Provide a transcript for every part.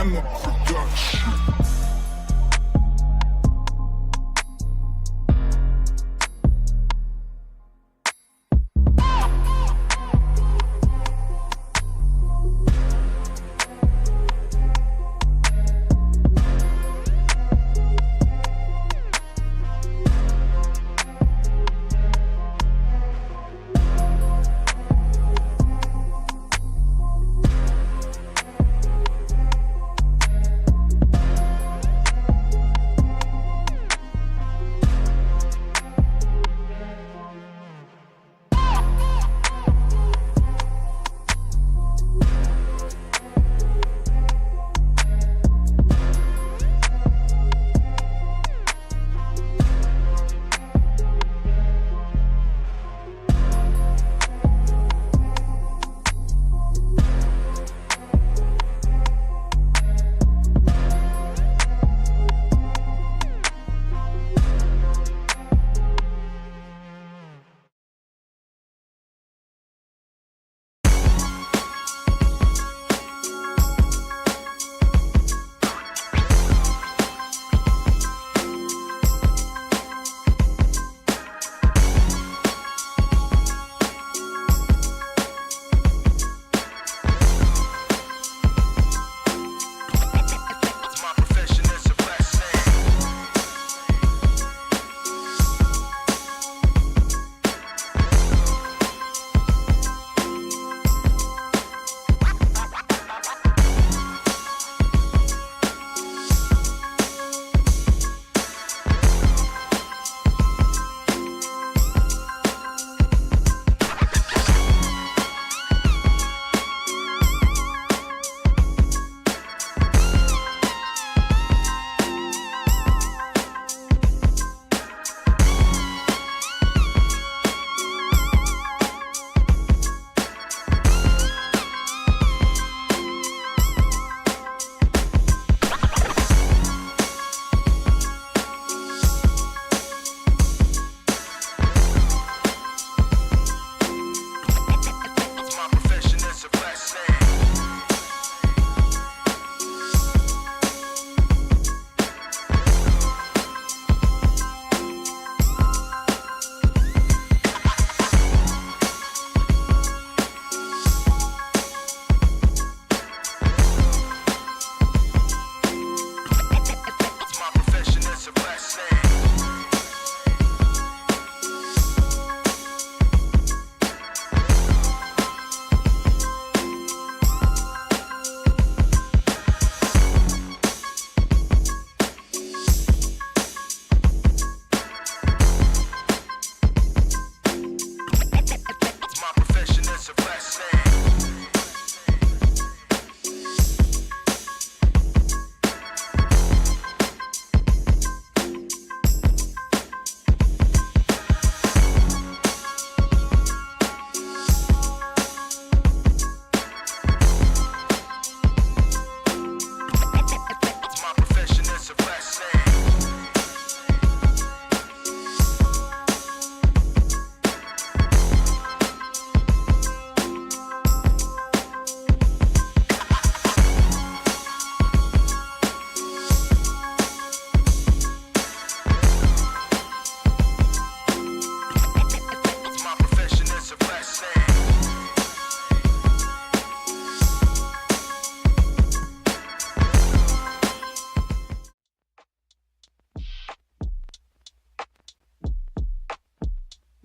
Montana production.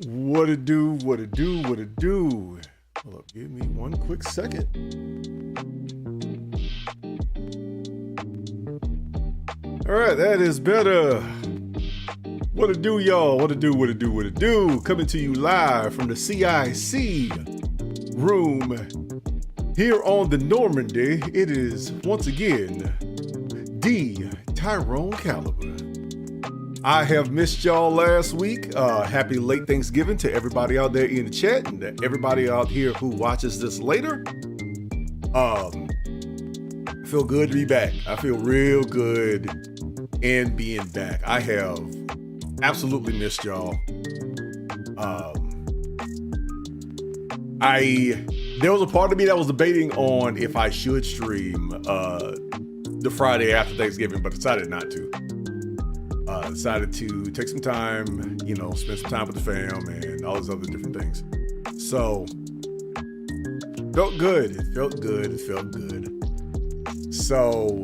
What it do, what it do, what it do. Hold up, give me one quick second. All right, that is better. What it do, y'all? What it do, what it do, what it do? Coming to you live from the CIC room here on the Normandy. It is once again D. Tyrone Caliber. I have missed y'all last week. Happy late Thanksgiving to everybody out there in the chat and to everybody out here who watches this later. I feel good to be back. I feel real good in being back. I have absolutely missed y'all. There was a part of me that was debating on if I should stream the Friday after Thanksgiving, but decided not to. Decided to take some time, spend some time with the fam and all those other different things. So, felt good. It felt good. So,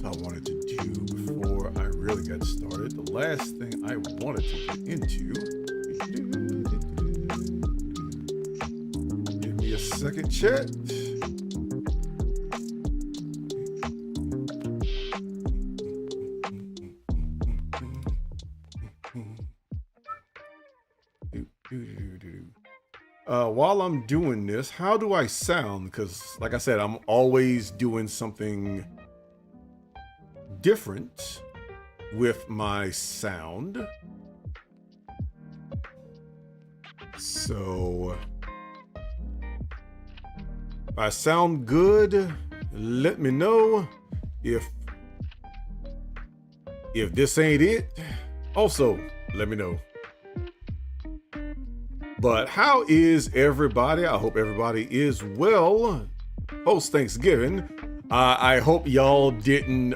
that's all I wanted to do before I really got started. The last thing I wanted to get into. Give me a second, chat. While I'm doing this, how do I sound? Because, like I said, I'm always doing something different with my sound. So, if I sound good, let me know. If this ain't it, also let me know. But how is everybody? I hope everybody is well post Thanksgiving. I hope y'all didn't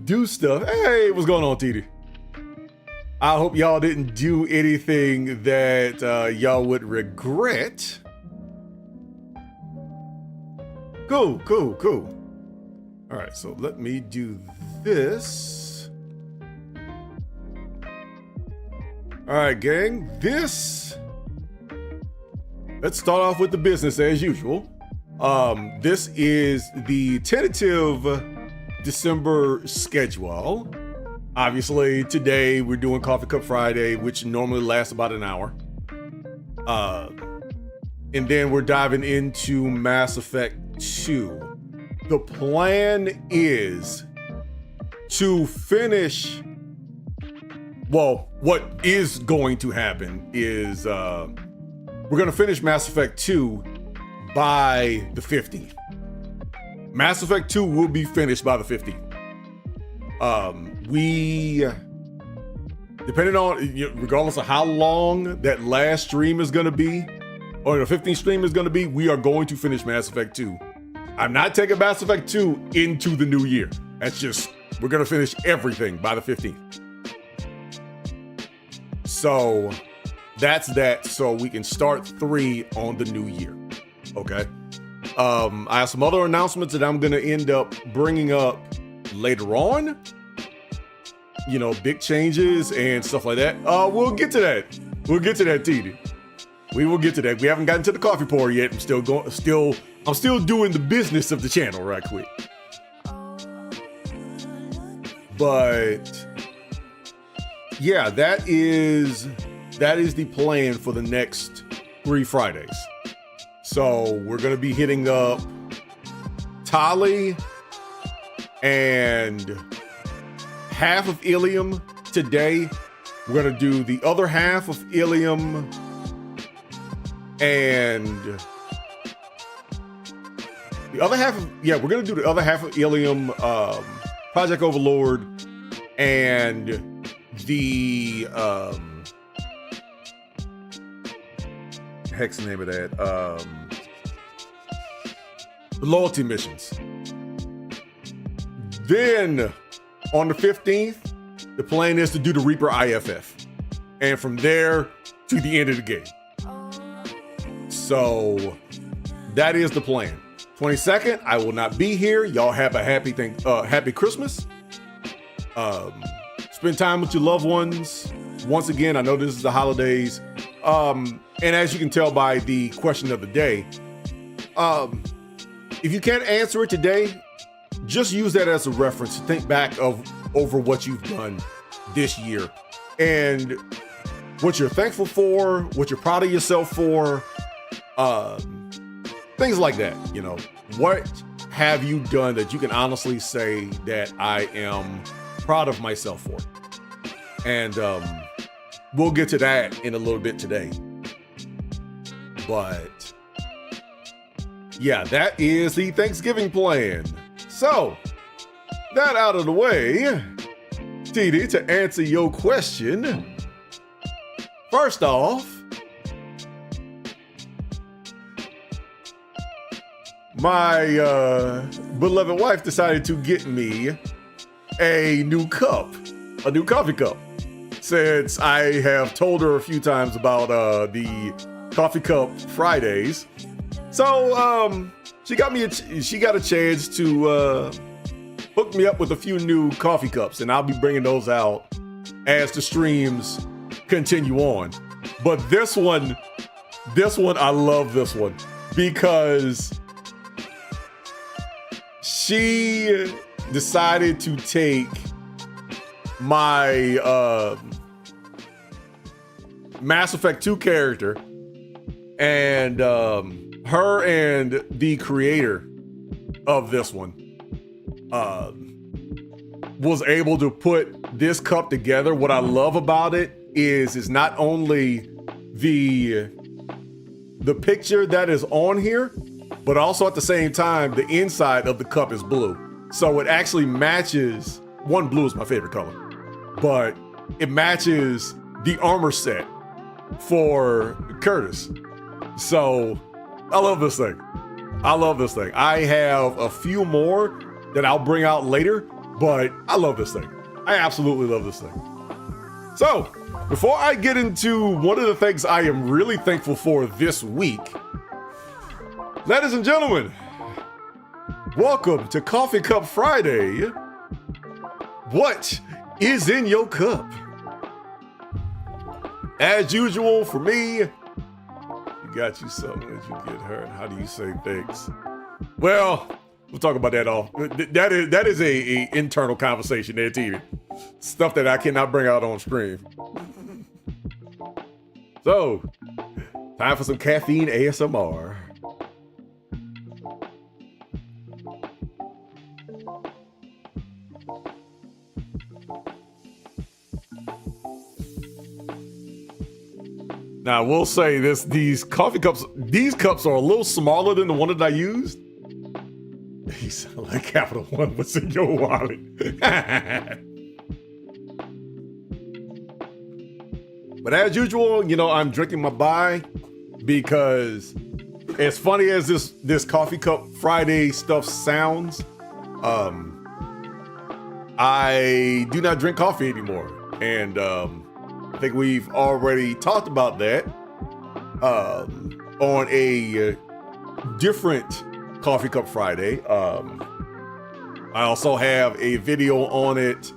do stuff. Hey, what's going on, TD? I hope y'all didn't do anything that y'all would regret. Cool. All right, so let me do this. All right, gang, let's start off with the business as usual. This is the tentative December schedule. Obviously, today we're doing Coffee Cup Friday, which normally lasts about an hour. And then we're diving into Mass Effect 2. The plan is to finish. Well, what is going to happen is we're going to finish Mass Effect 2 by the 15th. Mass Effect 2 will be finished by the 15th. Depending on, regardless of how long that last stream is going to be, or the 15th stream is going to be, we are going to finish Mass Effect 2. I'm not taking Mass Effect 2 into the new year. That's just, we're going to finish everything by the 15th. So that's that. So we can start 3 on the new year. Okay. I have some other announcements that I'm going to end up bringing up later on. Big changes and stuff like that. We'll get to that. TD. We will get to that. We haven't gotten to the coffee pour yet. I'm still doing the business of the channel right quick. But yeah, that is the plan for the next 3 Fridays. So we're going to be hitting up Tali and half of Ilium today. We're going to do the other half of Ilium and the other half of, we're going to do the other half of Ilium, Project Overlord, and the heck's the name of that? The loyalty missions. Then on the 15th, the plan is to do the Reaper IFF, and from there to the end of the game. So that is the plan. 22nd, I will not be here. Y'all have a happy Christmas. Spend time with your loved ones. Once again, I know this is the holidays. And as you can tell by the question of the day, if you can't answer it today, just use that as a reference to think back over what you've done this year and what you're thankful for, what you're proud of yourself for, things like that. What have you done that you can honestly say that I am proud of myself for? And we'll get to that in a little bit today. But yeah, that is the Thanksgiving plan. So, that out of the way, TD, to answer your question, first off, my beloved wife decided to get me a new coffee cup, since I have told her a few times about the Coffee Cup Fridays. So she got a chance to hook me up with a few new coffee cups, and I'll be bringing those out as the streams continue on. But this one, I love this one because she decided to take my Mass Effect 2 character, and her and the creator of this one was able to put this cup together. What I love about it is not only the picture that is on here, but also at the same time, the inside of the cup is blue. So it actually matches, one, blue is my favorite color, but it matches the armor set for Curtis. So I love this thing. I have a few more that I'll bring out later, but I love this thing. I absolutely love this thing. So before I get into one of the things I am really thankful for this week, ladies and gentlemen, welcome to Coffee Cup Friday. What is in your cup? As usual for me, you got you something that you get hurt. How do you say thanks? Well, we'll talk about that all. That is a internal conversation there, TV. Stuff that I cannot bring out on stream. So, time for some caffeine ASMR. Now, I will say this: these cups are a little smaller than the one that I used. You sound like Capital One. What's in your wallet? But as usual, I'm drinking my bye because, as funny as this Coffee Cup Friday stuff sounds, I do not drink coffee anymore, and I think we've already talked about that on a different Coffee Cup Friday. I also have a video on it,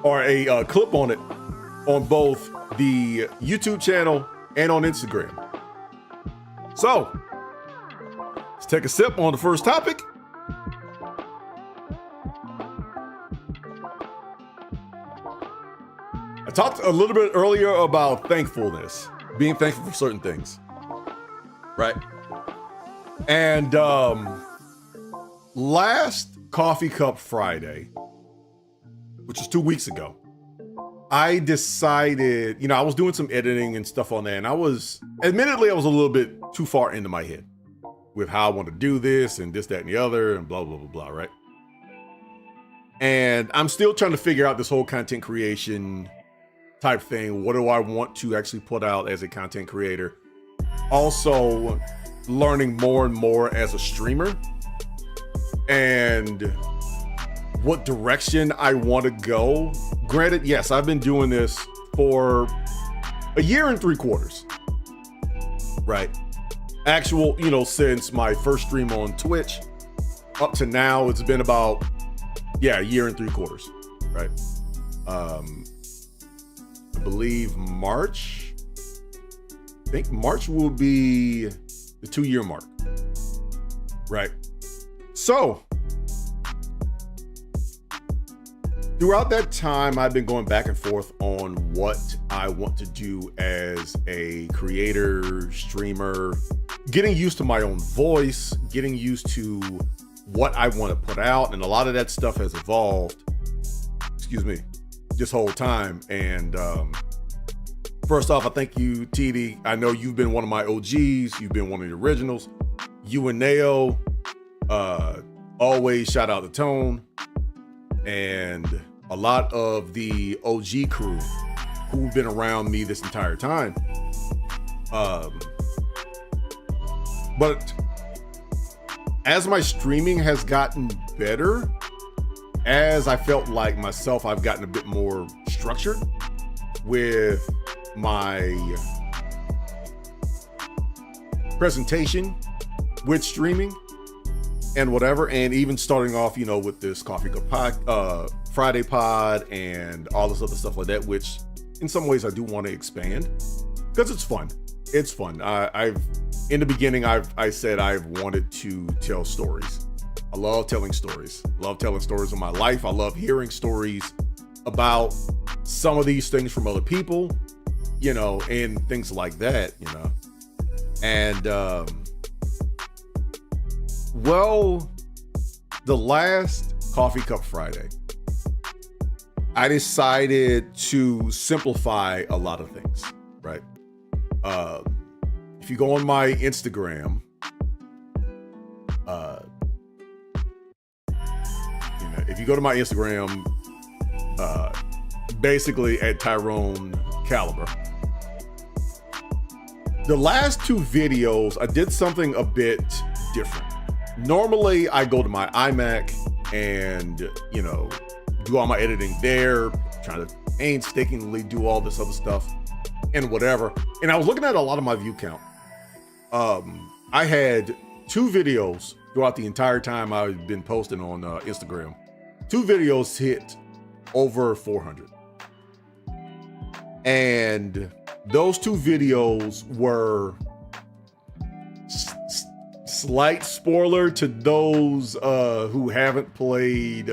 or a clip on it, on both the YouTube channel and on Instagram. So, let's take a sip on the first topic. I talked a little bit earlier about thankfulness, being thankful for certain things, right? And last Coffee Cup Friday, which was 2 weeks ago, I decided, I was doing some editing and stuff on there, and I was a little bit too far into my head with how I want to do this and this, that, and the other, and blah, blah, blah, blah, right? And I'm still trying to figure out this whole content creation type thing. What do I want to actually put out as a content creator? Also, learning more and more as a streamer, and what direction I want to go. Granted, yes, I've been doing this for 1.75 years, right? Actual, since my first stream on Twitch up to now, it's been about, 1.75 years, right? I believe March. I think March will be the 2-year mark, right? So, throughout that time, I've been going back and forth on what I want to do as a creator, streamer, getting used to my own voice, getting used to what I want to put out, and a lot of that stuff has evolved, this whole time. And first off, I thank you, TD. I know you've been one of my OGs. You've been one of the originals. You and Nao, always shout out to Tone, and a lot of the OG crew who've been around me this entire time. But as my streaming has gotten better, as I felt like myself, I've gotten a bit more structured with my presentation with streaming and whatever, and even starting off, you know, with this Coffee Cup pod, Friday pod and all this other stuff like that, which in some ways I do want to expand because it's fun. It's fun. I've in the beginning, I said I've wanted to tell stories. I love telling stories. I love telling stories of my life. I love hearing stories about some of these things from other people, you know, and things like that, you know. And, well, the last Coffee Cup Friday, I decided to simplify a lot of things, right? If you go on my Instagram, if you go to my Instagram, basically at Tyrone Caliber, the last two videos, I did something a bit different. Normally, I go to my iMac and, you know, do all my editing there, trying to painstakingly do all this other stuff and whatever. And I was looking at a lot of my view count. I had 2 videos throughout the entire time I've been posting on Instagram. 2 videos hit over 400. And those 2 videos were slight spoiler to those who haven't played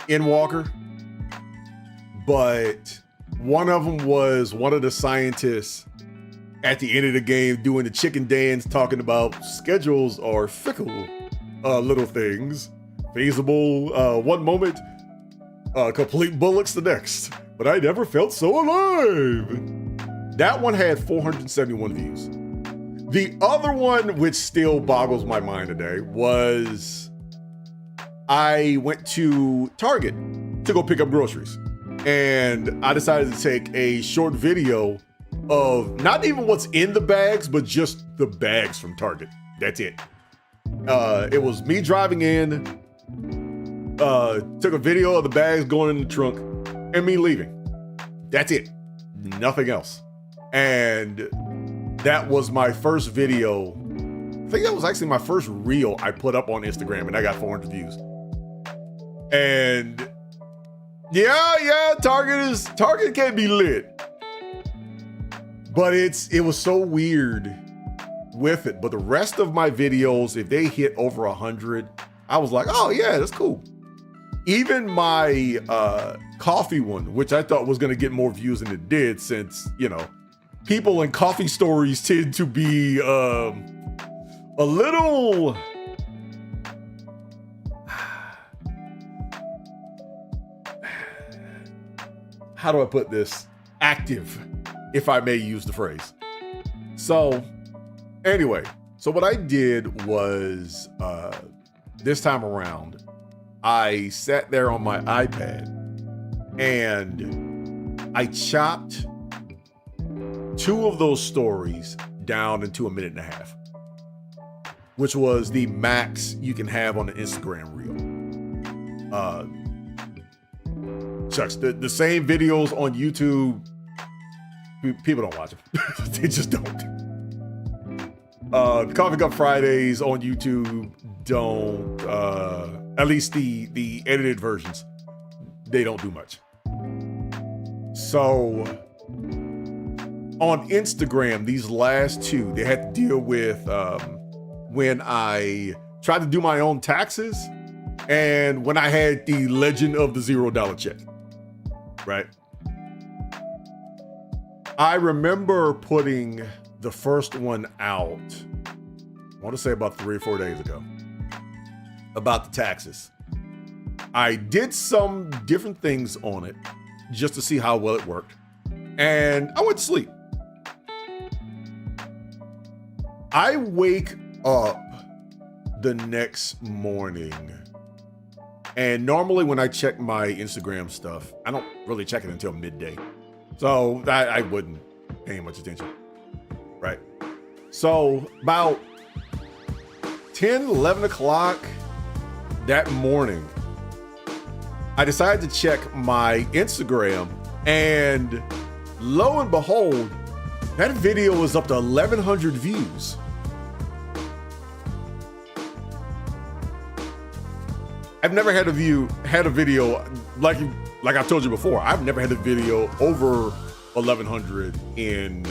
Endwalker, but one of them was one of the scientists at the end of the game doing the chicken dance, talking about schedules are fickle little things, feasible one moment, complete bullets the next, but I never felt so alive. That one had 471 views. The other one, which still boggles my mind today, was I went to Target to go pick up groceries, and I decided to take a short video of not even what's in the bags, but just the bags from Target. That's it. It was me driving in, took a video of the bags going in the trunk, and me leaving. That's it. Nothing else. And that was my first video. I think that was actually my first reel I put up on Instagram, and I got 400 views. And yeah, Target can be lit. But it was so weird with it. But the rest of my videos, if they hit over 100, I was like, oh yeah, that's cool. Even my coffee one, which I thought was gonna get more views than it did, since, you know, people in coffee stories tend to be a little how do I put this? Active, if I may use the phrase. So anyway, so what I did was this time around, I sat there on my iPad and I chopped 2 of those stories down into 1.5 minutes, which was the max you can have on an Instagram reel. Shucks, the same videos on YouTube, people don't watch them. They just don't. The Coffee Cup Fridays on YouTube don't, at least the edited versions, they don't do much. So on Instagram, these last 2, they had to deal with when I tried to do my own taxes and when I had the legend of the $0 check, right? I remember putting the first one out, I want to say about 3 or 4 days ago, about the taxes. I did some different things on it just to see how well it worked, and I went to sleep. I wake up the next morning, and normally when I check my Instagram stuff, I don't really check it until midday. So I wouldn't pay much attention, right? So about 10, 11 o'clock that morning, I decided to check my Instagram, and lo and behold, that video was up to 1,100 views. I've never had a video like I told you before. I've never had a video over 1,100 in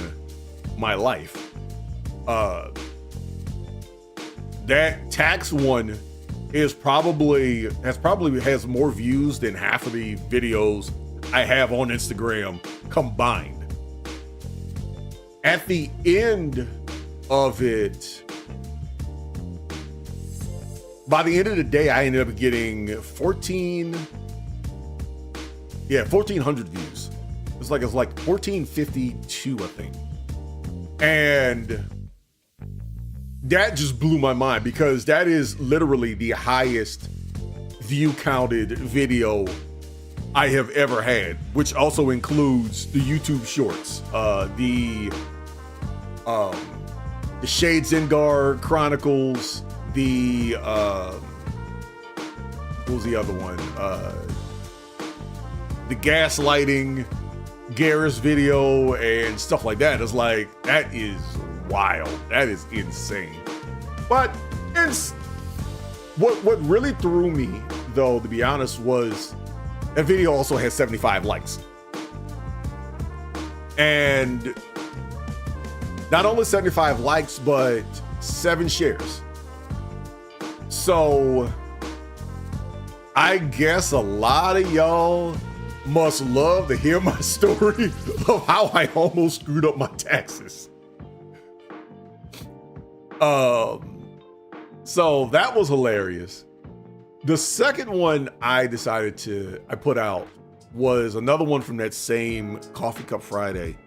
my life. That tax one has probably more views than half of the videos I have on Instagram combined. At the end of it, by the end of the day, I ended up getting 1,400 views. It's like 1,452, I think. And that just blew my mind, because that is literally the highest view counted video I have ever had, which also includes the YouTube shorts, the Shade Zengar Chronicles, the what was the other one? The gaslighting Garrus video and stuff like that. It's like, that is wild. That is insane. But it's what really threw me, though, to be honest, was that video also had 75 likes. And not only 75 likes, but 7 shares. So I guess a lot of y'all must love to hear my story of how I almost screwed up my taxes. So that was hilarious. The second one I put out was another one from that same Coffee Cup Friday,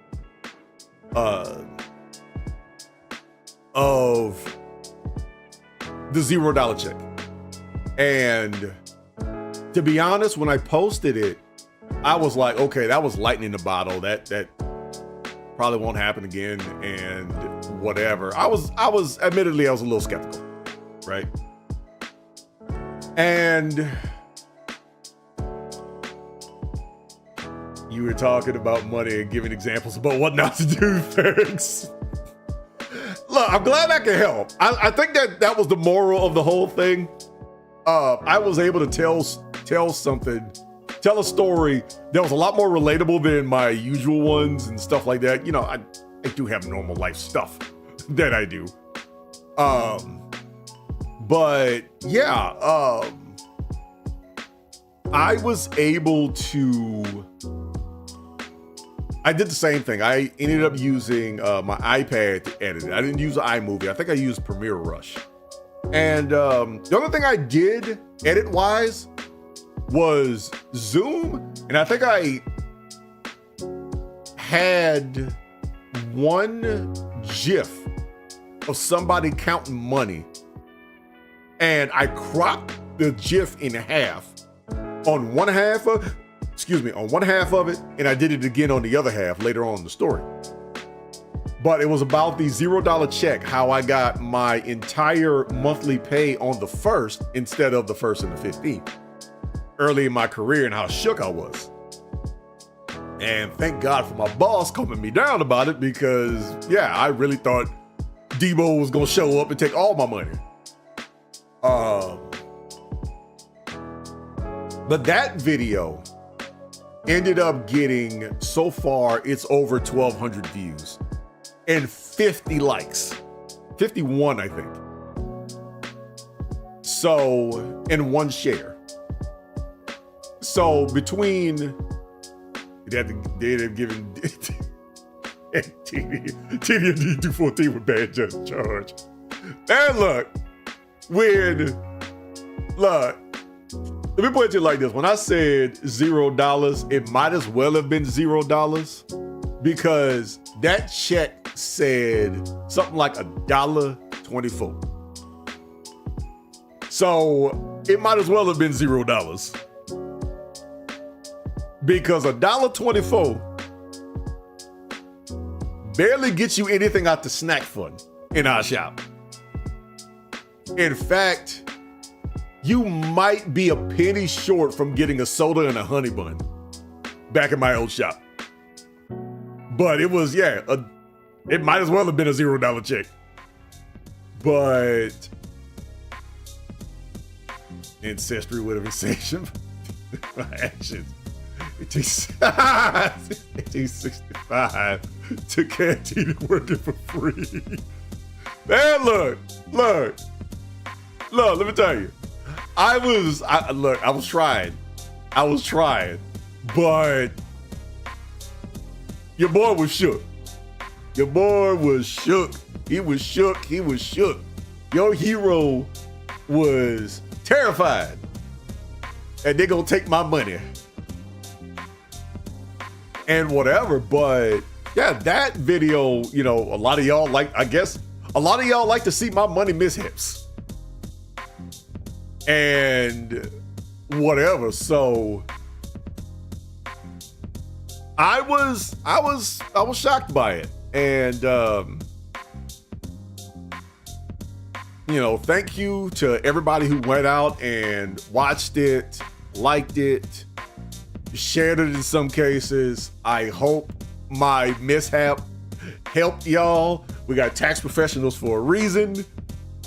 of the $0 check. And to be honest, when I posted it, I was like, okay, that was lightning in the bottle. That probably won't happen again, and whatever. I was admittedly, I was a little skeptical, right? And you were talking about money and giving examples about what not to do. Thanks. Look, I'm glad I can help. I think that was the moral of the whole thing. I was able to tell a story that was a lot more relatable than my usual ones and stuff like that. You know, I do have normal life stuff that I do. But yeah, I was able to, I did the same thing. I ended up using my iPad to edit it. I didn't use iMovie. I think I used Premiere Rush. And the only thing I did edit-wise was Zoom. And I think I had one GIF of somebody counting money. And I cropped the GIF in half on one half of it, and I did it again on the other half later on in the story. But it was about the $0 check, how I got my entire monthly pay on the 1st instead of the 1st and the 15th, early in my career, and how shook I was. And thank God for my boss calming me down about it, because yeah, I really thought Debo was gonna show up and take all my money. But that video ended up getting, so far, it's over 1,200 views and 50 likes, 51, I think. So, and 1 share. So between, they'd have given TDMD 214 with bad just charge. And look, let me put it like this. When I said $0, it might as well have been $0, because that check said something like $1.24. So it might as well have been $0, because $1.24 barely gets you anything out the snack fund in our shop. In fact, you might be a penny short from getting a soda and a honey bun back in my old shop. But it was, it might as well have been a $0 check. But ancestry would have sanctioned my actions. 1865 to Cantina working for free. Man, look, let me tell you. I was trying, but your boy was shook. He was shook. Your hero was terrified. And they're gonna take my money. And whatever, but yeah, that video, a lot of y'all like to see my money mishaps. And whatever. So I was shocked by it. And thank you to everybody who went out and watched it, liked it, shared it in some cases. I hope my mishap helped y'all. We got tax professionals for a reason.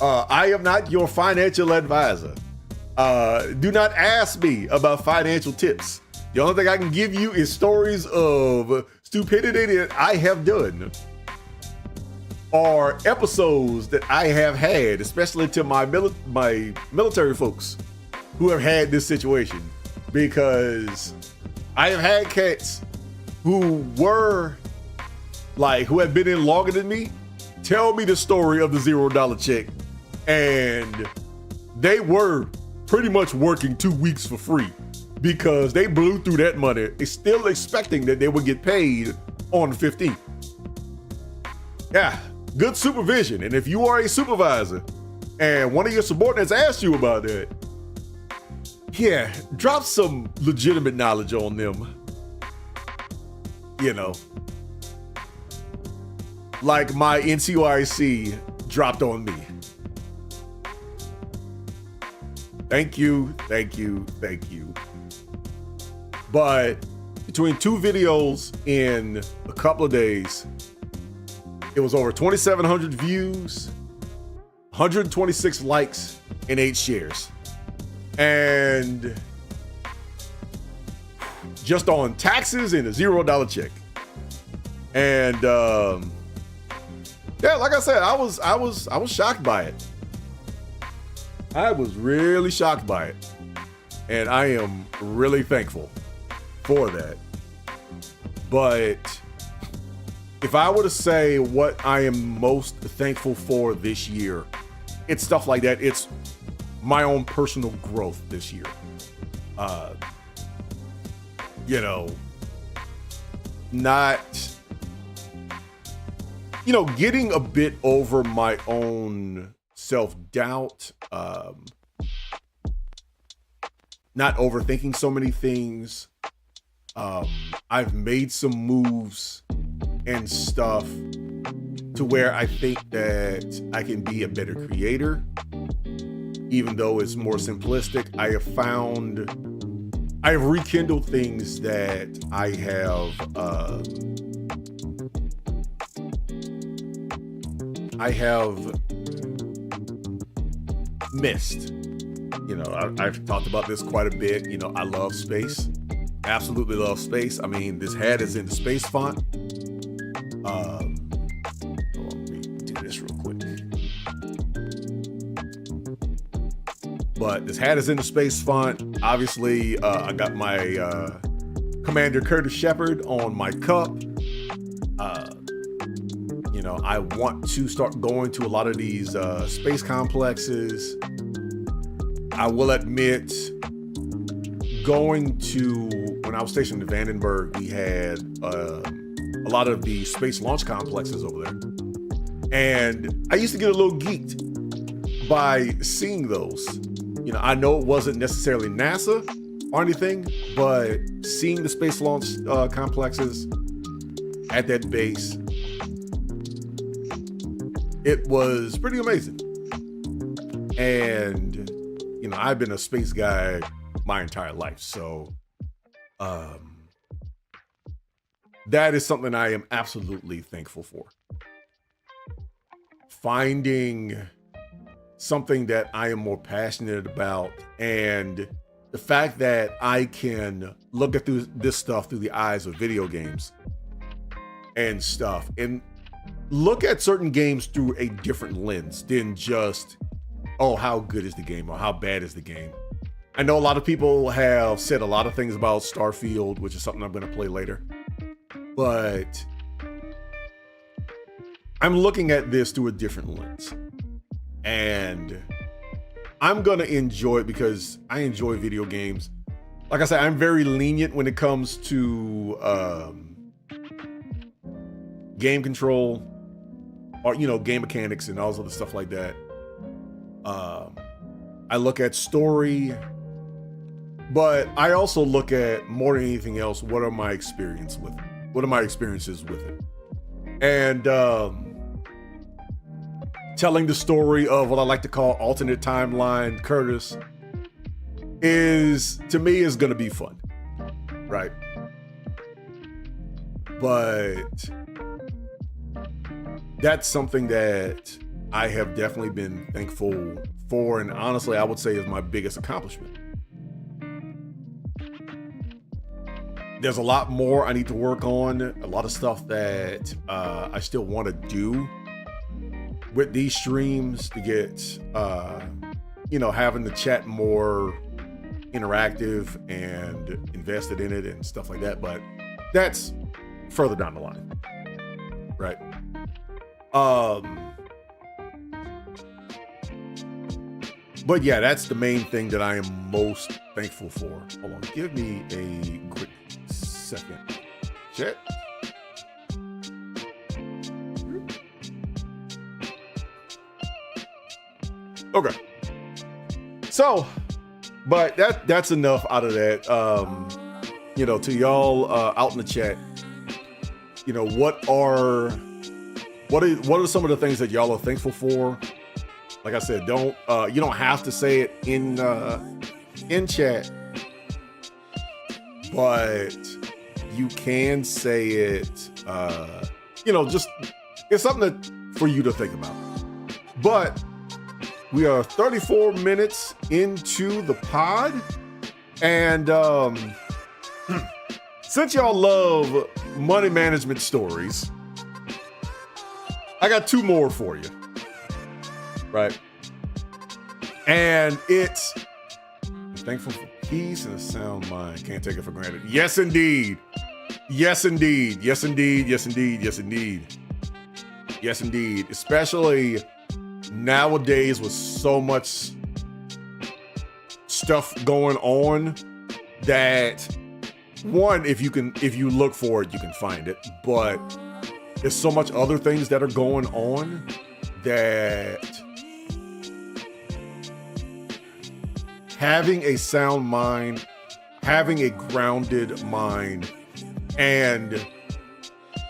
I am not your financial advisor. Do not ask me about financial tips. The only thing I can give you is stories of stupidity that I have done, or episodes that I have had, especially to my military folks who have had this situation, because I have had cats who have been in longer than me tell me the story of the $0 check, and they were pretty much working 2 weeks for free because they blew through that money, still expecting that they would get paid on the 15th. Yeah, good supervision. And if you are a supervisor and one of your subordinates asked you about that, yeah, drop some legitimate knowledge on them. Like my NCOIC dropped on me. Thank you. But between two videos in a couple of days, it was over 2,700 views, 126 likes, and 8 shares. And just on taxes and a $0 check. And like I said, I was shocked by it. I was really shocked by it. And I am really thankful for that. But if I were to say what I am most thankful for this year, it's stuff like that. It's my own personal growth this year. Getting a bit over my own self-doubt, not overthinking so many things. I've made some moves and stuff to where I think that I can be a better creator, even though it's more simplistic. I have rekindled things that I have missed. I've talked about this quite a bit. I love space. Absolutely love space. I mean, this hat is in the space font. Let me do this real quick. But this hat is in the space font. Obviously, I got my Commander Curtis Shepard on my cup. I want to start going to a lot of these space complexes. I will admit, when I was stationed in Vandenberg, we had a lot of the space launch complexes over there. And I used to get a little geeked by seeing those. I know it wasn't necessarily NASA or anything, but seeing the space launch complexes at that base, it was pretty amazing. And, I've been a space guy my entire life. So that is something I am absolutely thankful for. Finding something that I am more passionate about, and the fact that I can look at this stuff through the eyes of video games and stuff, and look at certain games through a different lens than just, oh, how good is the game or how bad is the game. I know a lot of people have said a lot of things about Starfield, which is something I'm going to play later, but I'm looking at this through a different lens, and I'm going to enjoy it because I enjoy video games. Like I said, I'm very lenient when it comes to game control or, game mechanics and all this other stuff like that. I look at story, but I also look at, more than anything else, what are my experiences with it? What are my experiences with it? And telling the story of what I like to call alternate timeline Curtis is, to me, is going to be fun, right? But that's something that I have definitely been thankful for, and honestly, I would say is my biggest accomplishment. There's a lot more I need to work on, a lot of stuff that I still want to do with these streams to get, having the chat more interactive and invested in it and stuff like that. But that's further down the line, right? But yeah, that's the main thing that I am most thankful for. Hold on, give me a quick second. Chat. Okay. So, but that's enough out of that. To y'all out in the chat, what are some of the things that y'all are thankful for? Like I said, you don't have to say it in chat, but you can say it. Just it's something for you to think about. But we are 34 minutes into the pod, and since y'all love money management stories, I got two more for you, right? And it's, I'm thankful for peace and a sound mind. Can't take it for granted. Yes, indeed. Yes, indeed. Yes, indeed. Yes, indeed. Yes, indeed. Yes, indeed. Especially nowadays with so much stuff going on that, one, if you look for it, you can find it, but there's so much other things that are going on that having a sound mind, having a grounded mind, and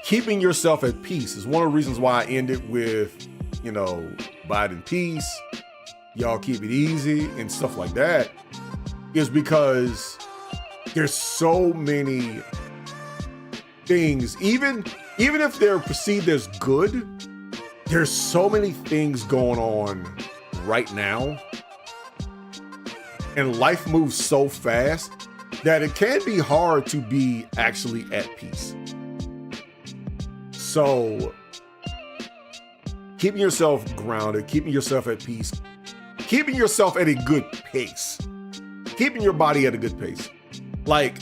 keeping yourself at peace is one of the reasons why I ended with, abide in peace, y'all keep it easy and stuff like that, is because there's so many things, even if they're perceived as good, there's so many things going on right now, and life moves so fast that it can be hard to be actually at peace. So keeping yourself grounded, keeping yourself at peace, keeping yourself at a good pace, keeping your body at a good pace. Like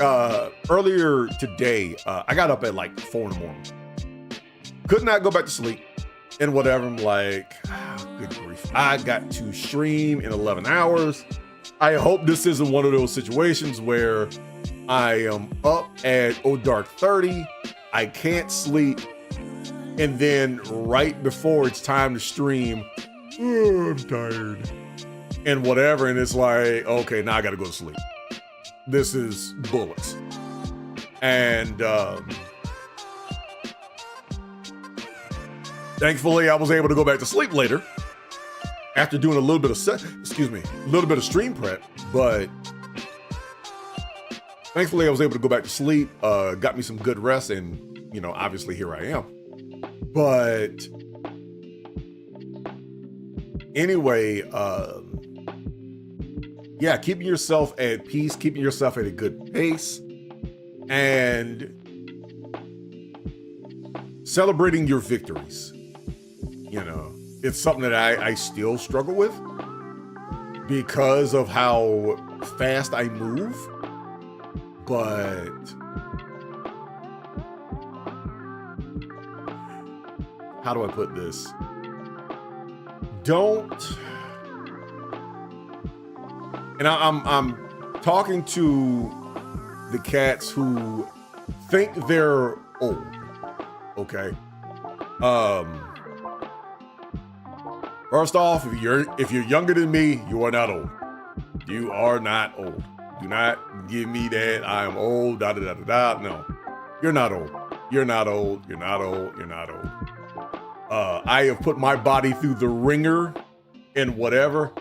earlier today, I got up at like 4 a.m. Could not go back to sleep and whatever. I'm like, good grief. I got to stream in 11 hours. I hope this isn't one of those situations where I am up at dark 30, I can't sleep, and then right before it's time to stream, I'm tired and whatever, and it's like, okay, now I gotta go to sleep. This is bullets. And thankfully I was able to go back to sleep later after doing a little bit of stream prep, but thankfully I was able to go back to sleep, got me some good rest, and obviously here I am. But anyway, yeah, keeping yourself at peace, keeping yourself at a good pace, and celebrating your victories. It's something that I still struggle with because of how fast I move, but how do I put this? And I'm talking to the cats who think they're old, okay? First off, if you're younger than me, you are not old. You are not old. Do not give me that I am old, da da da da da. No, you're not old. You're not old. You're not old. You're not old. I have put my body through the ringer and whatever,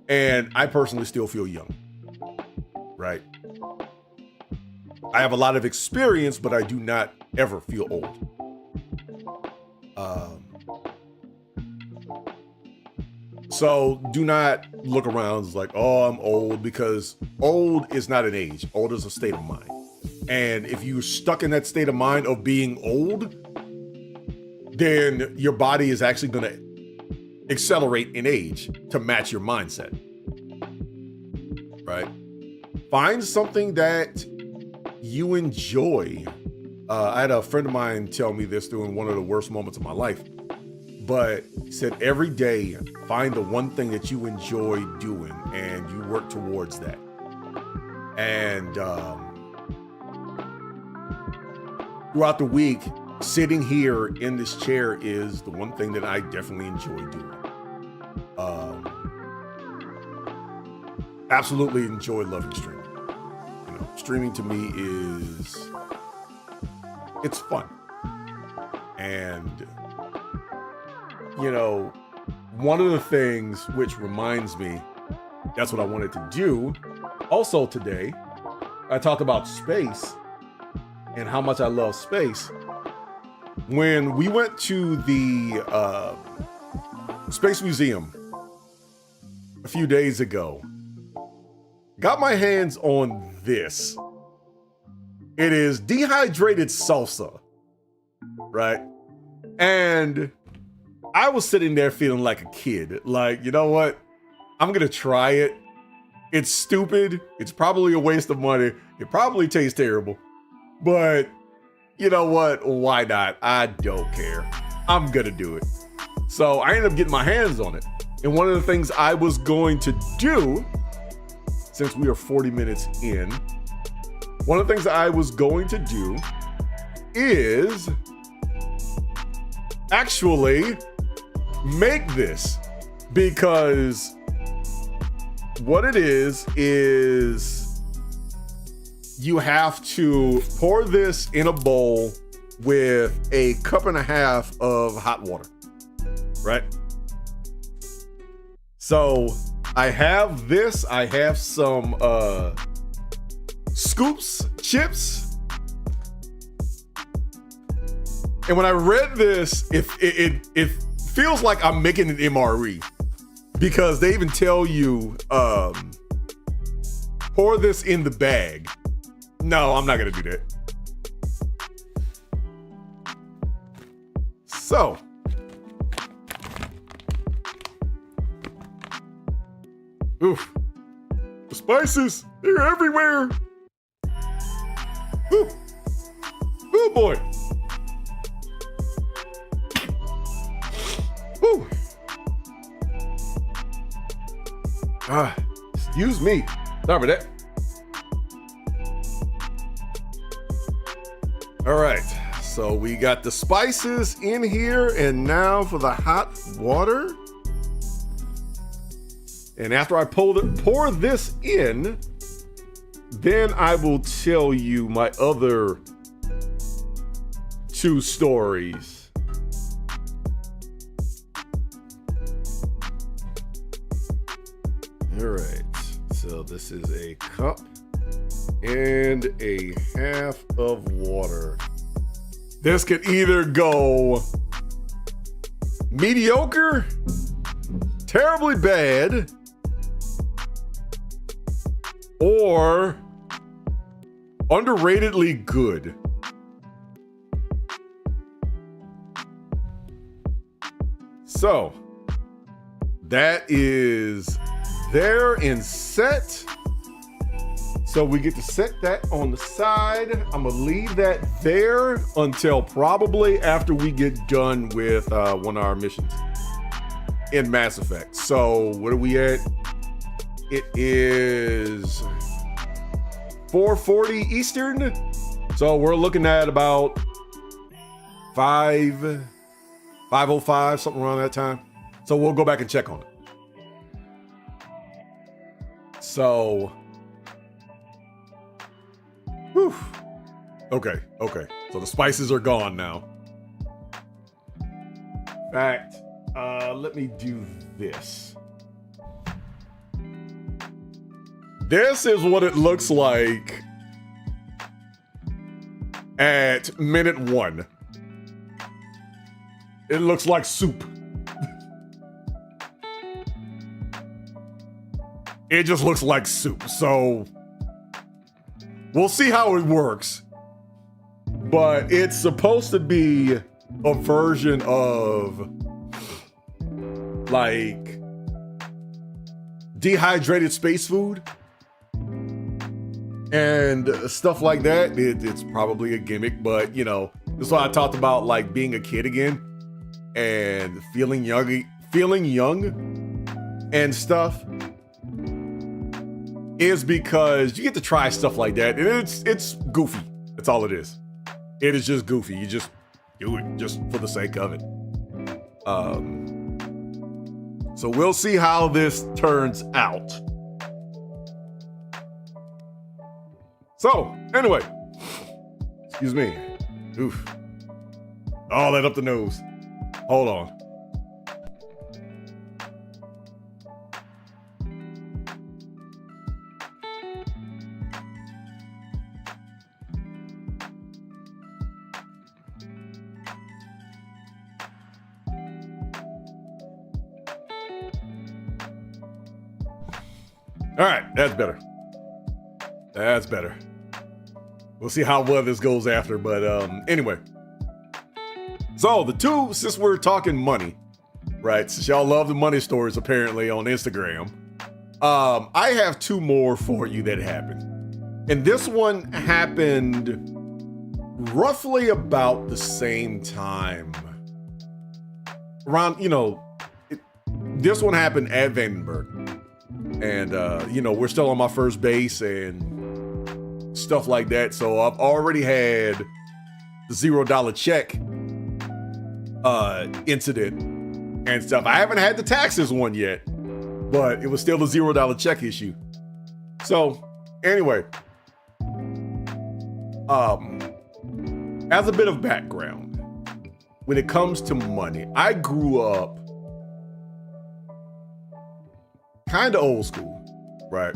and I personally still feel young, right? I have a lot of experience, but I do not ever feel old. So do not look around like, oh, I'm old, because old is not an age. Old is a state of mind. And if you're stuck in that state of mind of being old, then your body is actually going to accelerate in age to match your mindset, right? Find something that you enjoy. I had a friend of mine tell me this during one of the worst moments of my life, but he said every day, find the one thing that you enjoy doing and you work towards that. And throughout the week, sitting here in this chair is the one thing that I definitely enjoy doing. Absolutely enjoy loving streaming. Streaming to me it's fun. And one of the things which reminds me, that's what I wanted to do. Also today, I talked about space and how much I love space. When we went to the Space Museum a few days ago, got my hands on this. It is dehydrated salsa, right? And I was sitting there feeling like a kid. Like, you know what? I'm gonna try it. It's stupid. It's probably a waste of money. It probably tastes terrible. But you know what? Why not? I don't care. I'm gonna do it. So I ended up getting my hands on it. And one of the things I was going to do, since we are 40 minutes in, one of the things I was going to do is actually make this, because what it is you have to pour this in a bowl with a cup and a half of hot water, right? So I have this, I have some Scoops chips. And when I read this, it feels like I'm making an MRE, because they even tell you, pour this in the bag. No, I'm not gonna do that. So, oof, the spices, they're everywhere. Ooh, oh boy. Ooh. Excuse me. Sorry for that. All right, so we got the spices in here, and now for the hot water. And after I pour this in, then I will tell you my other two stories. All right. So this is a cup and a half of water. This could either go mediocre, terribly bad, or underratedly good. So that is there and set. So we get to set that on the side. I'm gonna leave that there until probably after we get done with one of our missions in Mass Effect. So what are we at? It is 4:40 Eastern. So we're looking at about 5:05, something around that time. So we'll go back and check on it. So, whew. Okay. So the spices are gone now. In fact, let me do this. This is what it looks like at minute 1. It looks like soup. It just looks like soup. So we'll see how it works. But it's supposed to be a version of like dehydrated space food and stuff like that. It's probably a gimmick, but you know, that's why I talked about like being a kid again and feeling young and stuff, is because you get to try stuff like that, and it's goofy. That's all it is. It is just goofy. You just do it just for the sake of it. So we'll see how this turns out. So anyway, excuse me. Oof. All that up the nose. Hold on. All right, that's better. That's better. We'll see how well this goes after, but anyway. So the two, since we're talking money, right? Since y'all love the money stories apparently on Instagram, I have two more for you that happened. And this one happened roughly about the same time. Around, this one happened at Vandenberg. And, we're still on my first base and stuff like that. So I've already had the $0 check incident and stuff. I haven't had the taxes one yet, but it was still the $0 check issue. So anyway, as a bit of background, when it comes to money, I grew up kind of old school, right?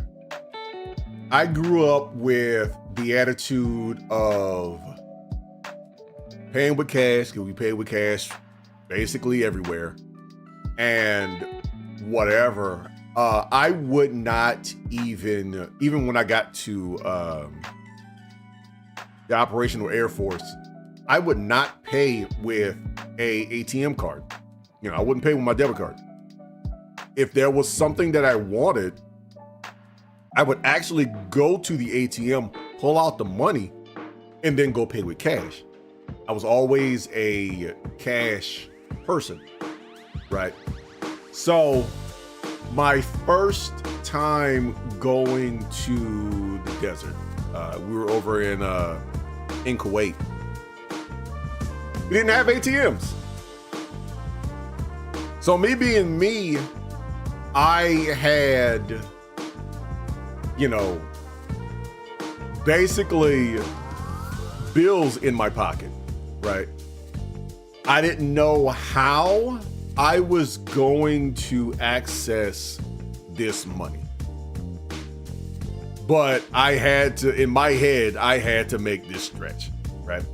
I grew up with the attitude of paying with cash, because we pay with cash basically everywhere, and whatever. I would not even when I got to the Operational Air Force, I would not pay with a ATM card. I wouldn't pay with my debit card. If there was something that I wanted, I would actually go to the ATM, pull out the money, and then go pay with cash. I was always a cash person, right? So my first time going to the desert, we were over in Kuwait. We didn't have ATMs. So me being me, I had, basically bills in my pocket, right? I didn't know how I was going to access this money, But I had to, in my head, I had to make this stretch, right?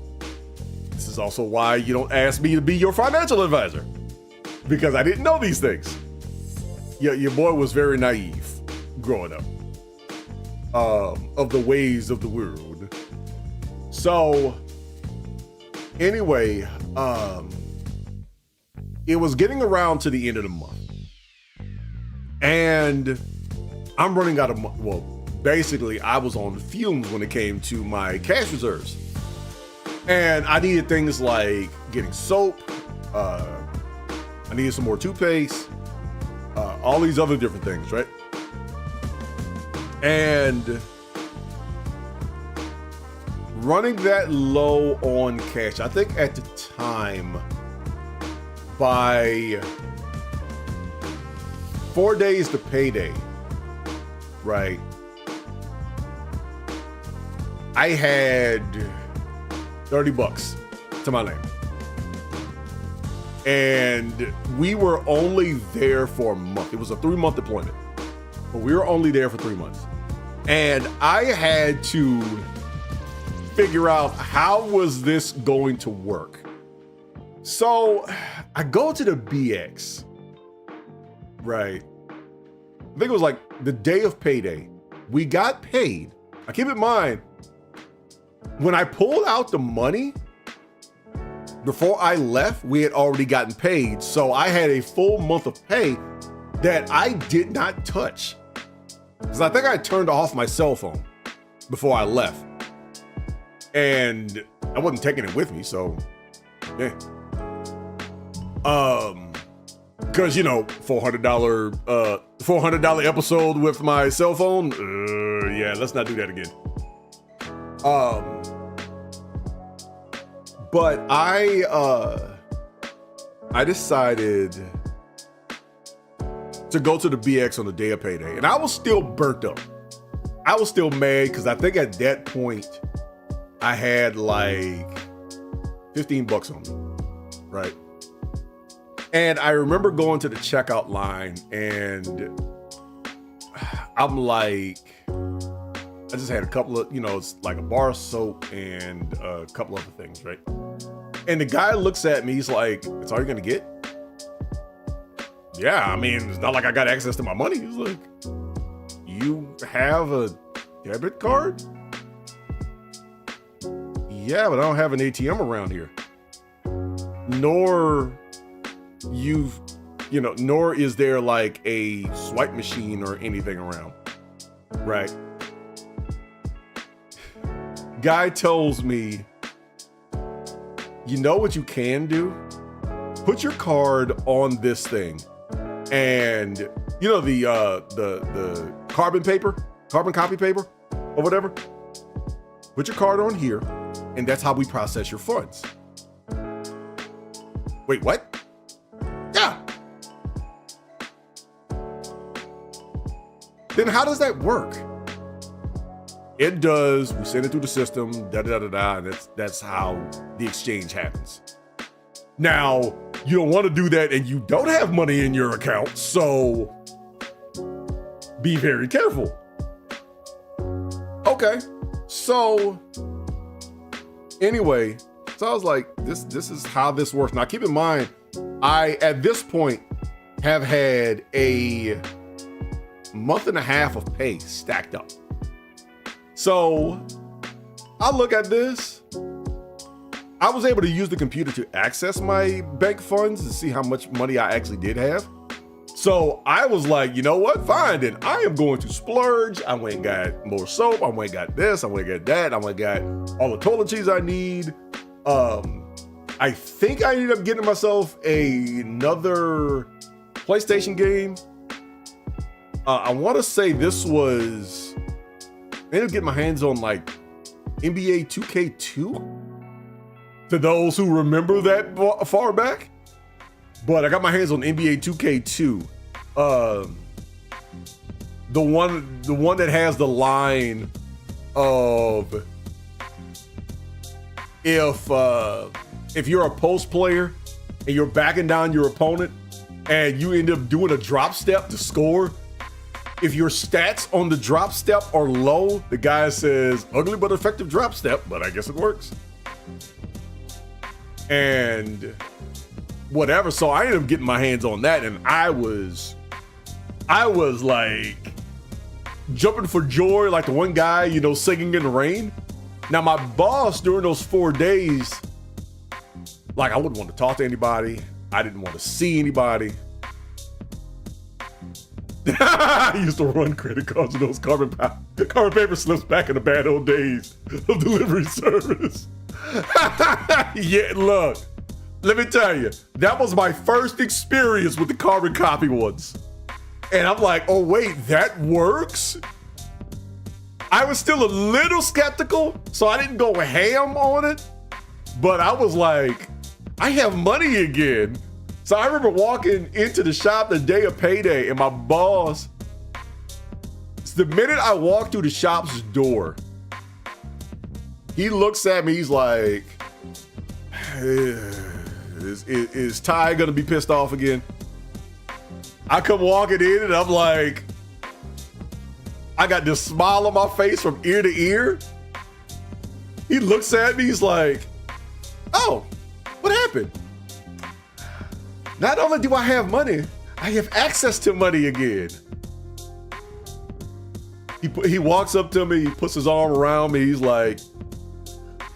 This is also why you don't ask me to be your financial advisor, because I didn't know these things. Your boy was very naive growing up of the ways of the world. So anyway, it was getting around to the end of the month, and I'm running out of money. Well, basically, I was on fumes when it came to my cash reserves, and I needed things like getting soap. I needed some more toothpaste, all these other different things, right? And running that low on cash, I think at the time, by 4 days to payday, right? I had $30 to my name. And we were only there for a month. It was a 3-month deployment, but we were only there for 3 months. And I had to figure out, how was this going to work? So I go to the BX, right? I think it was like the day of payday. We got paid. Now keep in mind, when I pulled out the money, before I left, we had already gotten paid. So I had a full month of pay that I did not touch. Because I think I turned off my cell phone before I left. And I wasn't taking it with me, so yeah. Because, you know, $400 episode with my cell phone. Yeah, let's not do that again. But I decided to go to the BX on the day of payday, and I was still burnt up. I was still mad because I think at that point I had like $15 on me, right? And I remember going to the checkout line, and I'm like, I just had a couple of, it's like a bar of soap and a couple other things, right? And the guy looks at me, he's like, "That's all you're gonna get?" Yeah, I mean, it's not like I got access to my money. He's like, "You have a debit card?" "Yeah, but I don't have an ATM around here. Nor is there like a swipe machine or anything around." Right? Guy tells me, "You know what you can do? Put your card on this thing, and the carbon copy paper or whatever. Put your card on here, and that's how we process your funds." Wait, what? Yeah. Then how does that work? It does. We send it through the system, and that's how the exchange happens. Now, you don't want to do that and you don't have money in your account, so be very careful. Okay, so anyway, so I was like, this is how this works. Now, keep in mind, I, at this point, have had a month and a half of pay stacked up. So I look at this. I was able to use the computer to access my bank funds to see how much money I actually did have. So I was like, you know what? Fine, then I am going to splurge. I went and got more soap. I went and got this. I went and got that. I went and got all the toiletries I need. I think I ended up getting myself another PlayStation game. I want to say this was, I ended up getting my hands on like NBA 2K2. To those who remember that far back. But I got my hands on NBA 2K2. The one that has the line of, if you're a post player and you're backing down your opponent and you end up doing a drop step to score, if your stats on the drop step are low, the guy says ugly but effective drop step, but I guess it works. And whatever. So I ended up getting my hands on that, and I was like jumping for joy, like the one guy, you know, singing in the rain. Now my boss during those 4 days, like I wouldn't want to talk to anybody. I didn't want to see anybody. I used to run credit cards with those carbon paper slips back in the bad old days of delivery service. Yeah, look, let me tell you, that was my first experience with the carbon copy ones. And I'm like, oh wait, that works? I was still a little skeptical, so I didn't go ham on it, but I was like, I have money again. So I remember walking into the shop the day of payday, and my boss, the minute I walked through the shop's door, he looks at me, he's like, is Ty gonna be pissed off again? I come walking in and I'm like, I got this smile on my face from ear to ear. He looks at me, he's like, oh, what happened? Not only do I have money, I have access to money again. He walks up to me, he puts his arm around me, he's like,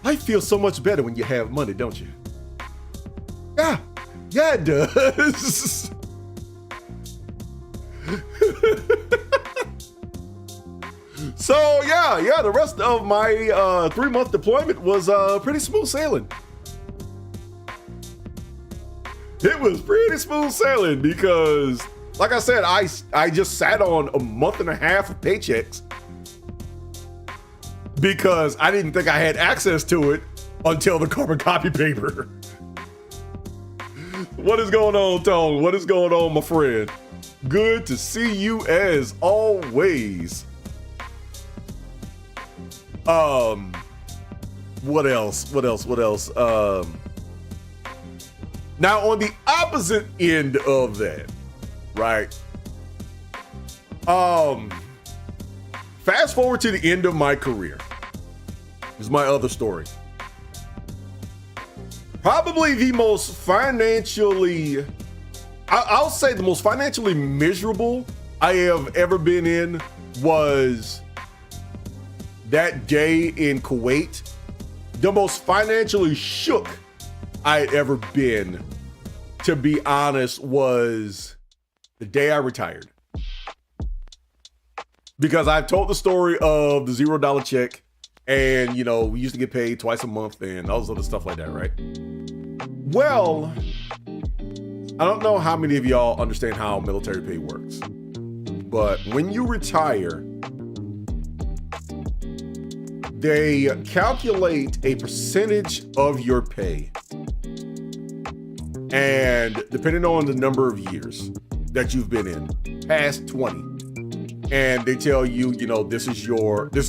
life feels so much better when you have money, don't you? Yeah, it does. So yeah, the rest of my 3-month deployment was pretty smooth sailing. It was pretty smooth sailing because, like I said, I just sat on a month and a half of paychecks because I didn't think I had access to it until the carbon copy paper. What is going on, Tone? What is going on, my friend? Good to see you as always. What else? Now on the opposite end of that, right? Fast forward to the end of my career. This is my other story. Probably the most financially, I'll say the most financially miserable I have ever been in was that day in Kuwait. The most financially shook I had ever been, to be honest, was the day I retired. Because I've told the story of the $0 check, and you know, we used to get paid twice a month and all this other stuff like that, right? Well, I don't know how many of y'all understand how military pay works, but when you retire, they calculate a percentage of your pay. And depending on the number of years that you've been in, past 20, and they tell you, you know, this is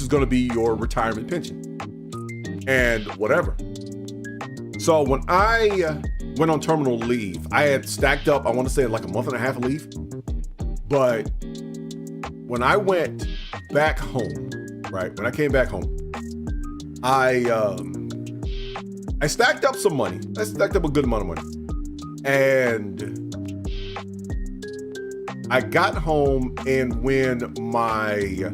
going to be your retirement pension and whatever. So when I went on terminal leave, I had stacked up, I want to say like a month and a half of leave. But when I went back home, right? When I came back home, I stacked up some money. I stacked up a good amount of money. And I got home, and when my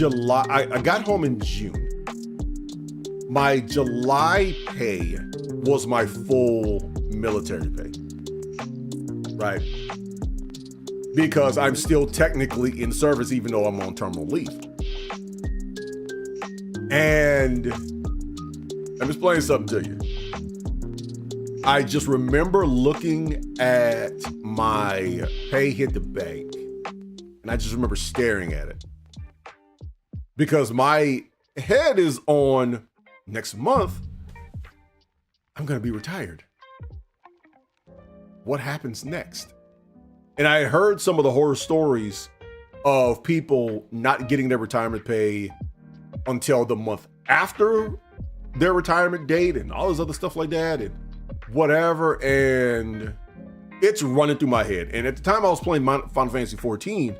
I got home in June. My July pay was my full military pay, right? Because I'm still technically in service even though I'm on terminal leave. And let me explain something to you. I just remember looking at my pay hit the bank, and I just remember staring at it. Because my head is on next month, I'm going to be retired. What happens next? And I heard some of the horror stories of people not getting their retirement pay until the month after their retirement date and all this other stuff like that and whatever. And it's running through my head. And at the time I was playing Final Fantasy 14,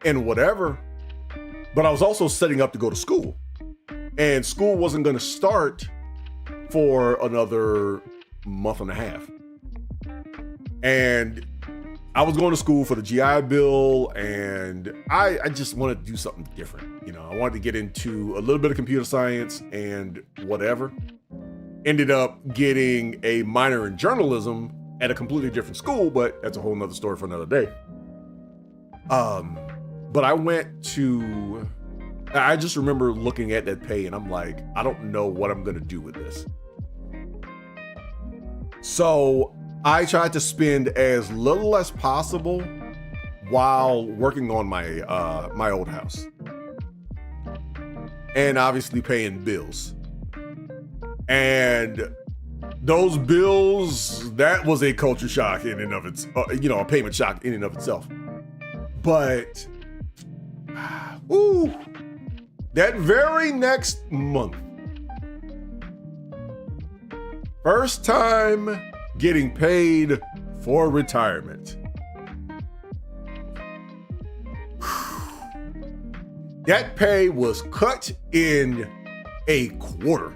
and whatever. But I was also setting up to go to school, and school wasn't going to start for another month and a half. And I was going to school for the GI Bill, and I just wanted to do something different. You know, I wanted to get into a little bit of computer science and whatever. Ended up getting a minor in journalism at a completely different school, but that's a whole nother story for another day. But I just remember looking at that pay and I'm like, I don't know what I'm gonna do with this. So I tried to spend as little as possible while working on my old house, and obviously paying bills. And those bills, that was a culture shock in and of its, a payment shock in and of itself. But, that very next month, first time getting paid for retirement. That pay was cut in a quarter.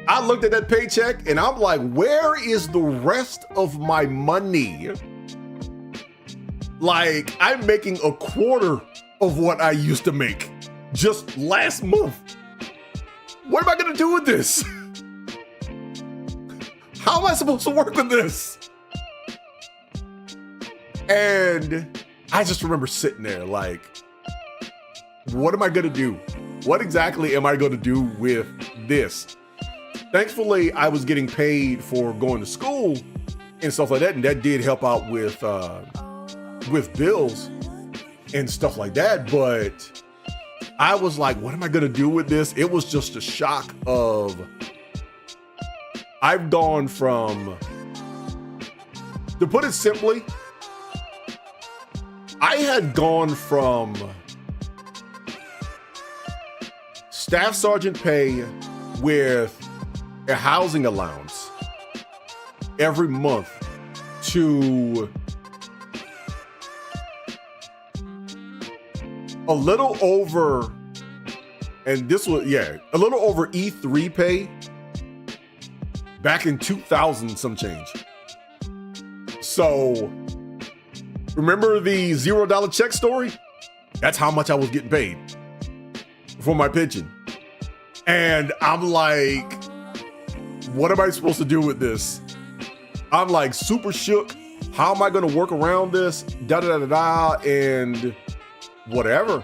I looked at that paycheck and I'm like, where is the rest of my money? Like, I'm making a quarter of what I used to make just last month. What am I gonna do with this? How am I supposed to work with this? And I just remember sitting there like, what am I gonna do? What exactly am I gonna do with this? Thankfully, I was getting paid for going to school and stuff like that, and that did help out with bills and stuff like that. But I was like, what am I gonna do with this? It was just a shock of, I've gone from, to put it simply, I had gone from staff sergeant pay with a housing allowance every month to a little over, and this was, a little over E3 pay back in 2000 some change. So remember the $0 check story? That's how much I was getting paid for my pension. And I'm like, what am I supposed to do with this? I'm like super shook. How am I gonna work around this? Da da da da da, and whatever.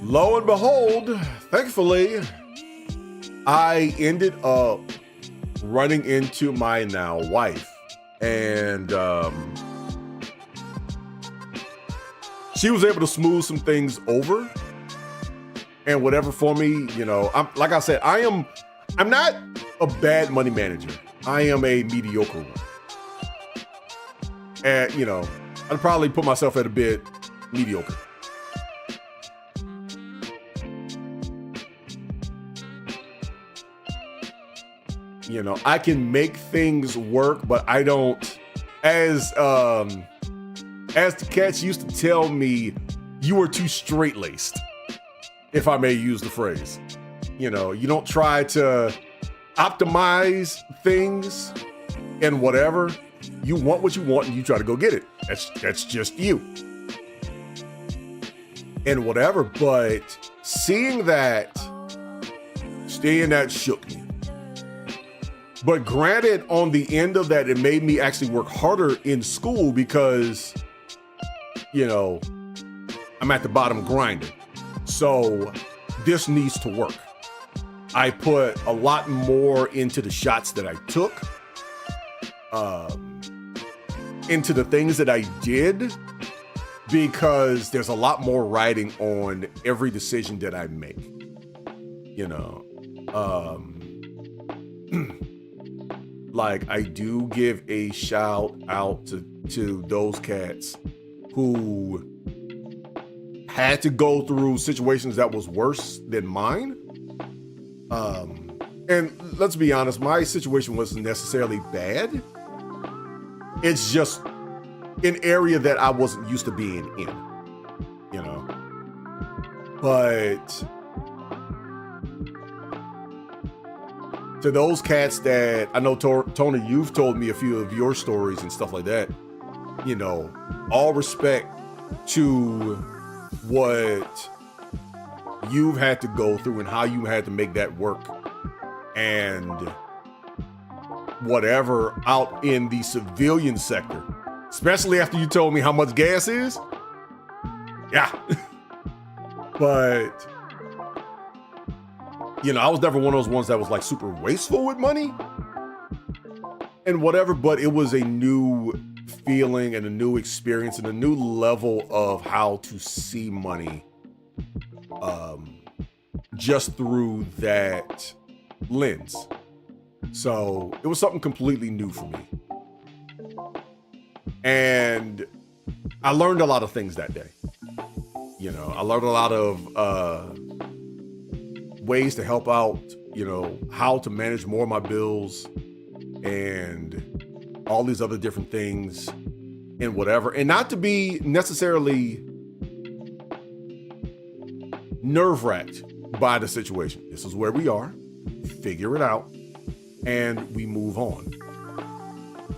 Lo and behold, thankfully, I ended up running into my now wife, and she was able to smooth some things over and whatever for me. You know, like I said, I'm not a bad money manager. I am a mediocre one. And, you know, I'd probably put myself at a bit mediocre. You know, I can make things work, but I don't, as the cats used to tell me, you are too straight-laced, if I may use the phrase. You know, you don't try to optimize things and whatever. You want what you want and you try to go get it. That's just you. And whatever, but seeing that shook me. But granted, on the end of that, it made me actually work harder in school because, you know, I'm at the bottom grinding. So this needs to work. I put a lot more into the shots that I took, into the things that I did, because there's a lot more riding on every decision that I make. You know, like I do give a shout out to those cats who had to go through situations that was worse than mine. And let's be honest, my situation wasn't necessarily bad. It's just an area that I wasn't used to being in, you know. But to those cats that I know, Tony, you've told me a few of your stories and stuff like that, you know, all respect to what you've had to go through and how you had to make that work, and whatever out in the civilian sector, especially after you told me how much gas is. Yeah. But, you know, I was never one of those ones that was like super wasteful with money and whatever, but it was a new feeling and a new experience and a new level of how to see money, just through that lens. So it was something completely new for me. And I learned a lot of things that day. You know, I learned a lot of ways to help out, you know, how to manage more of my bills and all these other different things and whatever. And not to be necessarily nerve-wracked by the situation. This is where we are. Figure it out. And we move on.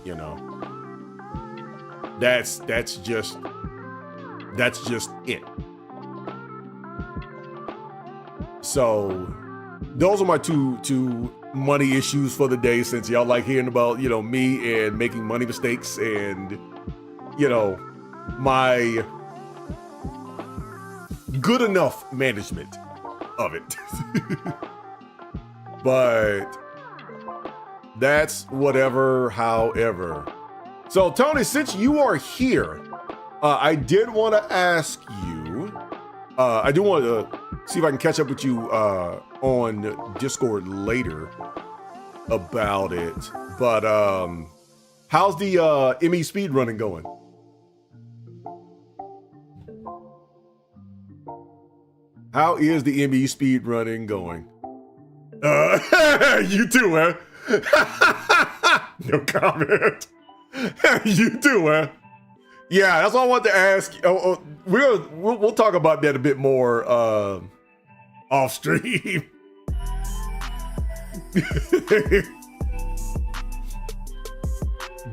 You know, that's just it. So those are my two money issues for the day, since y'all like hearing about, you know, me and making money mistakes and, you know, my good enough management of it. But that's whatever, however. So Tony, since you are here, I did want to ask you, I do want to see if I can catch up with you on Discord later about it. But how's the ME speedrunning going? How is the ME speedrunning going? You too, huh? No comment. You too, huh? Yeah, that's what I wanted to ask. We'll talk about that a bit more off stream.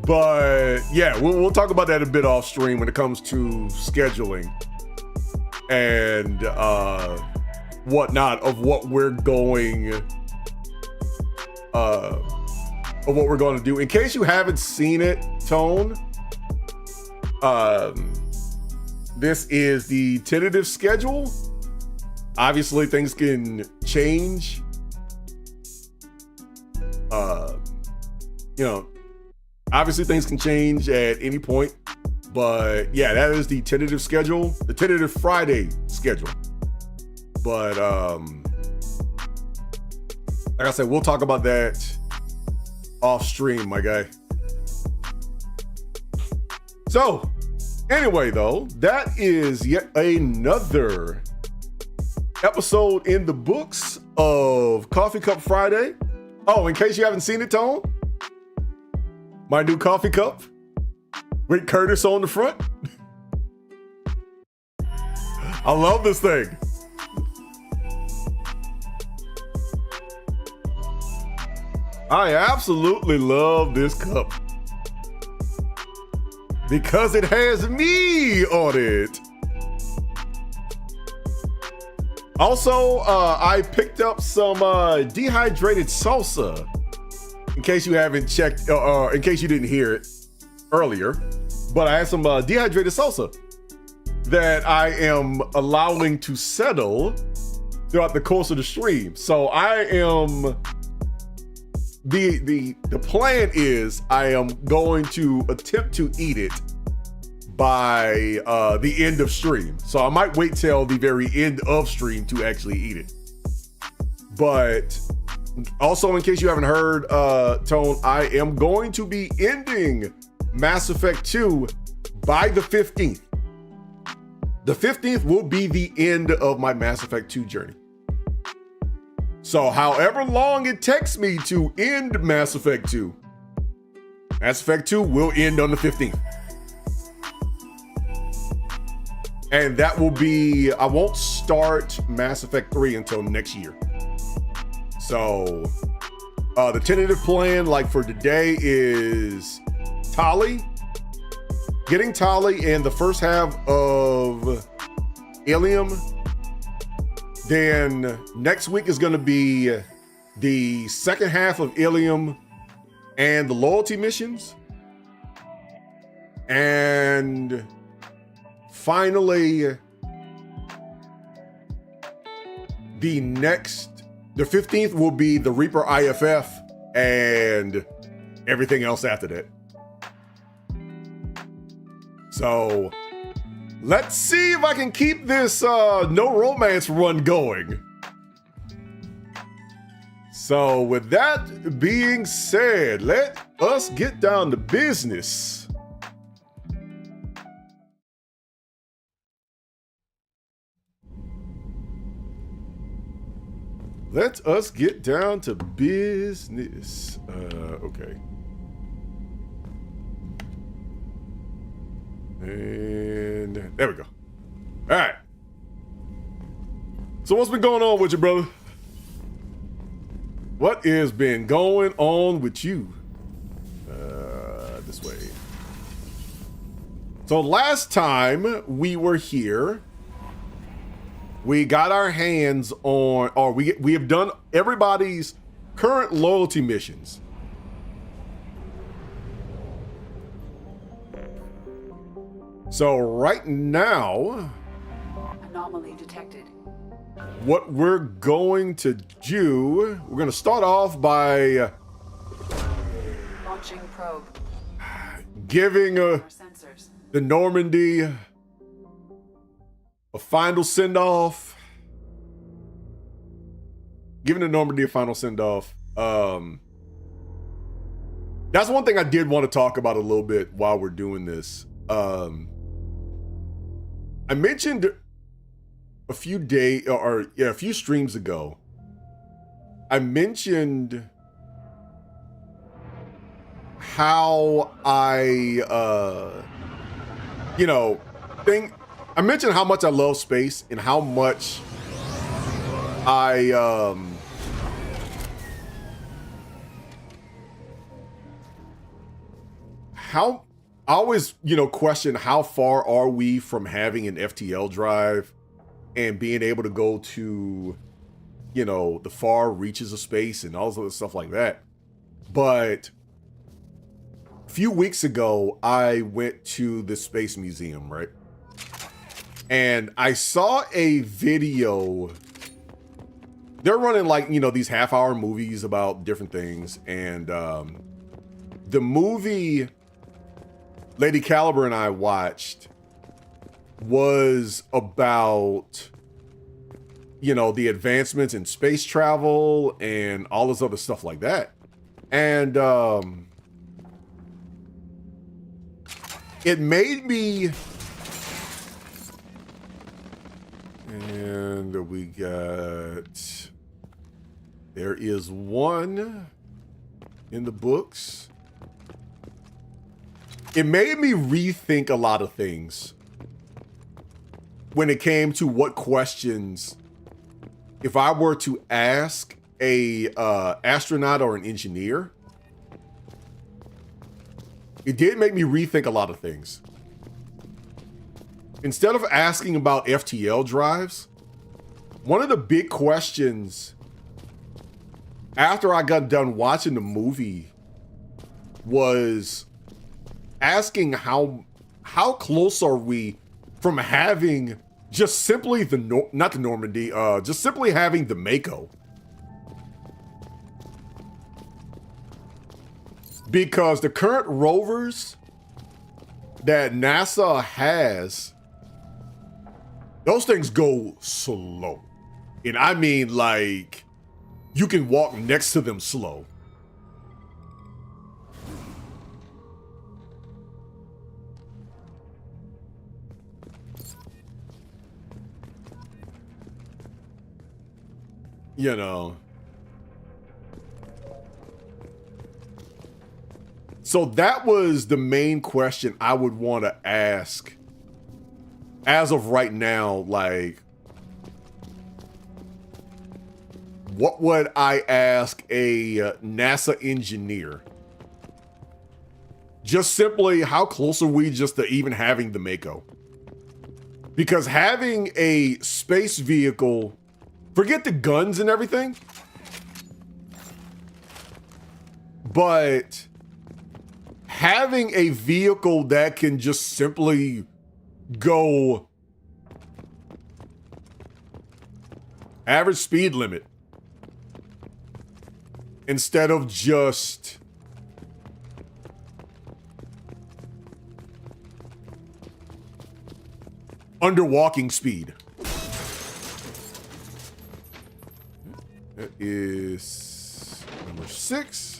But yeah, we'll talk about that a bit off stream when it comes to scheduling and whatnot of what we're going to do. In case you haven't seen it, Tone, this is the tentative schedule. Obviously, things can change. You know, obviously things can change at any point. But yeah, that is the tentative schedule, the tentative Friday schedule. But like I said, we'll talk about that off stream, my guy. So anyway, though, that is yet another episode in the books of Coffee Cup Friday. Oh, in case you haven't seen it, Tone, my new coffee cup with Curtis on the front. I love this thing. I absolutely love this cup because it has me on it. Also, I picked up some dehydrated salsa, in case you haven't checked, in case you didn't hear it earlier. But I had some dehydrated salsa that I am allowing to settle throughout the course of the stream. So I am, the plan is I am going to attempt to eat it by the end of stream. So I might wait till the very end of stream to actually eat it. But also, in case you haven't heard, Tone, I am going to be ending Mass Effect 2 by the 15th. The 15th will be the end of my Mass Effect 2 journey. So however long it takes me to end Mass Effect 2, Mass Effect 2 will end on the 15th. And that will be, I won't start Mass Effect 3 until next year. So the tentative plan, like for today, is Tali, getting Tali in the first half of Ilium. Then next week is going to be the second half of Ilium and the loyalty missions. And finally, the 15th will be the Reaper IFF and everything else after that. So let's see if I can keep this no romance run going. So with that being said, let us get down to business. Let us get down to business. Okay. And there we go. All right. So what's been going on with you, brother? What has been going on with you? This way. So last time we were here, we got our hands on, or we have done everybody's current loyalty missions. So right now, anomaly detected. What we're going to do, we're going to start off by launching probe. Giving the Normandy a final send-off. Giving the Normandy a final send-off. That's one thing I did want to talk about a little bit while we're doing this. I mentioned a few streams ago, I mentioned how I mentioned how much I love space and how much I always, question how far are we from having an FTL drive and being able to go to, the far reaches of space and all this other stuff like that. But a few weeks ago, I went to the Space Museum, right? And I saw a video. They're running these half-hour movies about different things. And the movie Lady Caliber and I watched was about, the advancements in space travel and all this other stuff like that. And it made me, and we got, there is one in the books. It made me rethink a lot of things when it came to what questions, if I were to ask a astronaut or an engineer, it did make me rethink a lot of things. Instead of asking about FTL drives, one of the big questions after I got done watching the movie was asking how close are we from having just simply not the Normandy, just simply having the Mako. Because the current rovers that NASA has, those things go slow. And I mean, you can walk next to them slow. So that was the main question I would want to ask as of right now, like, what would I ask a NASA engineer? Just simply, how close are we just to even having the Mako? Because having a space vehicle, forget the guns and everything, but having a vehicle that can just simply go average speed limit instead of just under walking speed. That is number 6.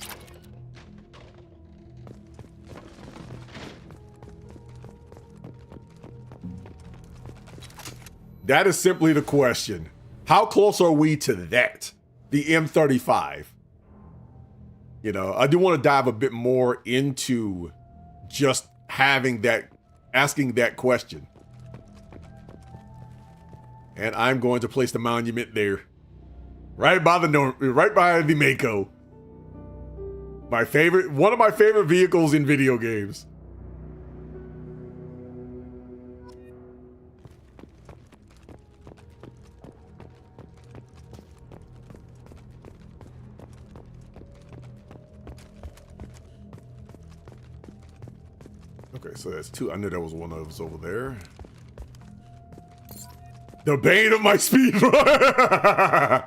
That is simply the question. How close are we to that? The M35. You know, I do want to dive a bit more into just having that, asking that question. And I'm going to place the monument there. Right by the Mako. My favorite, one of my favorite vehicles in video games. Okay, so that's 2. I knew there was one of us over there. The bane of my speed run.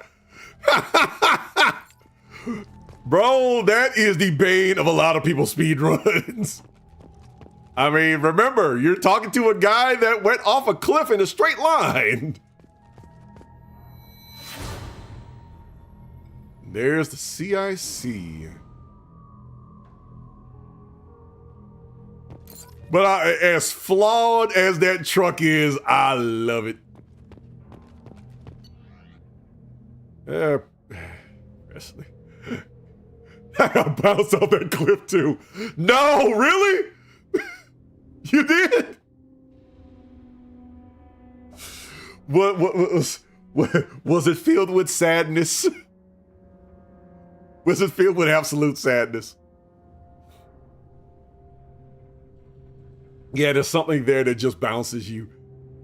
Bro, that is the bane of a lot of people's speed runs. I mean, remember, you're talking to a guy that went off a cliff in a straight line. There's the CIC. But as flawed as that truck is, I love it. Presley. I bounced off that cliff too. No, really? You did? What was it filled with sadness? Was it filled with absolute sadness? Yeah, there's something there that just bounces you.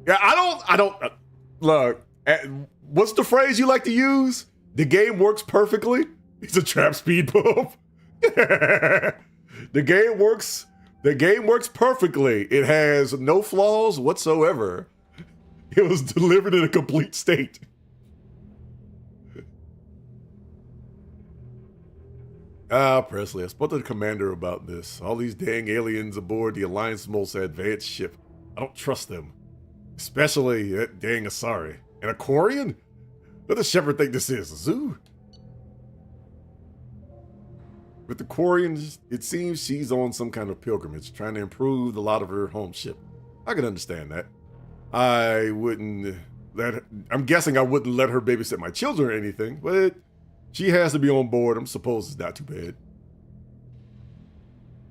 Yeah, I don't look, what's the phrase you like to use? The game works perfectly. It's a trap speed bump. The game works perfectly. It has no flaws whatsoever. It was delivered in a complete state. Presley, I spoke to the commander about this. All these dang aliens aboard the Alliance's most advanced ship. I don't trust them. Especially that dang Asari. An Aquarian? What does Shepard think this is, a zoo? With the Quarians, it seems she's on some kind of pilgrimage, trying to improve the lot of her home ship. I can understand that. I'm guessing I wouldn't let her babysit my children or anything, but she has to be on board. I'm supposed it's not too bad.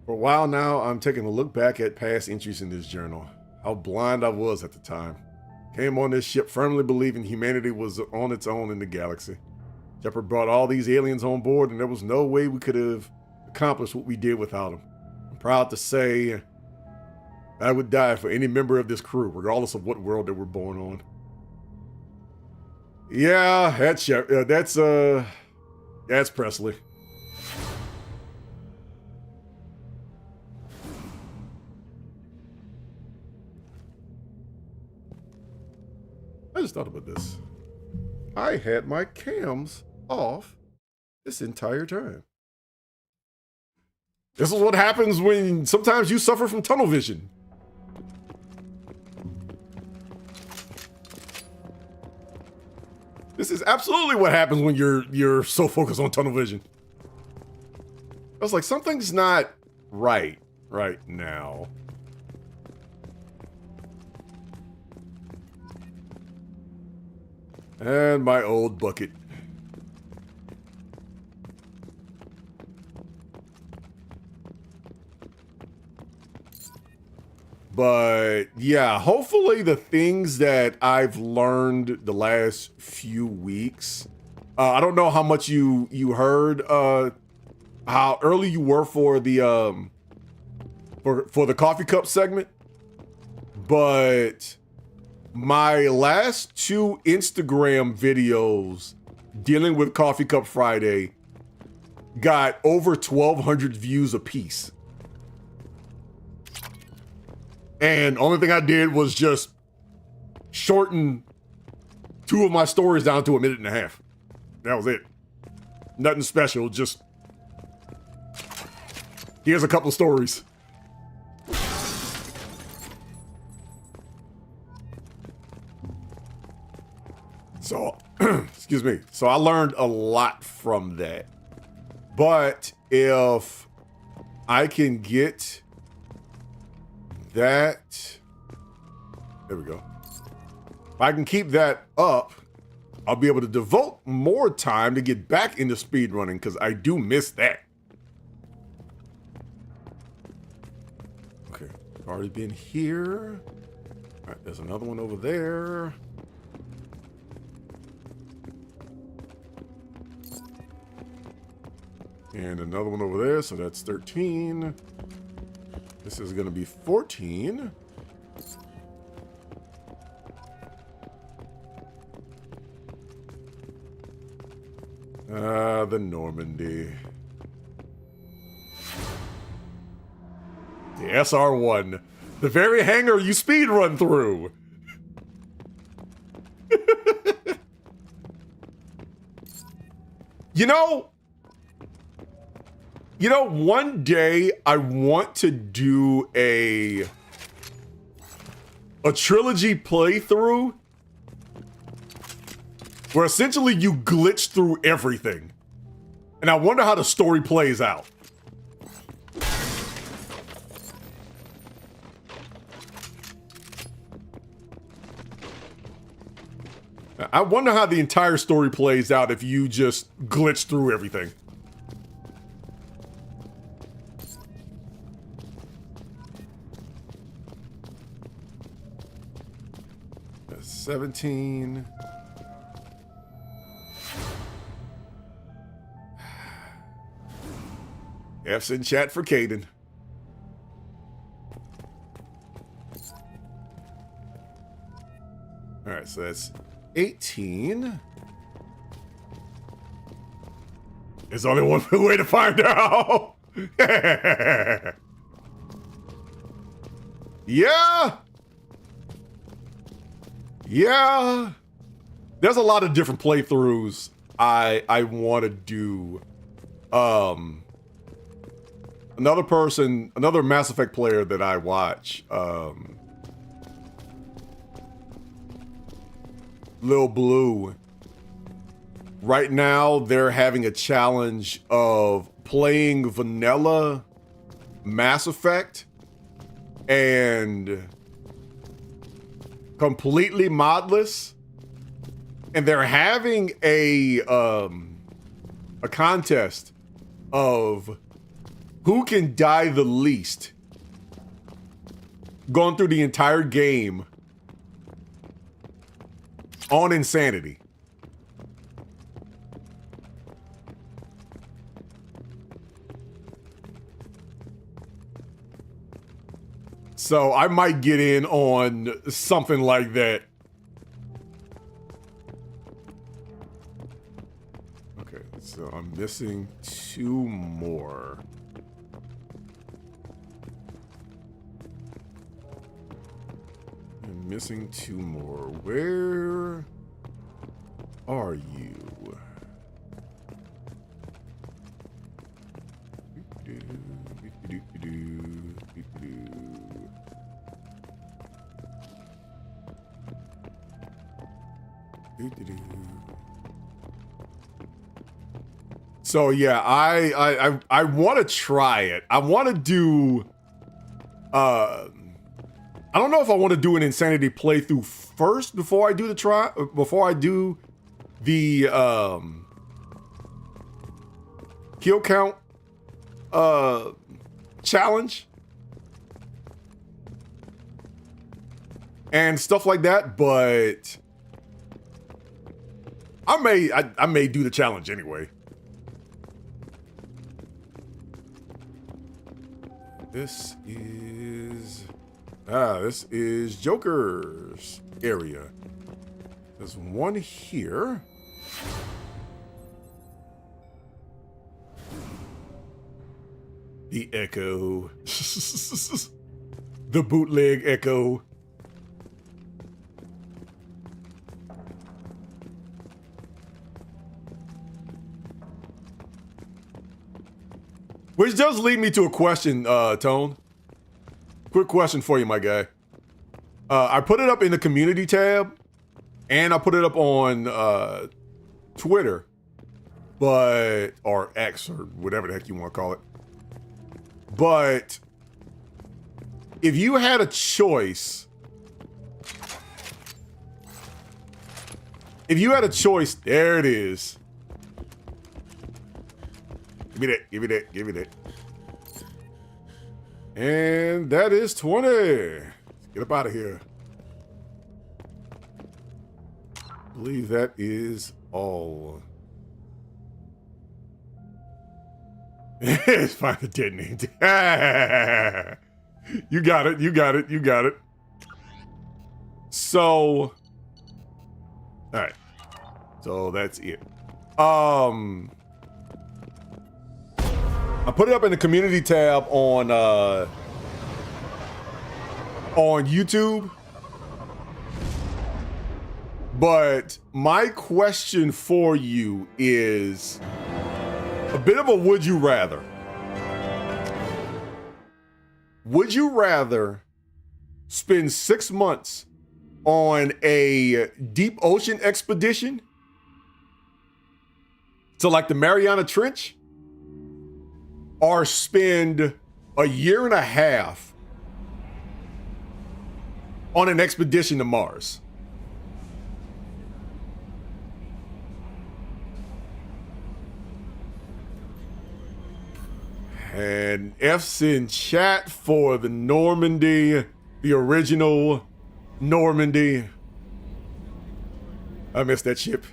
For a while now, I'm taking a look back at past entries in this journal. How blind I was at the time. Came on this ship firmly believing humanity was on its own in the galaxy. Shepard brought all these aliens on board, and there was no way we could have accomplished what we did without them. I'm proud to say I would die for any member of this crew, regardless of what world they were born on. Yeah, that's Presley. I just thought about this. I had my cams off this entire time. This is what happens when sometimes you suffer from tunnel vision. This is absolutely what happens when you're so focused on tunnel vision. I was like, something's not right now. And my old bucket. But yeah, hopefully the things that I've learned the last few weeks. I don't know how much you heard how early you were for the for the coffee cup segment, but my last two Instagram videos dealing with Coffee Cup Friday got over 1,200 views apiece. And only thing I did was just shorten two of my stories down to 1.5 minutes. That was it. Nothing special, just here's a couple of stories. So, excuse me. So I learned a lot from that. But if I can get that, there we go. If I can keep that up, I'll be able to devote more time to get back into speedrunning because I do miss that. Okay, already been here. All right, there's another one over there. And another one over there, so that's 13. This is gonna be 14. The Normandy. The SR1. The very hangar you speed run through. You know, one day I want to do a trilogy playthrough where essentially you glitch through everything. And I wonder how the story plays out. I wonder how the entire story plays out if you just glitch through everything. That's 17. F's in chat for Caden. All right, so that's 18. There's only one way to find out. Yeah. Yeah. There's a lot of different playthroughs I want to do. Another Mass Effect player that I watch, Lil Blue. Right now, they're having a challenge of playing vanilla Mass Effect and completely modless, and they're having a contest of who can die the least going through the entire game on insanity. So I might get in on something like that. Okay, so I'm missing 2 more. I'm missing 2 more. Where are you? So yeah, I want to try it. I want to do I don't know if I want to do an Insanity playthrough first before I do the kill count challenge. and stuff like that, but I may do the challenge anyway. This is Joker's area. There's one here. The Echo. The bootleg Echo. Which does lead me to a question, Tone. Quick question for you, my guy. I put it up in the community tab, and I put it up on Twitter, or X, or whatever the heck you want to call it. But if you had a choice, there it is. Give me that, give me that, give me that. And that is 20. Let's get up out of here. I believe that is all. It's fine to detonate. You got it, you got it, you got it. So, all right. So that's it. I put it up in the community tab on YouTube. But my question for you is a bit of a would you rather. Would you rather spend 6 months on a deep ocean expedition to like the Mariana Trench, or spend a 1.5 years on an expedition to Mars? And F's in chat for the Normandy, the original Normandy. I missed that ship.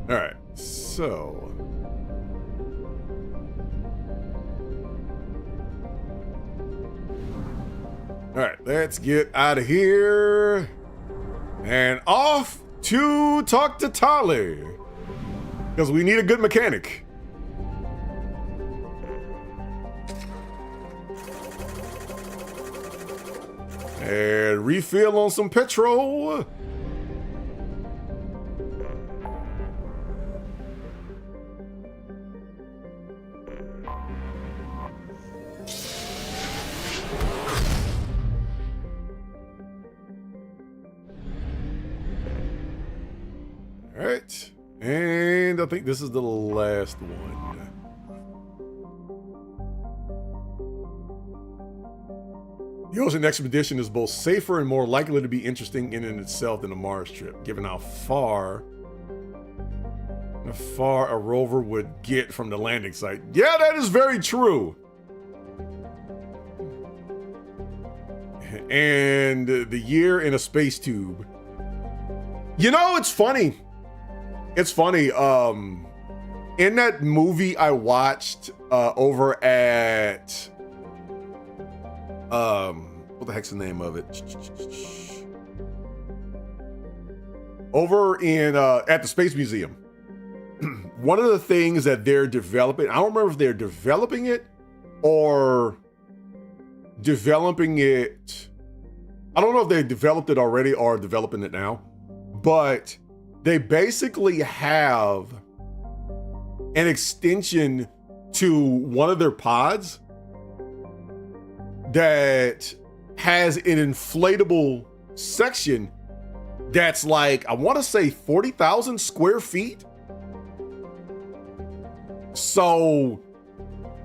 All right, so. All right, let's get out of here and off to talk to Tali, because we need a good mechanic. And refill on some petrol. All right, and I think this is the last one. The ocean expedition is both safer and more likely to be interesting in and itself than a Mars trip, given how far a rover would get from the landing site. Yeah, that is very true. And the year in a space tube. You know, it's funny. It's funny. In that movie I watched over at what the heck's the name of it? Over in at the Space Museum. One of the things that they're developing, I don't remember if they're developing it or developing it. I don't know if they developed it already or developing it now, but they basically have an extension to one of their pods that has an inflatable section that's like, I want to say 40,000 square feet. So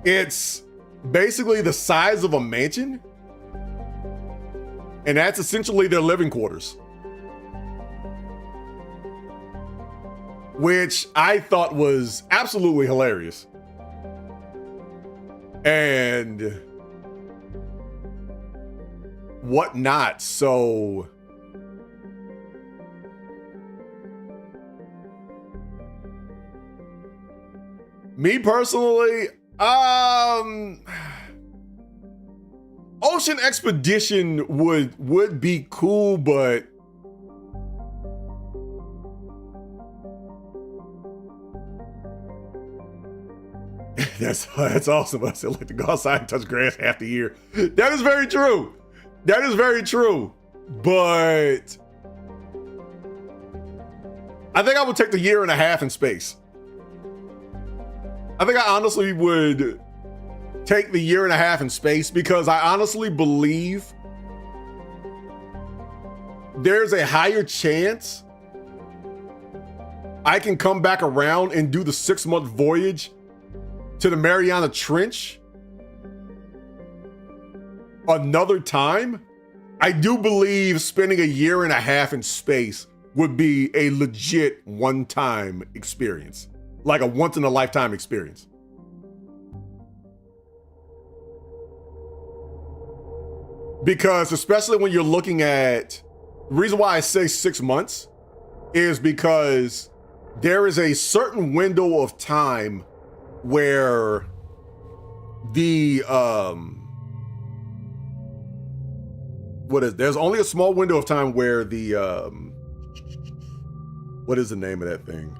it's basically the size of a mansion. And that's essentially their living quarters. which I thought was absolutely hilarious. And whatnot. So me personally, Ocean Expedition would be cool, but that's awesome. I said, like, to go outside and touch grass half the year. That is very true. That is very true. But I think I would take the year and a half in space. I think I honestly would take the year and a half in space, because I honestly believe there's a higher chance I can come back around and do the 6-month voyage to the Mariana Trench another time. I do believe spending a year and a half in space would be a legit one-time experience, like a once-in-a-lifetime experience. Because especially when you're looking at, the reason why I say 6 months is because there is a certain window of time where the there's only a small window of time where the what is the name of that thing?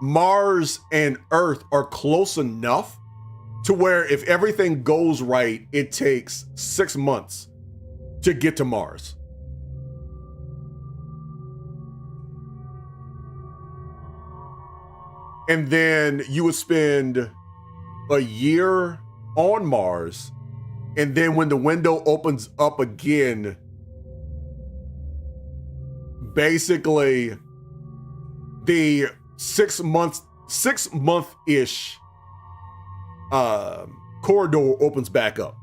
Mars and Earth are close enough to where if everything goes right, it takes 6 months to get to Mars. And then you would spend a year on Mars. And then when the window opens up again, basically the 6 month-ish corridor opens back up.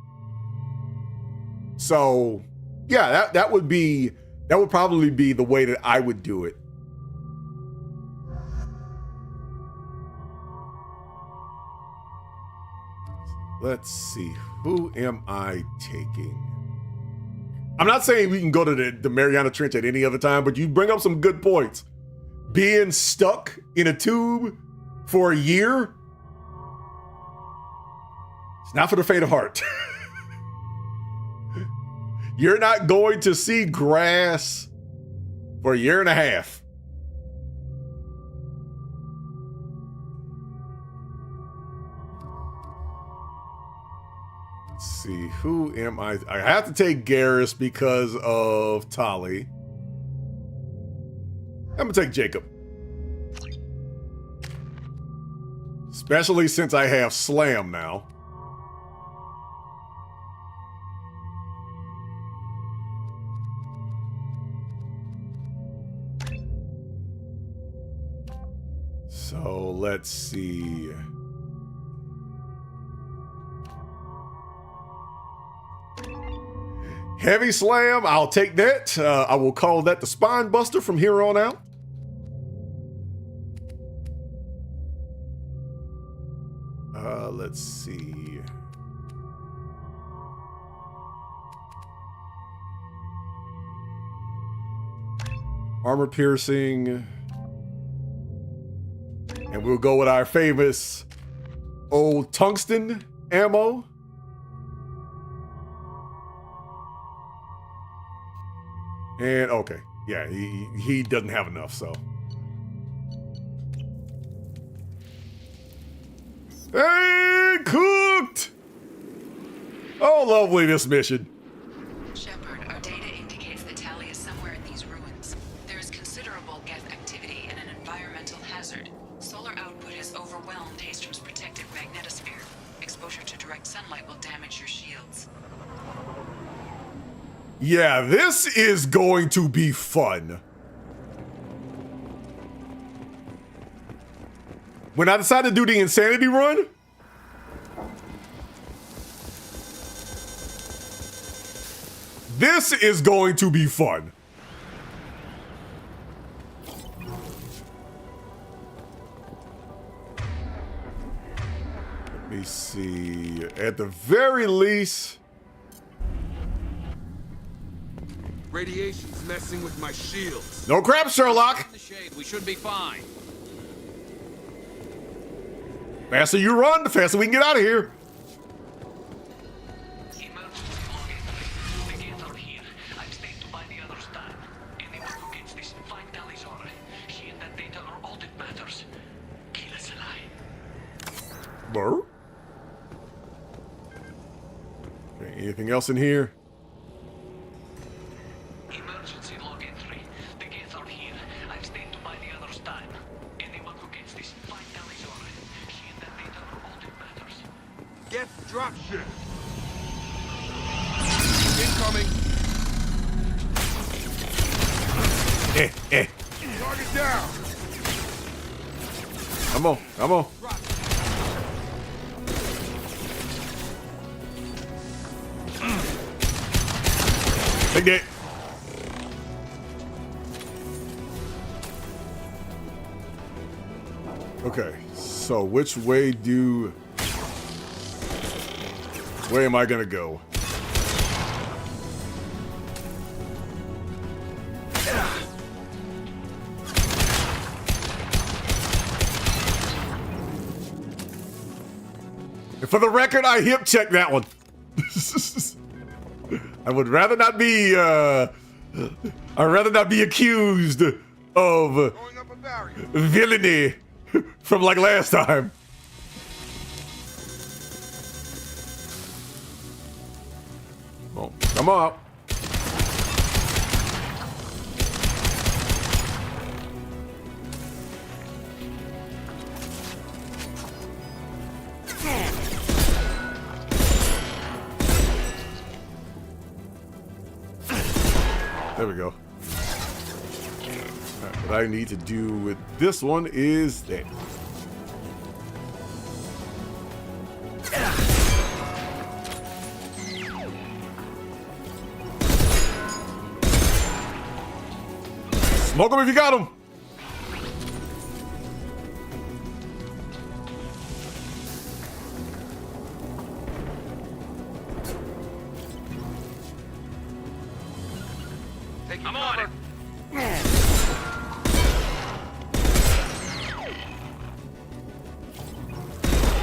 So yeah, that would probably be the way that I would do it. Let's see, who am I taking? I'm not saying we can go to the Mariana Trench at any other time, but you bring up some good points. Being stuck in a tube for a year, it's not for the faint of heart. You're not going to see grass for a year and a half. Let's see, who am I? I have to take Garrus because of Tali. I'm gonna take Jacob. Especially since I have Slam now. So let's see. Heavy Slam, I'll take that. I will call that the Spine Buster from here on out. Let's see. Armor piercing. And we'll go with our famous old tungsten ammo. And okay, yeah, he doesn't have enough, so. Hey, cooked! Oh, lovely, this mission. Shepard, our data indicates that Tali is somewhere in these ruins. There is considerable Geth activity and an environmental hazard. Solar output has overwhelmed Hastrom's protective magnetosphere. Exposure to direct sunlight will damage your shields. Yeah, this is going to be fun. When I decided to do the Insanity run, this is going to be fun. me see. At the very least, Radiation's messing with my shields. no crap, Sherlock. In the shade, we should be fine. Faster you run, the faster we can get out of here. Emergency login. The gates are here. I've stayed to buy the others time. Anyone who gets this, find Tally's order. She and that data are all that matters. Kill us alive. Burr. Okay, anything else in here? Emergency login 3. The gates are here. I've stayed to buy the others time. Anyone who gets this, find Tally's order. She and that data are all that matters. Get dropship. Incoming. Target down. Come on, come on. Take that. Okay, so which way am I gonna go? And for the record, I hip checked that one. I would rather not be I'd rather not be accused of Going up a barrier. villainy from like last time. Oh, come on. There we go. Alright, what I need to do with this one is that. Smoke him if you got him. Taking I'm on cover. it.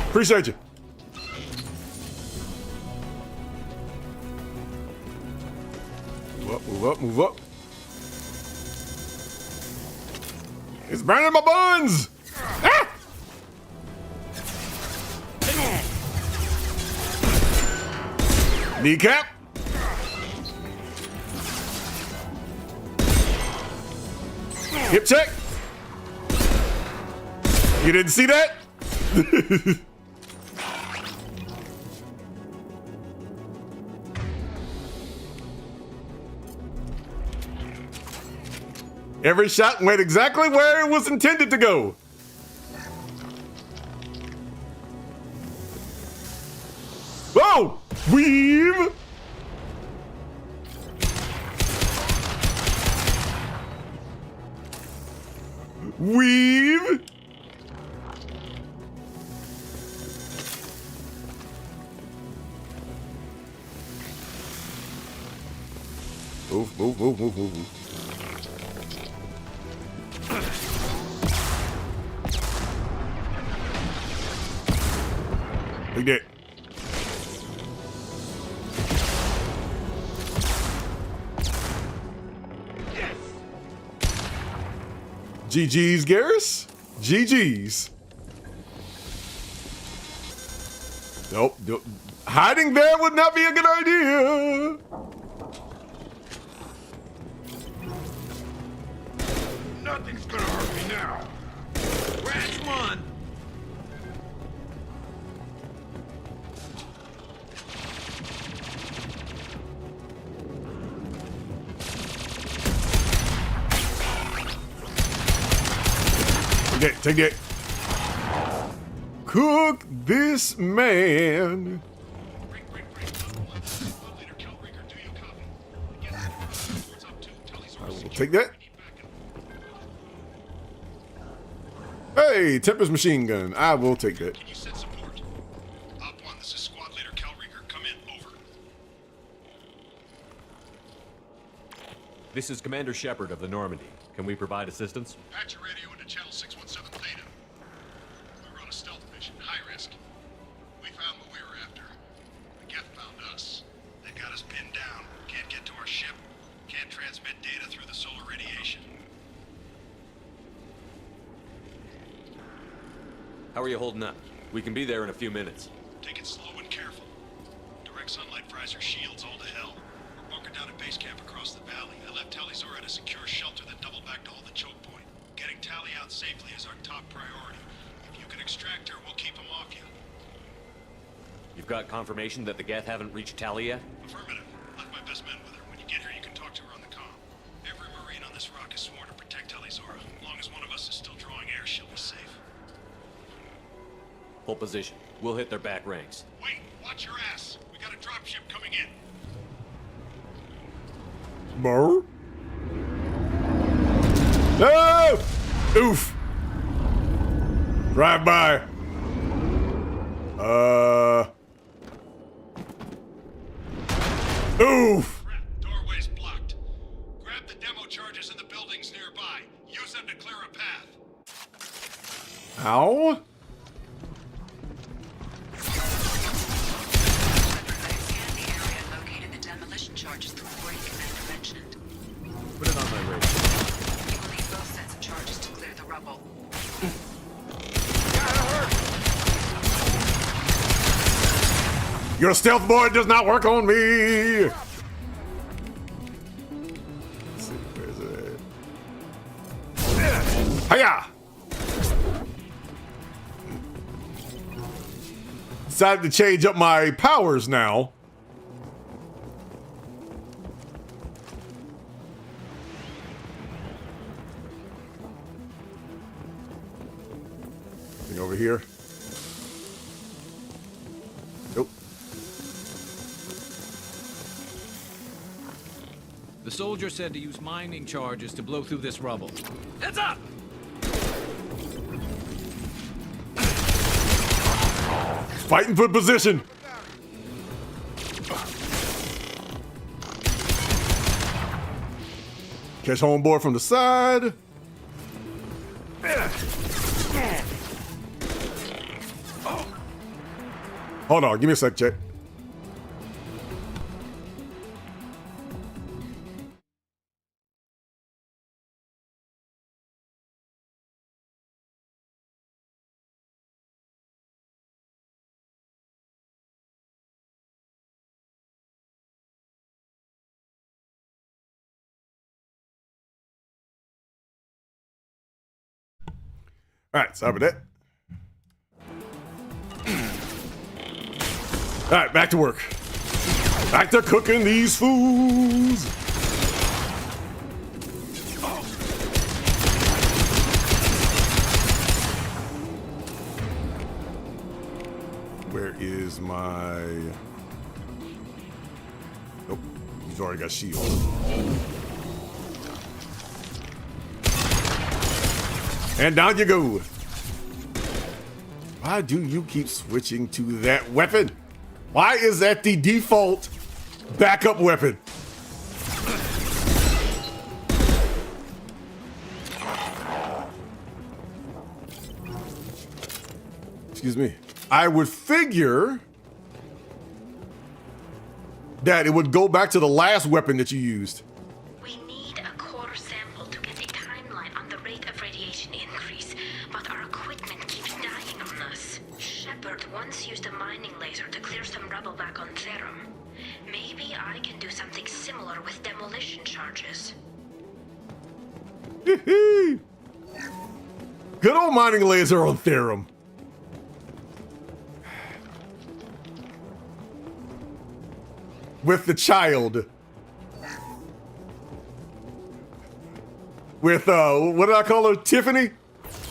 Appreciate you. Move up, move up, move up. It's burning my buns! Ah! Kneecap. Hip check. You didn't see that? Every shot went exactly where it was intended to go. Whoa! Weave! Weave! Move, move, move, move, move, move. Look at that. GG's, Garrus. GG's. Nope, nope. Hiding there would not be a good idea. Nothing's gonna hurt me now. Ranch one. Take it. Cook this man. I will take that. Hey, Tempest machine gun. I will take that. This is Commander Shepard of the Normandy. Can we provide assistance? Patch your radio into channel 617 Theta. We run a stealth mission, high risk. We found what we were after. The Geth found us. They got us pinned down. Can't get to our ship. Can't transmit data through the solar radiation. How are you holding up? We can be there in a few minutes. Take it slow and careful. Direct sunlight fries our shields all to hell. We're bunkered down at base camp across the valley. I left Tali'Zorah at a secure shelter, then doubled back to hold the choke point. Getting Tali out safely is our top priority. If you can extract her, we'll keep him off you. You've got confirmation that the Geth haven't reached Tali yet? Affirmative. Left my best men with her. When you get here, you can talk to her on the comm. Every Marine on this rock is sworn to protect Tali'Zorah. As long as one of us is still drawing air, she'll be safe. Hold position. We'll hit their back ranks. Wait, watch your ass. We got a dropship coming in. Burr. No! Oof. Drive by. Oof. Crap, doorway's blocked. Grab the demo charges in the buildings nearby. Use them to clear a path. Ow. I scanned the area and located the demolition charges the Warring Commander mentioned. Put it on my radar. We will need both sets of charges to clear the rubble. Your stealth board does not work on me. Let's see, where's it? Hiya! Decided to change up my powers now. Thing over here. Nope. The soldier said to use mining charges to blow through this rubble. Heads up! Fighting for position. Catch homeboy from the side. Hold on, give me a sec, check. All right, sorry about that. All right, back to work. Back to cooking these foods. Where is my... Nope, he's already got shield. And down you go. Why do you keep switching to that weapon? Why is that the default backup weapon? Excuse me. I would figure that it would go back to the last weapon that you used. We need a core sample to get a timeline on the rate of radiation increase, but our equipment keeps dying on us. Shepard once used a mining laser to clear some rubble back on Therum. Maybe I can do something similar with demolition charges. Good old mining laser on Therum. With the child. With, what did I call her? Tiffany?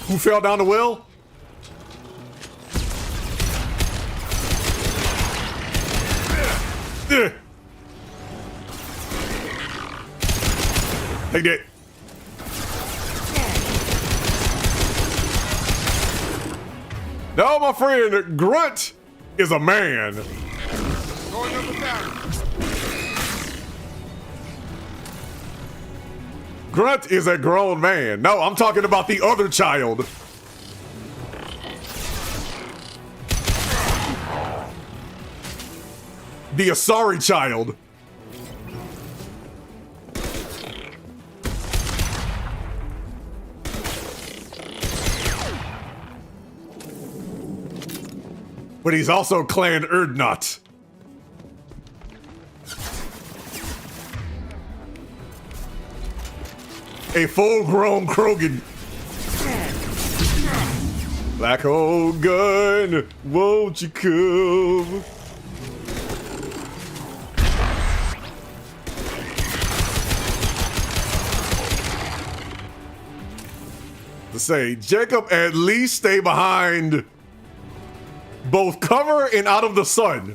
Who fell down the well? Take that. No, my friend, Grunt is a man. Going up and down. Grunt is a grown man. No, I'm talking about the other child. The Asari child. But he's also Clan Erdnot. A full-grown Krogan. Black hole gun, won't you come? To say, Jacob, at least stay behind both cover and out of the sun.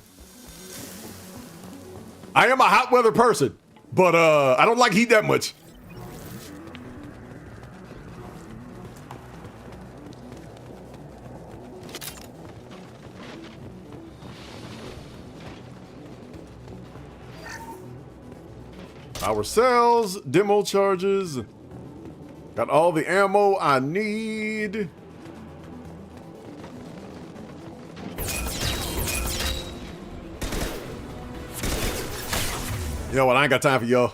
I am a hot weather person, but I don't like heat that much. Power cells, demo charges. Got all the ammo I need. You know what? I ain't got time for y'all.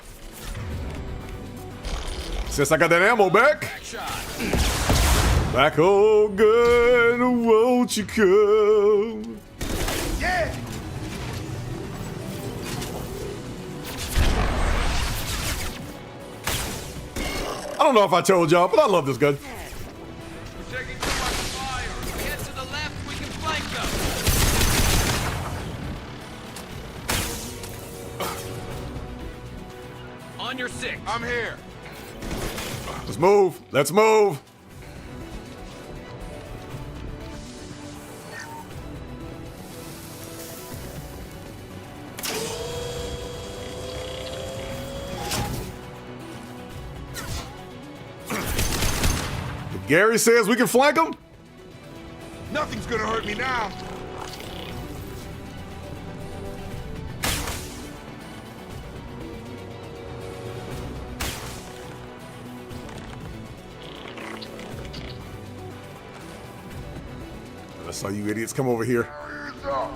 Since I got that ammo back. Back home, gun, won't you come? Yeah! I don't know if I told y'all, but I love this gun. We're taking too much fire. If we head to the left, we can flank them. On your six. I'm here. Let's move. Let's move. Gary says we can flank him. Nothing's gonna hurt me now. I saw you idiots come over here. Hands up.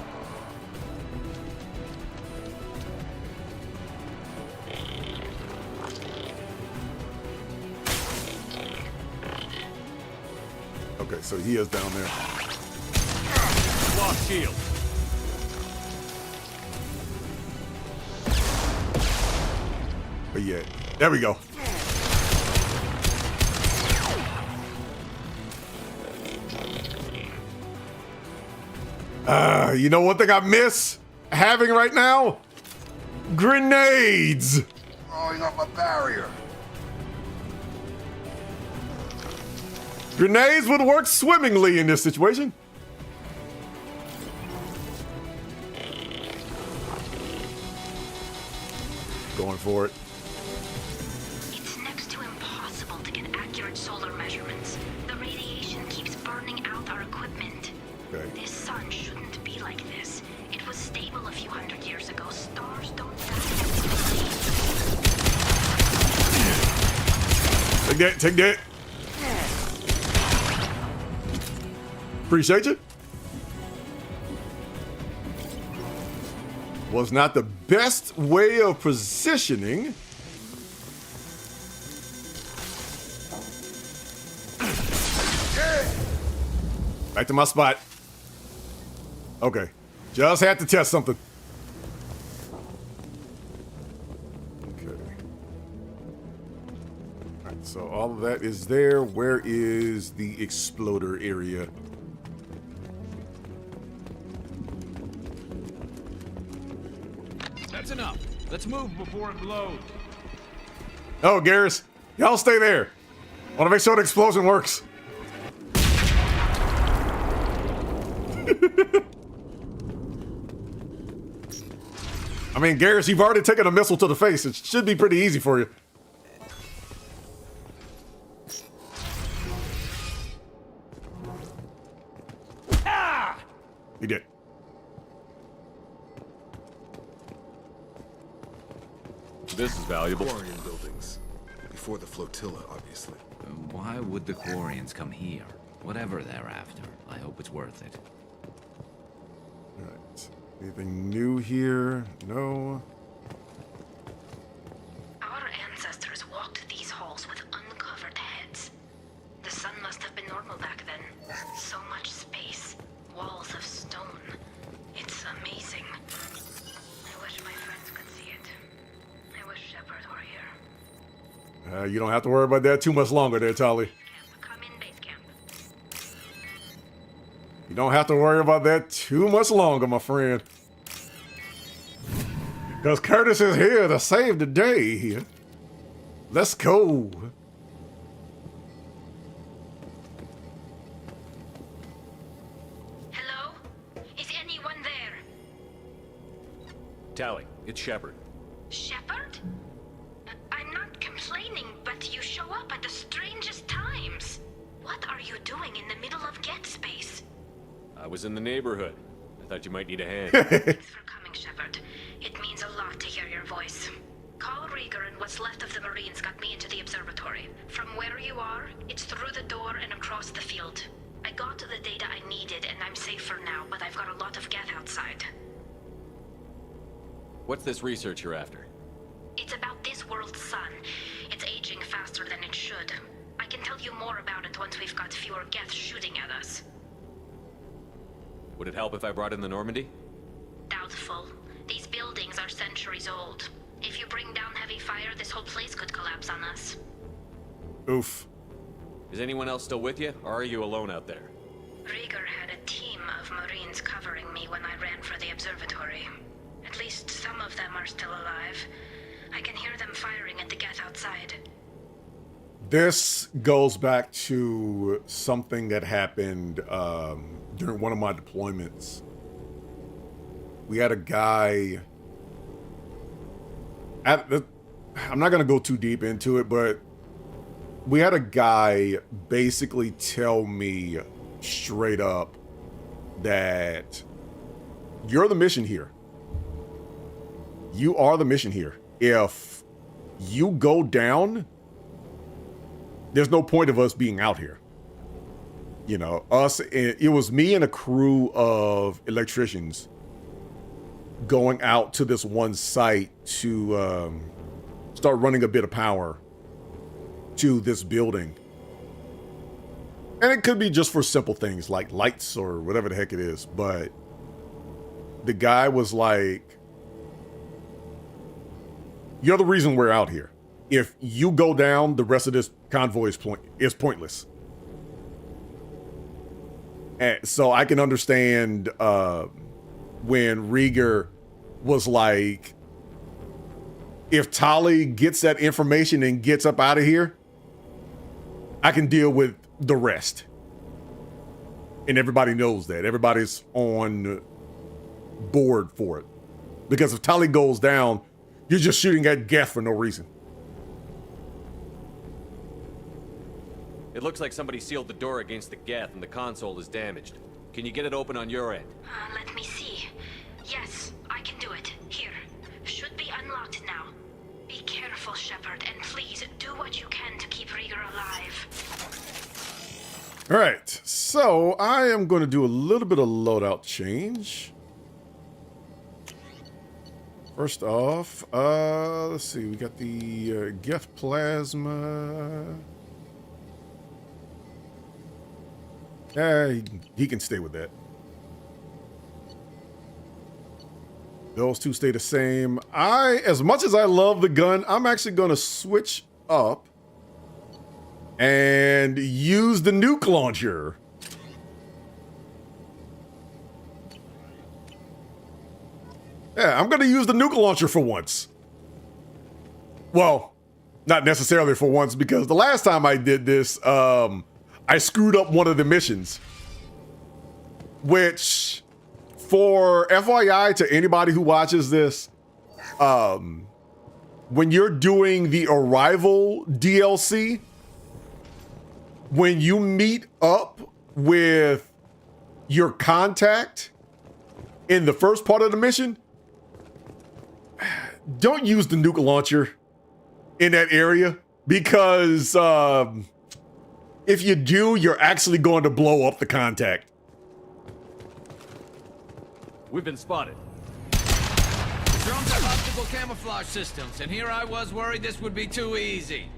Okay, so he is down there. Lost shield. But yeah, there we go. You know one thing I miss having right now? Grenades! Throwing up a barrier. Grenades would work swimmingly in this situation. Going for it. It's next to impossible to get accurate solar measurements. The radiation keeps burning out our equipment. Okay. This sun shouldn't be like this. It was stable a few hundred years ago. Stars don't die. Take that, take that. Appreciate you. Was not the best way of positioning. Back to my spot. Okay. Just had to test something. Okay. All right, so all of that is there. Where is the exploder area? That's enough. Let's move before it blows. Oh, Garrus, y'all stay there. I want to make sure the explosion works. I mean, Garrus, you've already taken a missile to the face. It should be pretty easy for you. Ah! He did. This is valuable. before the flotilla, obviously. Why would the Quarians come here? Whatever they're after, I hope it's worth it. Alright. Anything new here? No. Our ancestors walked these halls with uncovered heads. The sun must have been normal back then. So much space, walls of stone. It's amazing. I wish my friends could see it. I wish Shepard were here. You don't have to worry about that too much longer there, Tali. Come in, base camp. You don't have to worry about that too much longer, my friend. Because Curtis is here to save the day here. Let's go. Hello? Is anyone there? Tally, it's Shepard. Shepard? I'm not complaining, but you show up at the strangest times. What are you doing in the middle of Get Space? I was in the neighborhood. I thought you might need a hand. Thanks for coming, Shepard. It means a lot to hear your voice. Carl Rieger and what's left of the Marines got me into the observatory. From where you are, it's through the door and across the field. I got to the data I needed and I'm safe for now, but I've got a lot of Geth outside. What's this research you're after? It's about this world's sun. It's aging faster than it should. I can tell you more about it once we've got fewer Geth shooting at us. Would it help if I brought in the Normandy? Doubtful. These buildings are centuries old. If you bring down heavy fire, this whole place could collapse on us. Oof. Is anyone else still with you, or are you alone out there? Rieger had a team of Marines covering me when I ran for the observatory. At least some of them are still alive. I can hear them firing at the Geth outside. This goes back to something that happened during one of my deployments. We had a guy. I'm not going to go too deep into it, but we had a guy basically tell me straight up that you're the mission here. You are the mission here. If you go down, there's no point of us being out here. You know, it was me and a crew of electricians going out to this one site to start running a bit of power to this building. And it could be just for simple things like lights or whatever the heck it is. But the guy was like, you're the reason we're out here. If you go down, the rest of this convoy is pointless. And so I can understand when Rieger was like, if Tali gets that information and gets up out of here, I can deal with the rest. And everybody knows that. Everybody's on board for it. Because if Tali goes down, you're just shooting at Geth for no reason. It looks like somebody sealed the door against the Geth and the console is damaged. Can you get it open on your end? Let me see. Yes, I can do it. Here. Should be unlocked now. Be careful, Shepard, and please do what you can to keep Rieger alive. All right, so I am going to do a little bit of loadout change. First off, let's see. We got the Geth Plasma. He can stay with that. Those two stay the same. As much as I love the gun, I'm actually going to switch up and use the nuke launcher. Yeah, I'm going to use the nuke launcher for once. Well, not necessarily for once, because the last time I did this, I screwed up one of the missions, which, for FYI to anybody who watches this, when you're doing the Arrival DLC, when you meet up with your contact in the first part of the mission, don't use the nuke launcher in that area, because if you do, you're actually going to blow up the contact. We've been spotted. Drones have optical camouflage systems, and here I was worried this would be too easy.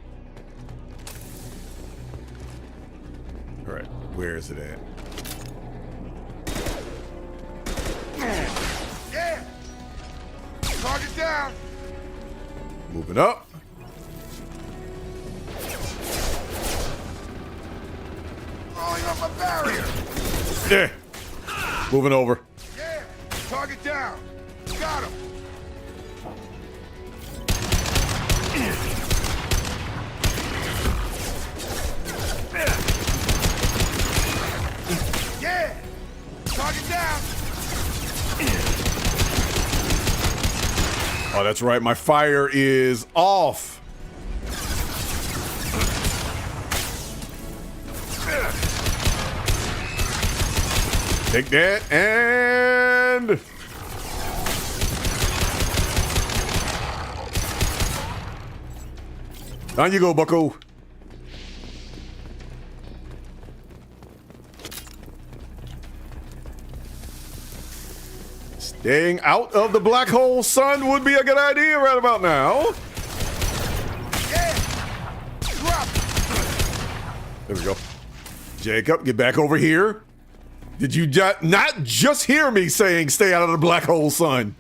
All right, where is it at? Yeah! Target down! Moving up. Throwing up a barrier! Yeah. Moving over. Yeah! Target down! Got him! Yeah! Target down! Oh, that's right. My fire is off. Take that and... On you go, bucko. Staying out of the black hole sun would be a good idea right about now. Yeah! Drop! There we go. Jacob, get back over here. Did you not just hear me saying stay out of the black hole sun?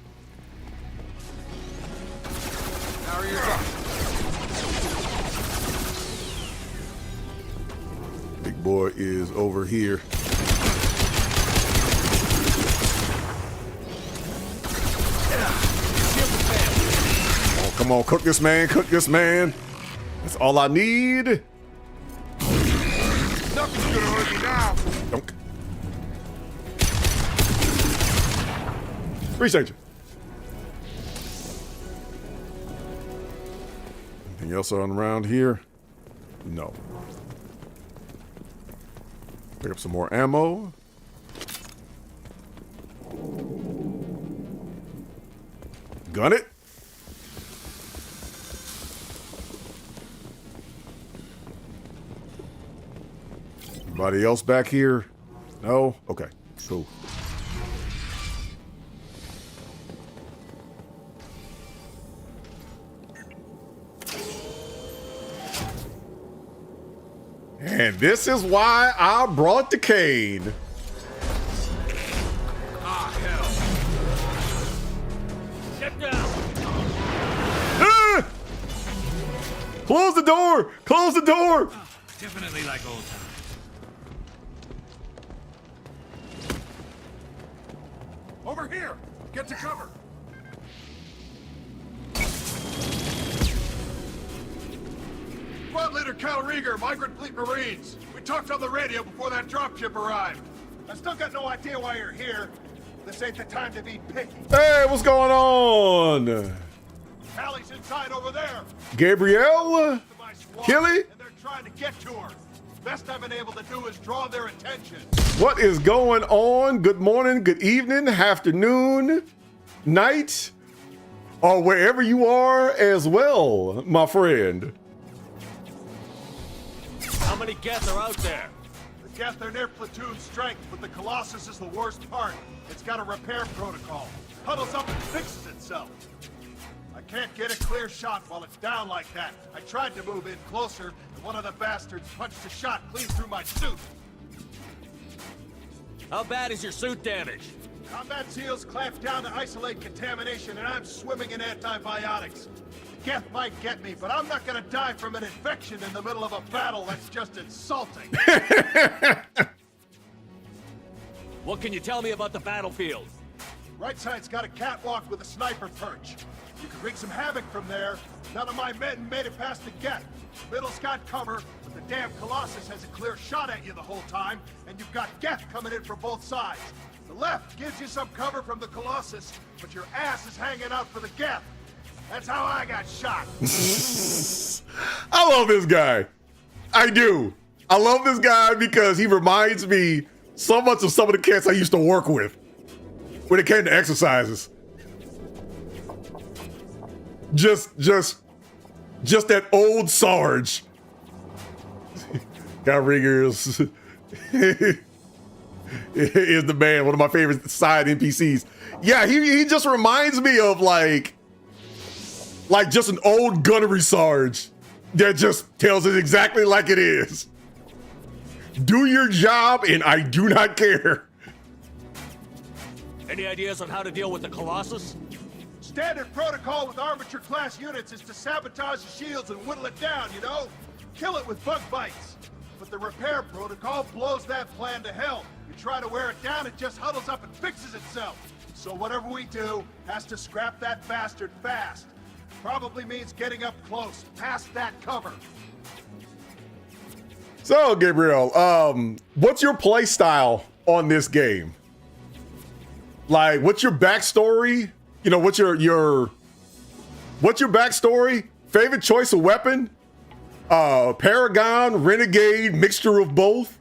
How are you up? Big boy is over here. Oh, come on, cook this man, cook this man. That's all I need. Nothing's gonna hurt me now! Dunk. Appreciate you. Anything else on around here? No. Pick up some more ammo. Gun it. Anybody else back here? No? Okay, cool. And this is why I brought the cane. Ah, hell. Get down! Ah! Close the door! Close the door! Definitely like old times. Over here! Get to cover! Squad Leader Cal Rieger, Migrant Fleet Marines. We talked on the radio before that dropship arrived. I still got no idea why you're here. This ain't the time to be picky. Hey, what's going on? Hallie's inside over there. Gabrielle? To my squad, Killy? And they're trying to get to her. Best I've been able to do is draw their attention. What is going on? Good morning, good evening, afternoon, night, or wherever you are as well, my friend. How many Geth are out there? The Geth are near platoon strength, but the Colossus is the worst part. It's got a repair protocol. Huddles up and fixes itself. I can't get a clear shot while it's down like that. I tried to move in closer, and one of the bastards punched a shot clean through my suit. How bad is your suit damaged? Combat SEALs clamped down to isolate contamination, and I'm swimming in antibiotics. Geth might get me, but I'm not gonna die from an infection in the middle of a battle. That's just insulting. What can you tell me about the battlefield? Right side's got a catwalk with a sniper perch. You can wreak some havoc from there. None of my men made it past the Geth. Middle's got cover, but the damn Colossus has a clear shot at you the whole time, and you've got Geth coming in from both sides. The left gives you some cover from the Colossus, but your ass is hanging out for the Geth. That's how I got shot. I love this guy. I do. I love this guy because he reminds me so much of some of the cats I used to work with when it came to exercises. Just Just that old Sarge. Guy Riggers is the man, one of my favorite side NPCs. Yeah, he just reminds me of like just an old gunnery Sarge that just tells it exactly like it is. Do your job and I do not care. Any ideas on how to deal with the Colossus? Standard protocol with armature class units is to sabotage the shields and whittle it down, you know? Kill it with bug bites. But the repair protocol blows that plan to hell. You try to wear it down, it just huddles up and fixes itself. So whatever we do has to scrap that bastard fast. Probably means getting up close, past that cover. So, Gabriel, what's your play style on this game? Like, what's your backstory? You know, what's your backstory? Favorite choice of weapon? Paragon, Renegade, mixture of both?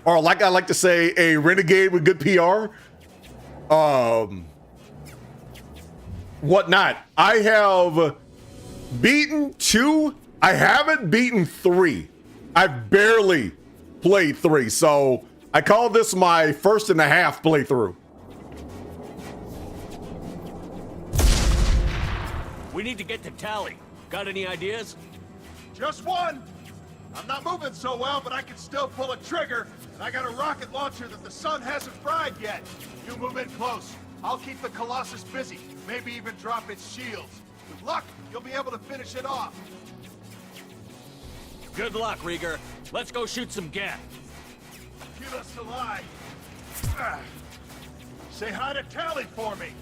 Or like I like to say, a Renegade with good PR? Whatnot. I have beaten 2. I haven't beaten 3. I've barely played 3, so I call this my 1.5 playthrough. We need to get to Tali. Got any ideas? Just one. I'm not moving so well, but I can still pull a trigger, and I got a rocket launcher that the sun hasn't fried yet. You move in close. I'll keep the Colossus busy, maybe even drop its shields. With luck, you'll be able to finish it off. Good luck, Rieger. Let's go shoot some Geth. Keep us alive. Say hi to Tali for me.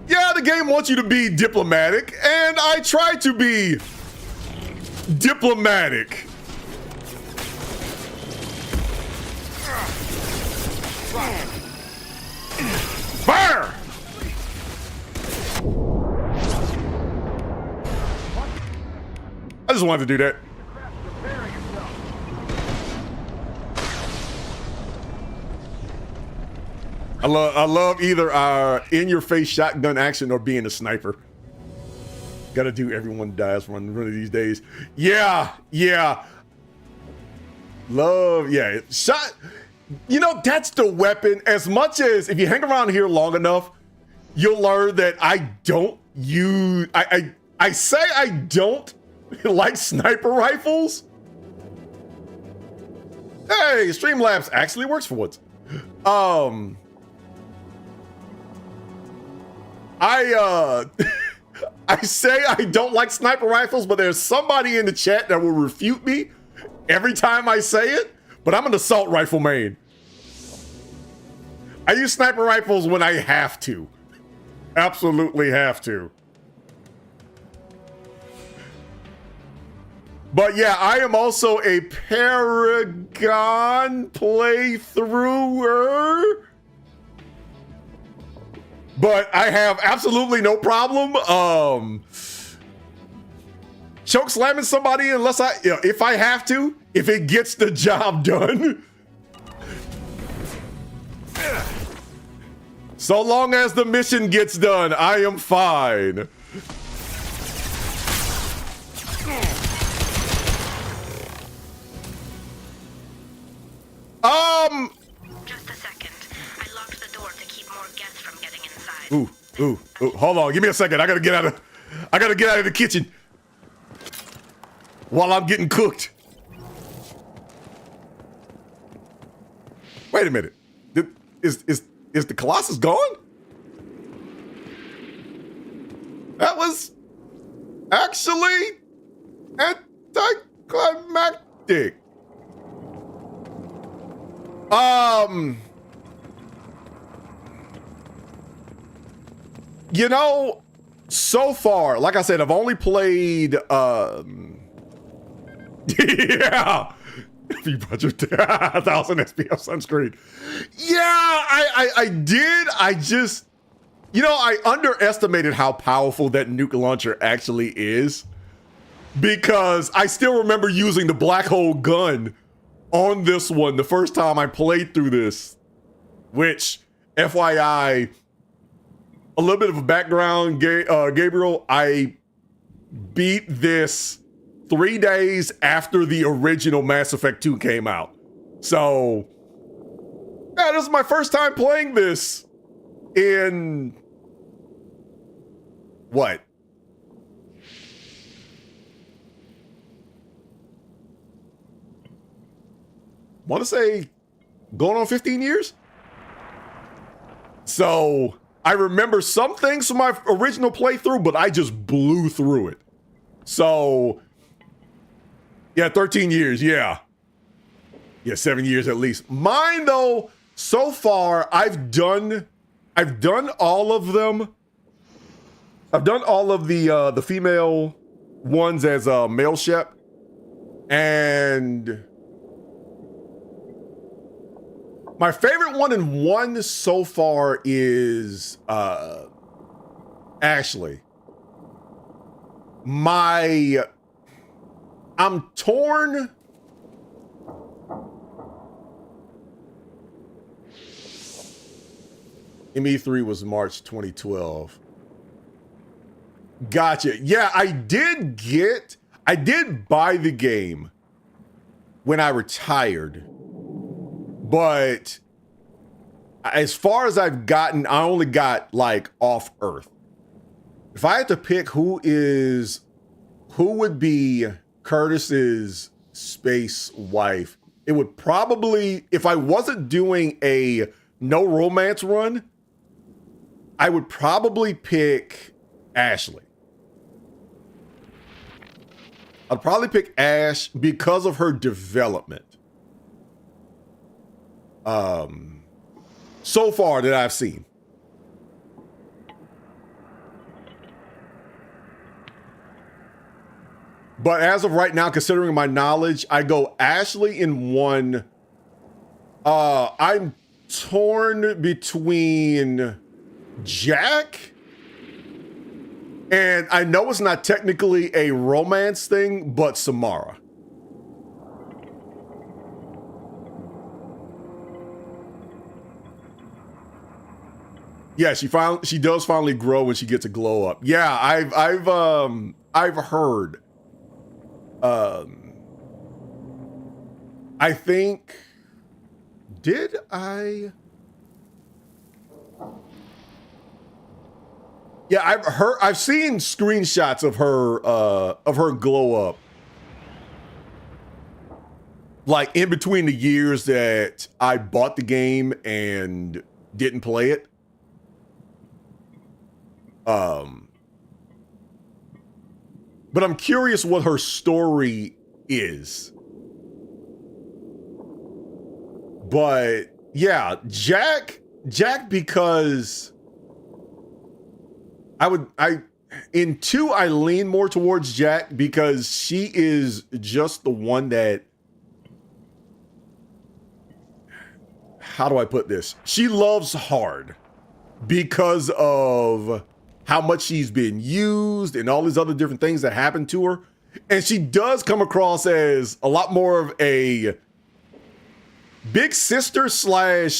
Yeah, the game wants you to be diplomatic, and I try to be diplomatic. Fire! I just wanted to do that. I love either in-your-face shotgun action or being a sniper. Gotta do everyone dies one of these days. Yeah. Love, yeah. Shot. You know, that's the weapon. As much as if you hang around here long enough, you'll learn that I don't use. I say I don't like sniper rifles. Hey, Streamlabs actually works for once. I say I don't like sniper rifles, but there's somebody in the chat that will refute me every time I say it. But I'm an assault rifle main. I use sniper rifles when I have to. Absolutely have to. But yeah, I am also a Paragon playthrougher. But I have absolutely no problem choke slamming somebody unless if I have to, if it gets the job done. So long as the mission gets done, I am fine. Just a second. I locked the door to keep more Geth from getting inside. Ooh, hold on, give me a second. I gotta get out of the kitchen while I'm getting cooked. Wait a minute. Is the Colossus gone? That was actually anticlimactic. You know, so far, like I said, I've only played yeah. If you bought your 1,000 SPF sunscreen. Yeah, I did. I just, you know, I underestimated how powerful that nuke launcher actually is, because I still remember using the black hole gun on this one the first time I played through this, which, FYI, a little bit of a background, Gabriel, I beat this 3 days after the original Mass Effect 2 came out. So, yeah, this is my first time playing this in what? Want to say going on 15 years? So I remember some things from my original playthrough, but I just blew through it. So yeah, 13 years. Yeah. Yeah, 7 years at least. Mine though, so far I've done all of them. I've done all of the female ones as male Shep, and my favorite one in one so far is Ashley. I'm torn. ME3 was March 2012. Gotcha. Yeah, I did buy the game when I retired. But as far as I've gotten, I only got like Off Earth. If I had to pick who would be Curtis's space wife, it would probably, if I wasn't doing a no romance run, I would probably pick Ashley. I'd probably pick Ash because of her development. So far that I've seen. But as of right now, considering my knowledge, I go Ashley in one. I'm torn between Jack, and I know it's not technically a romance thing, but Samara. Yeah, she does finally grow when she gets a glow up. Yeah, I've heard. I think, did I? Yeah, I've seen screenshots of her glow up, like in between the years that I bought the game and didn't play it. But I'm curious what her story is. But yeah, Jack, because in 2, I lean more towards Jack because she is just the one that, how do I put this? She loves hard because of how much she's been used and all these other different things that happen to her. And she does come across as a lot more of a big sister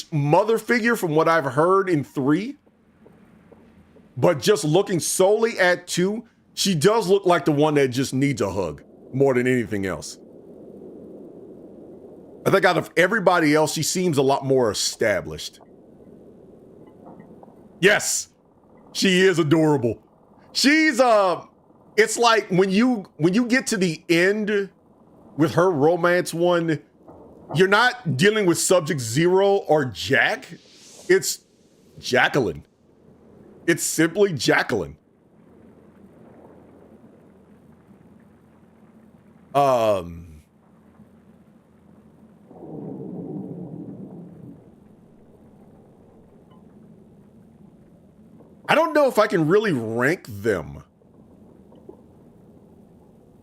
/ mother figure from what I've heard in 3. But just looking solely at 2, she does look like the one that just needs a hug more than anything else. I think out of everybody else, she seems a lot more established. Yes. She is adorable. She's it's like when you get to the end with her romance one, you're not dealing with Subject Zero or Jack. It's Jacqueline. It's simply Jacqueline. I don't know if I can really rank them.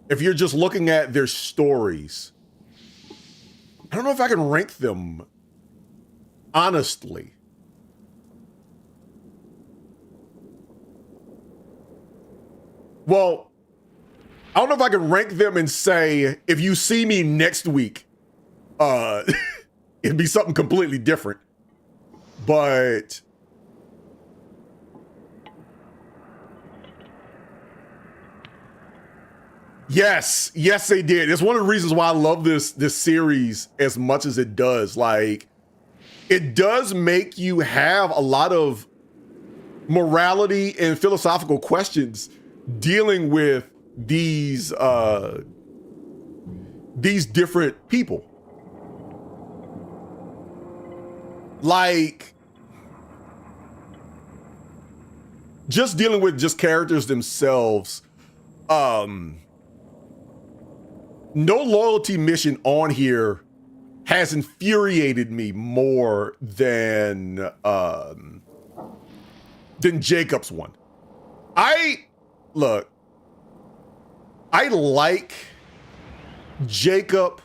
If you're just looking at their stories, I don't know if I can rank them honestly. Well, I don't know if I can rank them and say, if you see me next week, it'd be something completely different. But yes, they did. It's one of the reasons why I love this series as much as it does. Like, it does make you have a lot of morality and philosophical questions dealing with these different people. Like, just dealing with just characters themselves. No loyalty mission on here has infuriated me more than Jacob's one. I like Jacob.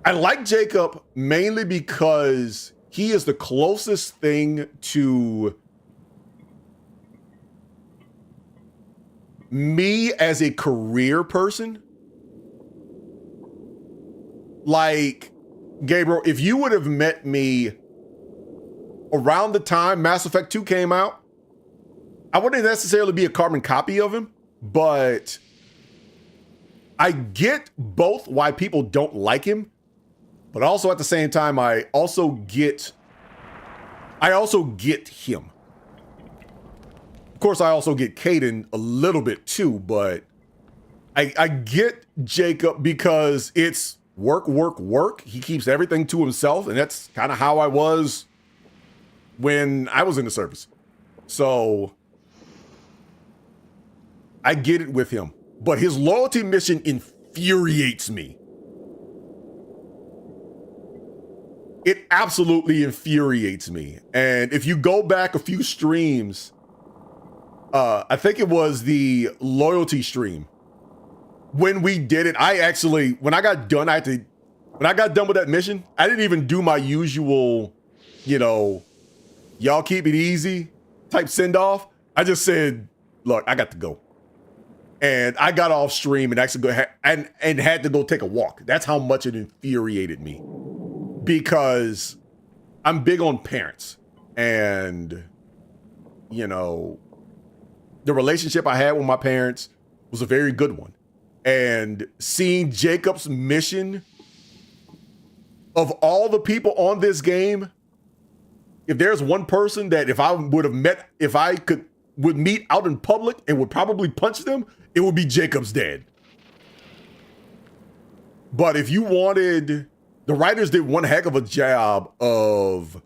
I like Jacob mainly because he is the closest thing to me as a career person. Like, Gabriel, if you would have met me around the time Mass Effect 2 came out, I wouldn't necessarily be a carbon copy of him, but I get both why people don't like him, but also at the same time, I also get him. Of course, I also get Kaidan a little bit too, but I get Jacob because it's work. He keeps everything to himself, and that's kind of how I was when I was in the service. So I get it with him, but his loyalty mission infuriates me. It absolutely infuriates me. And if you go back a few streams, I think it was the loyalty stream, when we did it, when I got done with that mission, I didn't even do my usual, y'all keep it easy type send off. I just said, look, I got to go. And I got off stream and actually and had to go take a walk. That's how much it infuriated me, because I'm big on parents, and the relationship I had with my parents was a very good one. And seeing Jacob's mission, of all the people on this game, if there's one person that if I would meet out in public and would probably punch them, it would be Jacob's dad. But if you wanted, the writers did one heck of a job of,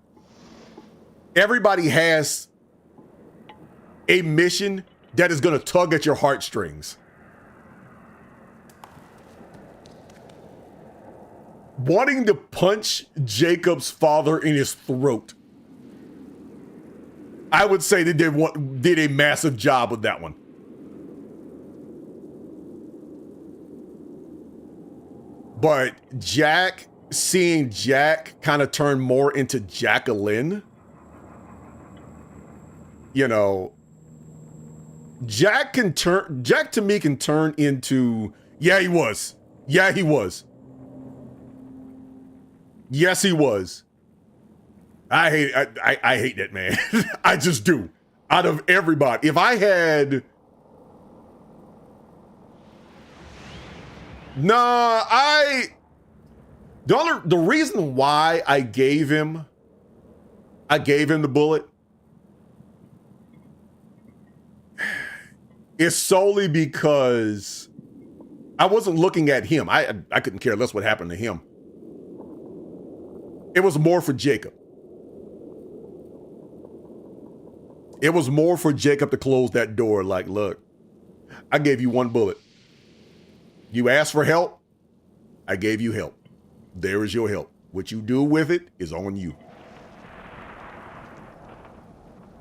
everybody has a mission that is going to tug at your heartstrings. Wanting to punch Jacob's father in his throat, I would say they did a massive job with that one. But seeing Jack kind of turn more into Jacqueline, Jack to me can turn into, he was. Yes, he was. I hate that man. I just do. Out of everybody, if I had, the reason why I gave him the bullet is solely because I wasn't looking at him. I couldn't care less what happened to him. It was more for Jacob. It was more for Jacob to close that door. Like, look, I gave you one bullet. You asked for help. I gave you help. There is your help. What you do with it is on you.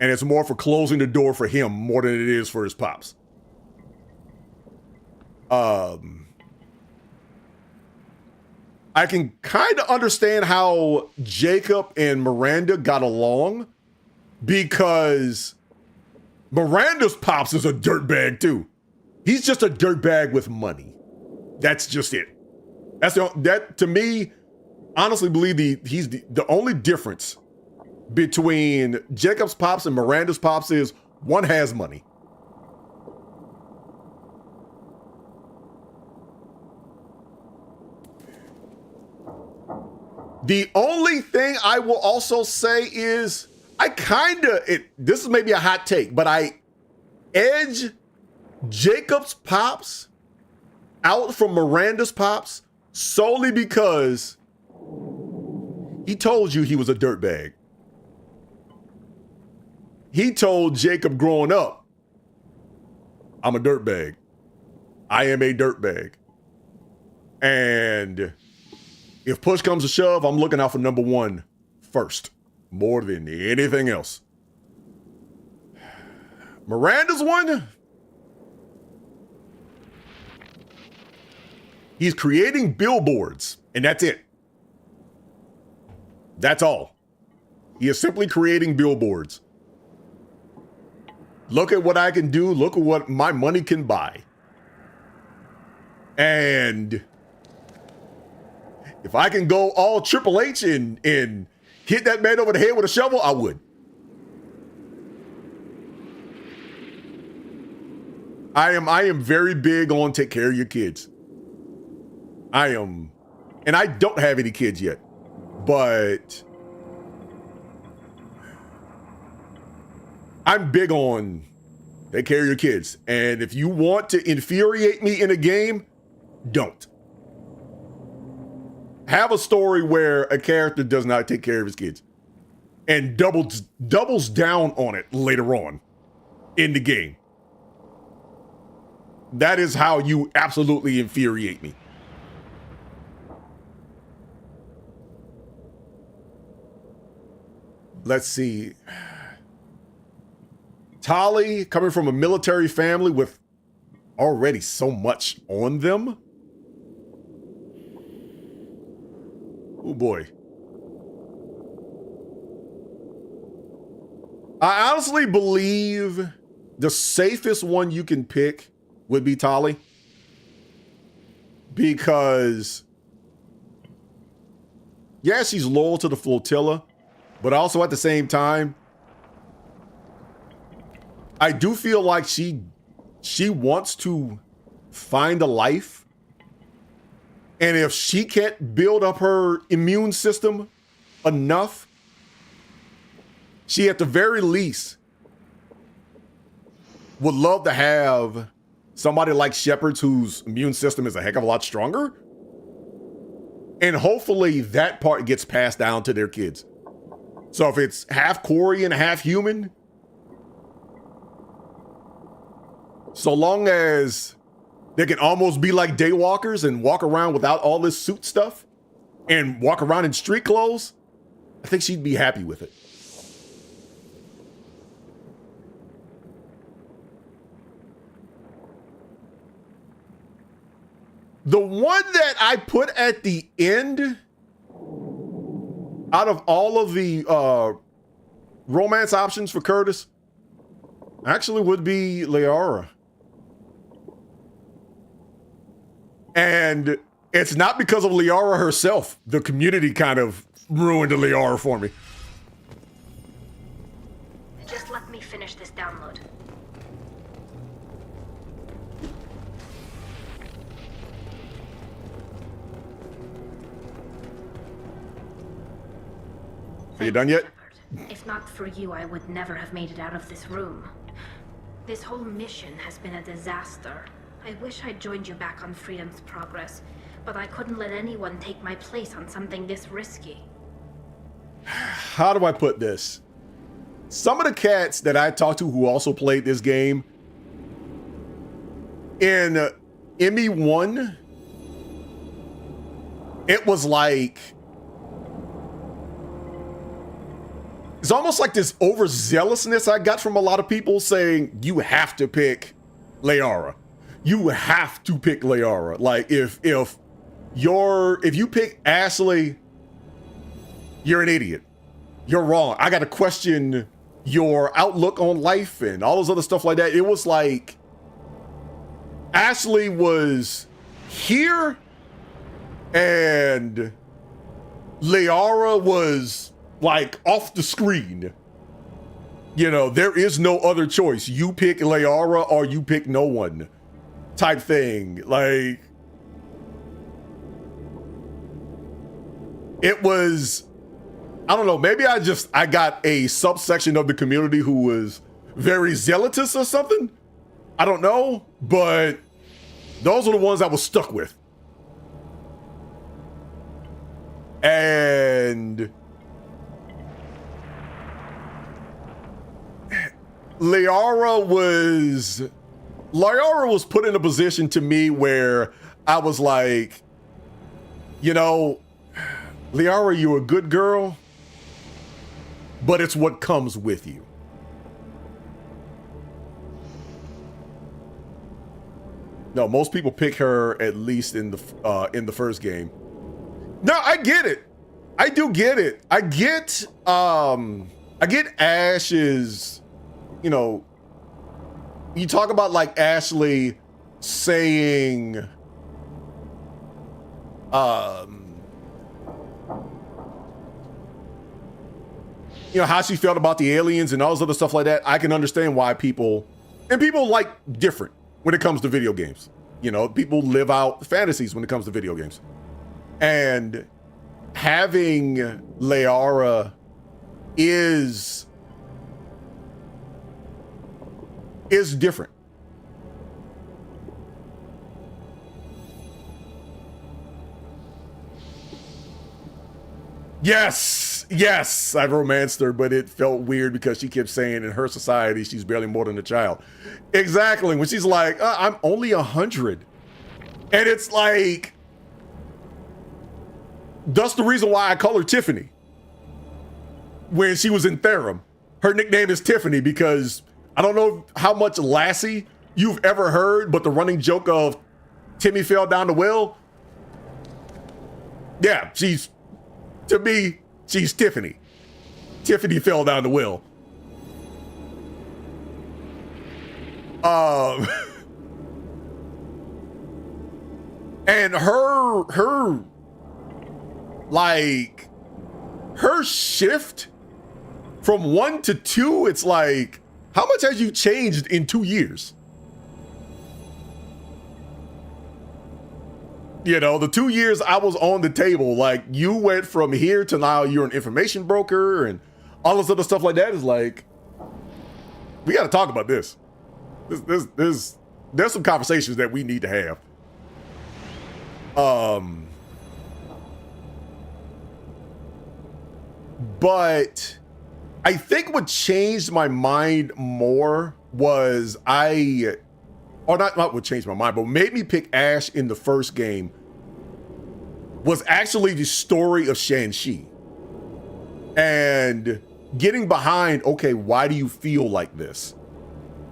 And it's more for closing the door for him more than it is for his pops. I can kind of understand how Jacob and Miranda got along, because Miranda's pops is a dirtbag too. He's just a dirtbag with money. That's just it. That to me, honestly believe he's the only difference between Jacob's pops and Miranda's pops is one has money. The only thing I will also say is this is maybe a hot take, but I edge Jacob's pops out from Miranda's pops solely because he told you he was a dirtbag. He told Jacob growing up, I'm a dirtbag. I am a dirtbag. And if push comes to shove, I'm looking out for number one first, more than anything else. Miranda's one, he's creating billboards, and that's it. That's all. He is simply creating billboards. Look at what I can do. Look at what my money can buy. And if I can go all Triple H and hit that man over the head with a shovel, I would. I am very big on take care of your kids. I am, and I don't have any kids yet, but I'm big on take care of your kids. And if you want to infuriate me in a game, don't. Have a story where a character does not take care of his kids and doubles down on it later on in the game. That is how you absolutely infuriate me. Let's see. Tali, coming from a military family with already so much on them. Oh boy. I honestly believe the safest one you can pick would be Tali. Because, yeah, she's loyal to the flotilla, but also at the same time, I do feel like she wants to find a life. And if she can't build up her immune system enough, she at the very least would love to have somebody like Shepard's whose immune system is a heck of a lot stronger. And hopefully that part gets passed down to their kids. So if it's half Quarian, half human, so long as they can almost be like daywalkers and walk around without all this suit stuff and walk around in street clothes, I think she'd be happy with it. The one that I put at the end out of all of the romance options for Curtis actually would be Liara. And it's not because of Liara herself. The community kind of ruined Liara for me. Just let me finish this download. Are you done yet? If not for you, I would never have made it out of this room. This whole mission has been a disaster. I wish I'd joined you back on Freedom's Progress, but I couldn't let anyone take my place on something this risky. How do I put this? Some of the cats that I talked to who also played this game, in ME1, it was like, it's almost like this overzealousness I got from a lot of people saying, you have to pick Liara. You have to pick Liara. Like if you pick Ashley, you're an idiot. You're wrong. I got to question your outlook on life and all those other stuff like that. It was like Ashley was here and Liara was like off the screen. You know, there is no other choice. You pick Liara or you pick no one type thing. Like, it was, I don't know, maybe I got a subsection of the community who was very zealotous or something. I don't know, but those are the ones I was stuck with. And Liara was put in a position to me where I was like, you know, Liara, you're a good girl, but it's what comes with you. No, most people pick her at least in the first game. No, I get it. I do get it. I get Ash's, you know, you talk about like Ashley saying, you know, how she felt about the aliens and all this other stuff like that. I can understand why people like different when it comes to video games. You know, people live out fantasies when it comes to video games. And having Liara is different. Yes, I've romanced her, but it felt weird because she kept saying in her society she's barely more than a child. Exactly, when she's like, I'm only 100. And it's like, that's the reason why I call her Tiffany. When she was in Therum, her nickname is Tiffany because I don't know how much Lassie you've ever heard, but the running joke of Timmy fell down the well. Yeah, to me, she's Tiffany. Tiffany fell down the well. And her shift from 1 to 2, it's like, how much has you changed in 2 years? You know, the 2 years I was on the table, like, you went from here to now you're an information broker and all this other stuff like that is like, we got to talk about this. There's some conversations that we need to have. But I think what changed my mind more was not what changed my mind, but made me pick Ash in the first game was actually the story of Shan-Shi. And getting behind, okay, why do you feel like this?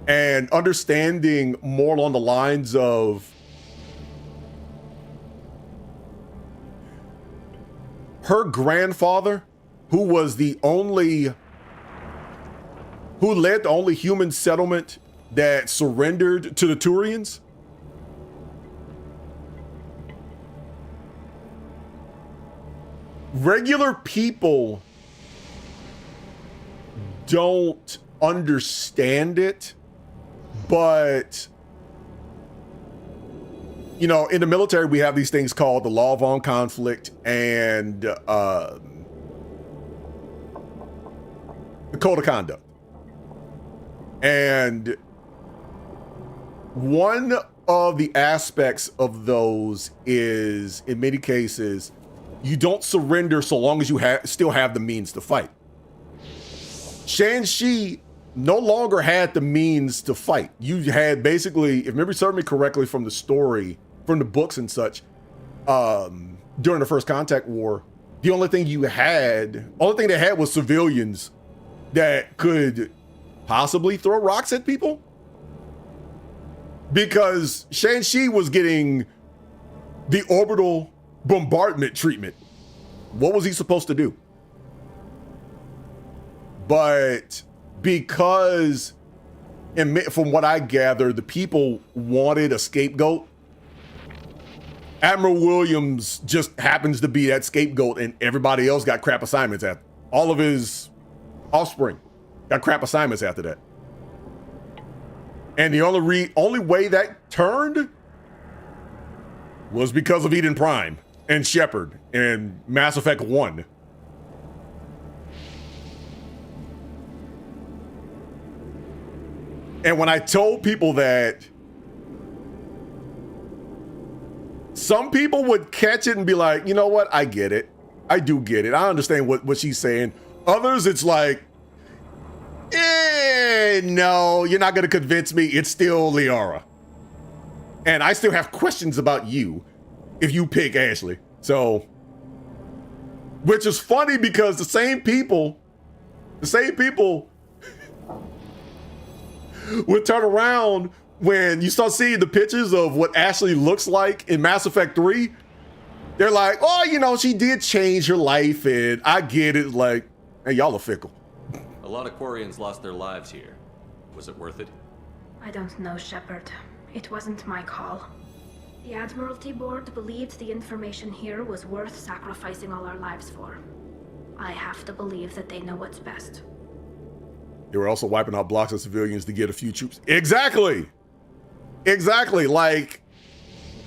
And understanding more along the lines of her grandfather, who led the only human settlement that surrendered to the Turians. Regular people don't understand it, but you know, in the military, we have these things called the law of armed conflict and the code of conduct. And one of the aspects of those is, in many cases, you don't surrender so long as you still have the means to fight. Shan-Shi no longer had the means to fight. You had basically, if memory served me correctly from the story, from the books and such, during the First Contact War, the only thing they had was civilians that could possibly throw rocks at people. Because Shan-Shi was getting the orbital bombardment treatment. What was he supposed to do? But because, from what I gather, the people wanted a scapegoat Admiral Williams just happens to be that scapegoat, and everybody else got crap assignments after. All of his offspring got crap assignments after that. And the only way that turned was because of Eden Prime and Shepard and Mass Effect 1. And when I told people that, some people would catch it and be like, you know what? I get it. I do get it. I understand what she's saying. Others, it's like, no, you're not going to convince me. It's still Liara. And I still have questions about you if you pick Ashley. So, which is funny because the same people would turn around when you start seeing the pictures of what Ashley looks like in Mass Effect 3. They're like, oh, you know, she did change her life, and I get it. Like, hey, y'all are fickle. A lot of Quarians lost their lives here. Was it worth it? I don't know, Shepard. It wasn't my call. The Admiralty Board believed the information here was worth sacrificing all our lives for. I have to believe that they know what's best. They were also wiping out blocks of civilians to get a few troops. Exactly. Like,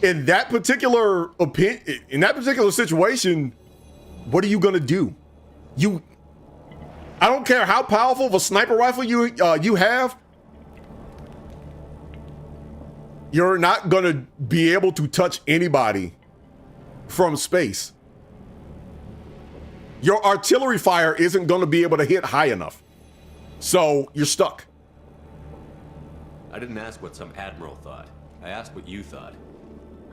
in that particular situation, what are you gonna do? I don't care how powerful of a sniper rifle you have. You're not gonna be able to touch anybody from space. Your artillery fire isn't gonna be able to hit high enough. So you're stuck. I didn't ask what some admiral thought. I asked what you thought.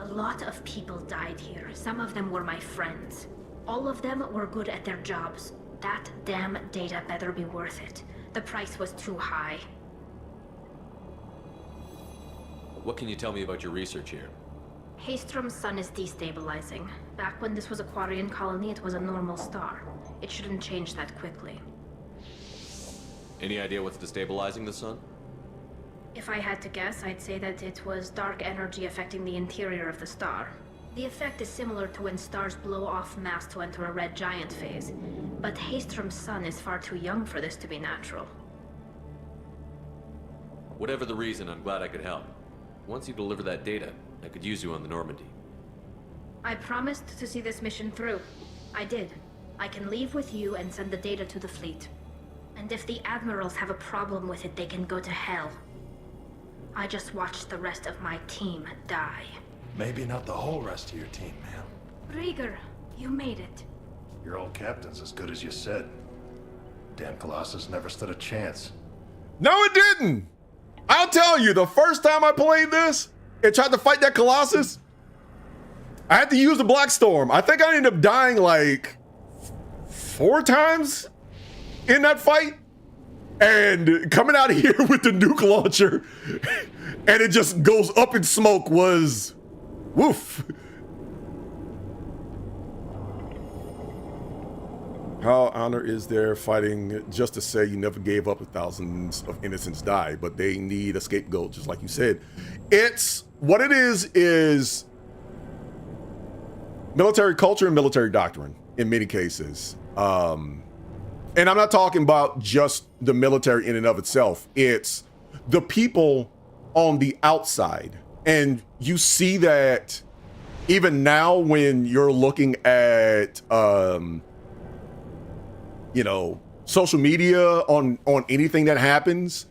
A lot of people died here. Some of them were my friends. All of them were good at their jobs. That damn data better be worth it. The price was too high. What can you tell me about your research here? Haystrom's sun is destabilizing. Back when this was a Quarian colony, it was a normal star. It shouldn't change that quickly. Any idea what's destabilizing the sun? If I had to guess, I'd say that it was dark energy affecting the interior of the star. The effect is similar to when stars blow off mass to enter a red giant phase, but Haystrom's sun is far too young for this to be natural. Whatever the reason, I'm glad I could help. Once you deliver that data, I could use you on the Normandy. I promised to see this mission through. I did. I can leave with you and send the data to the fleet. And if the admirals have a problem with it, they can go to hell. I just watched the rest of my team die. Maybe not the whole rest of your team, man. Rieger, you made it. Your old captain's as good as you said. Damn Colossus never stood a chance. No, it didn't. I'll tell you, the first time I played this and tried to fight that Colossus, I had to use the Black Storm. I think I ended up dying like 4 times in that fight. And coming out of here with the nuke launcher and it just goes up in smoke was woof. How honor is there fighting just to say you never gave up and thousands of innocents died, but they need a scapegoat, just like you said. It's what it is military culture and military doctrine in many cases. And I'm not talking about just the military in and of itself. It's the people on the outside. And you see that even now when you're looking at, social media on anything that happens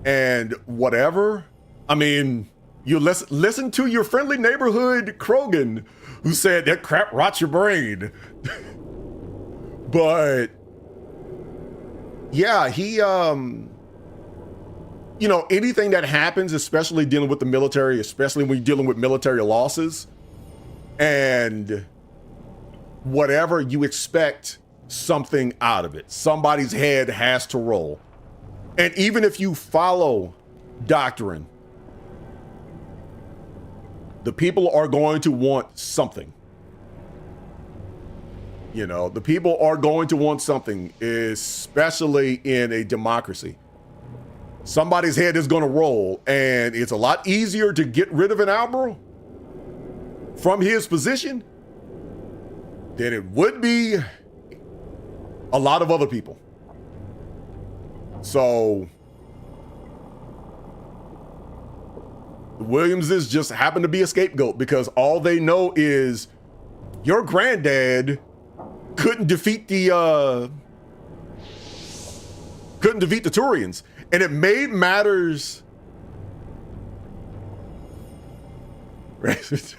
and whatever. I mean, you listen to your friendly neighborhood Krogan who said that crap rots your brain. But yeah, he, anything that happens, especially dealing with the military, especially when you're dealing with military losses and whatever, you expect something out of it. Somebody's head has to roll. And even if you follow doctrine, the people are going to want something. The people are going to want something, especially in a democracy. Somebody's head is going to roll, and it's a lot easier to get rid of an admiral from his position than it would be a lot of other people. So the Williamses just happen to be a scapegoat because all they know is your granddad couldn't defeat the Turians, and it made matters. Rex,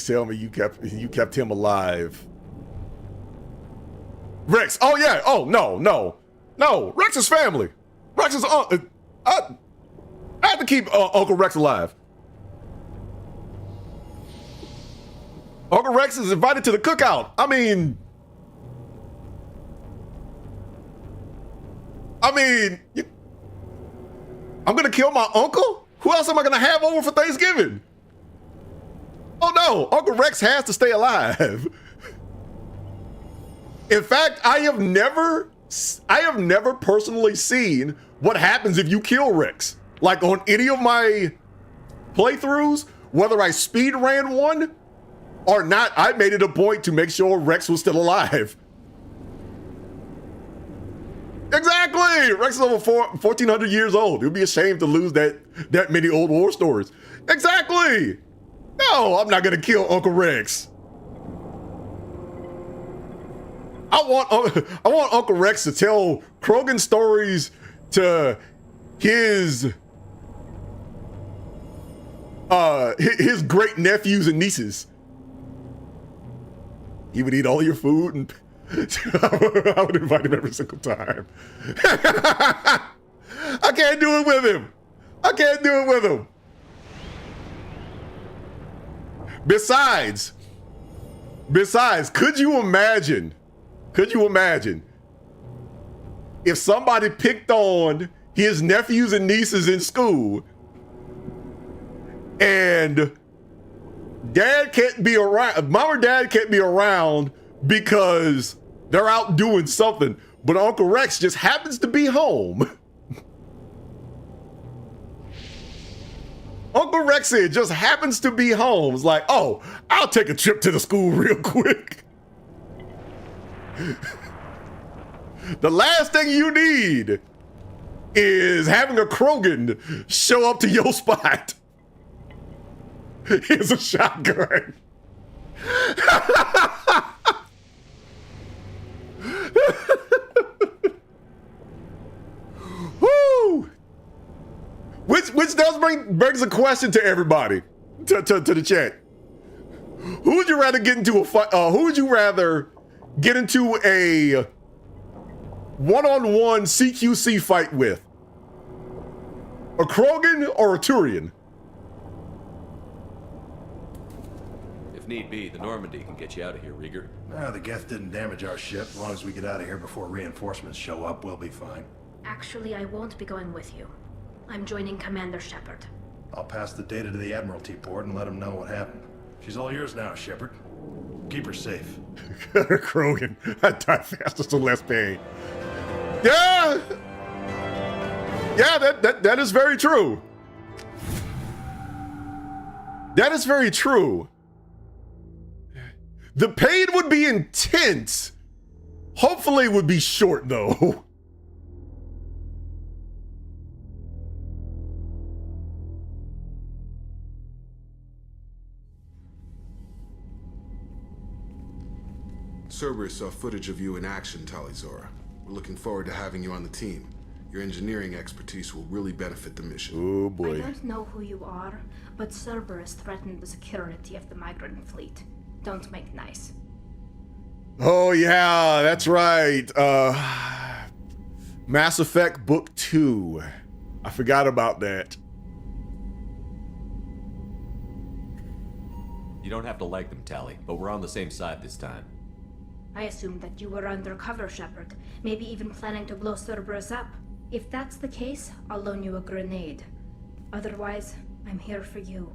tell me you kept him alive. Rex, oh yeah, oh no, Rex's family. Rex's I had to keep Uncle Rex alive. Uncle Rex is invited to the cookout. I mean, I'm gonna kill my uncle? Who else am I gonna have over for Thanksgiving? Oh no, Uncle Rex has to stay alive. In fact, I have never personally seen what happens if you kill Rex. Like on any of my playthroughs, whether I speed ran one or not, I made it a point to make sure Rex was still alive. Exactly! Rex is over 1,400 years old. It would be a shame to lose that many old war stories. Exactly! No, I'm not gonna kill Uncle Rex. I want Uncle Rex to tell Krogan stories to his great nephews and nieces. He would eat all your food, and I would invite him every single time. I can't do it with him. I can't do it with him. Besides, could you imagine if somebody picked on his nephews and nieces in school and dad can't be around, mom or dad can't be around because they're out doing something, but Uncle Rex just happens to be home. Uncle Rex just happens to be home. It's like, oh, I'll take a trip to the school real quick. The last thing you need is having a Krogan show up to your spot. Here's a shotgun. Woo! Which does brings a question to everybody, to the chat. Who would you rather get into a fight? Who would you rather get into a one-on-one CQC fight with? A Krogan or a Turian? If need be, the Normandy can get you out of here, Rieger. The Geth didn't damage our ship. As long as we get out of here before reinforcements show up, we'll be fine. Actually, I won't be going with you. I'm joining Commander Shepard. I'll pass the data to the Admiralty board and let them know what happened. She's all yours now, Shepard. Keep her safe. Krogan. I die faster, so less pain. Yeah! Yeah, that is very true. That is very true. The pain would be intense. Hopefully it would be short, though. Cerberus saw footage of you in action, Tali'Zorah. We're looking forward to having you on the team. Your engineering expertise will really benefit the mission. Oh boy. I don't know who you are, but Cerberus threatened the security of the migrant fleet. Don't make nice. Oh yeah, that's right. Mass Effect Book 2. I forgot about that. You don't have to like them, Tali, but we're on the same side this time. I assumed that you were undercover, Shepard. Maybe even planning to blow Cerberus up. If that's the case, I'll loan you a grenade. Otherwise, I'm here for you.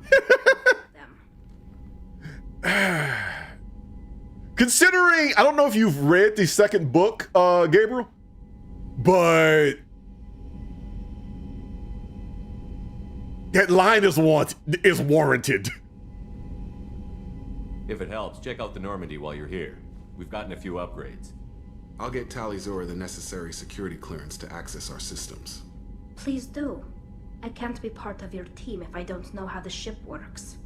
Considering, I don't know if you've read the second book, Gabriel, but That line is warranted. If it helps, check out the Normandy while you're here. We've gotten a few upgrades. I'll get Talizora the necessary security clearance to access our systems. Please do. I can't be part of your team if I don't know how the ship works.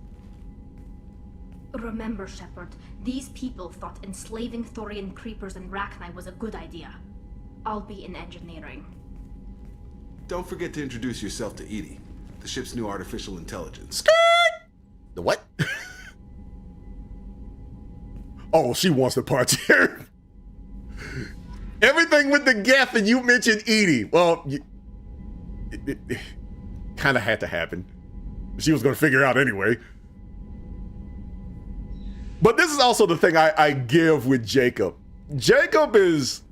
Remember, Shepard, these people thought enslaving Thorian creepers and Rachni was a good idea. I'll be in engineering. Don't forget to introduce yourself to EDI, the ship's new artificial intelligence. Skirt! The what? Oh, she wants the parts here. Everything with the Geth, and you mentioned EDI. Well, it kind of had to happen. She was going to figure it out anyway. But this is also the thing I give with Jacob. Jacob is...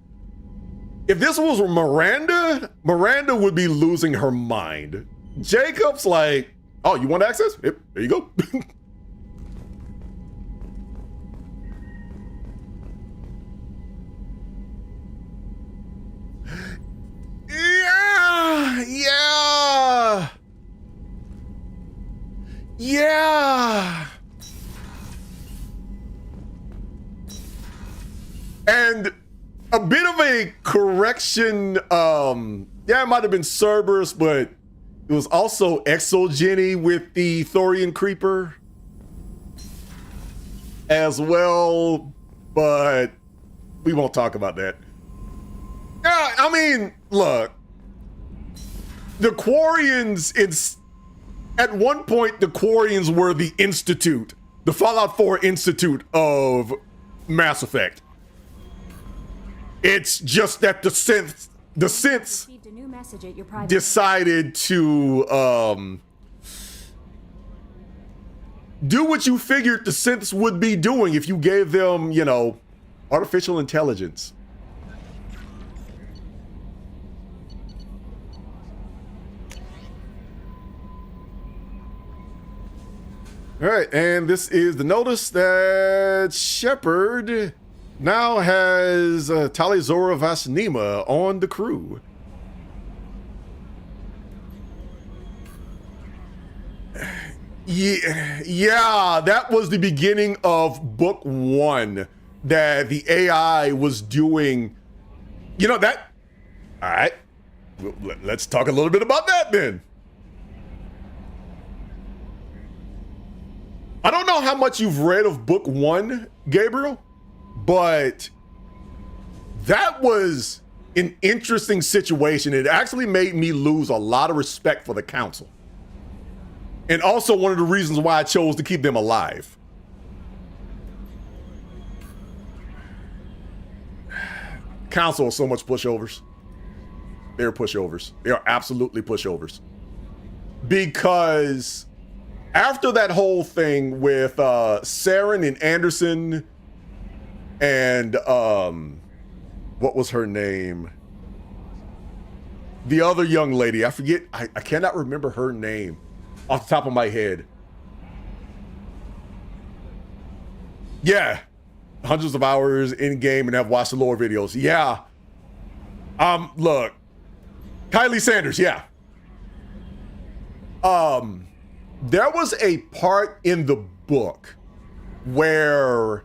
If this was Miranda, Miranda would be losing her mind. Jacob's like, oh, you want access? Yep, there you go. Yeah. And a bit of a correction, yeah, it might have been Cerberus, but it was also Exogeny with the Thorian Creeper as well, but we won't talk about that. Yeah, I mean, look, the Quarians, at one point, the Quarians were the Institute, the Fallout 4 Institute of Mass Effect. It's just that the synths decided to do what you figured the synths would be doing if you gave them, you know, artificial intelligence. All right, and this is the notice that Shepard now has Talizora Vasnima on the crew. Yeah, that was the beginning of book 1 that the AI was doing. You know that. All right, let's talk a little bit about that then. I don't know how much you've read of book 1, Gabriel, but that was an interesting situation. It actually made me lose a lot of respect for the Council. And also one of the reasons why I chose to keep them alive. Council are so much pushovers. They're pushovers. They are absolutely pushovers. Because after that whole thing with Saren and Anderson and what was her name? The other young lady, I forget, I cannot remember her name off the top of my head. Yeah, hundreds of hours in game and have watched the lore videos. Yeah. Look, Kylie Sanders, yeah. There was a part in the book where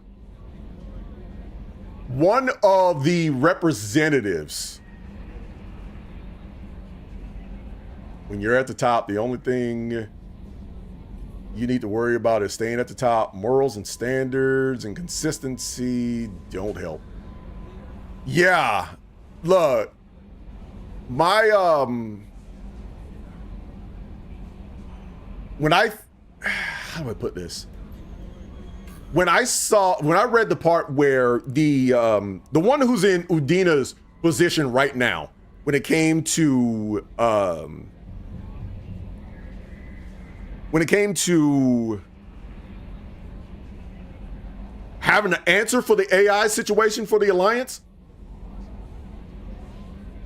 one of the representatives, when you're at the top, the only thing you need to worry about is staying at the top. Morals and standards and consistency don't help. Yeah, look, my when I, how do I put this? When I read the part where the one who's in Udina's position right now, when it came to having an answer for the AI situation for the Alliance,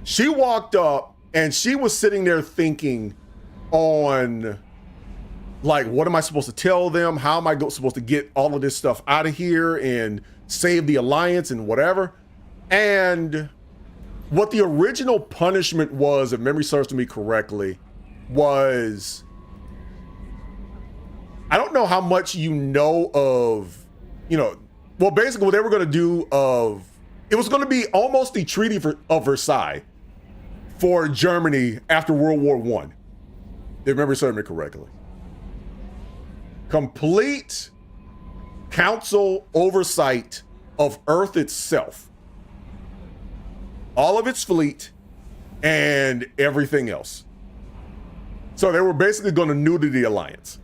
she walked up and she was sitting there thinking on, like, what am I supposed to tell them? How am I supposed to get all of this stuff out of here and save the Alliance and whatever? And what the original punishment was, if memory serves to me correctly, was I don't know how much you know of, well, basically what they were going to do it was going to be almost the Treaty of Versailles for Germany after World War I. If I remember serving it correctly. Complete council oversight of Earth itself. All of its fleet and everything else. So they were basically going to neuter the alliance.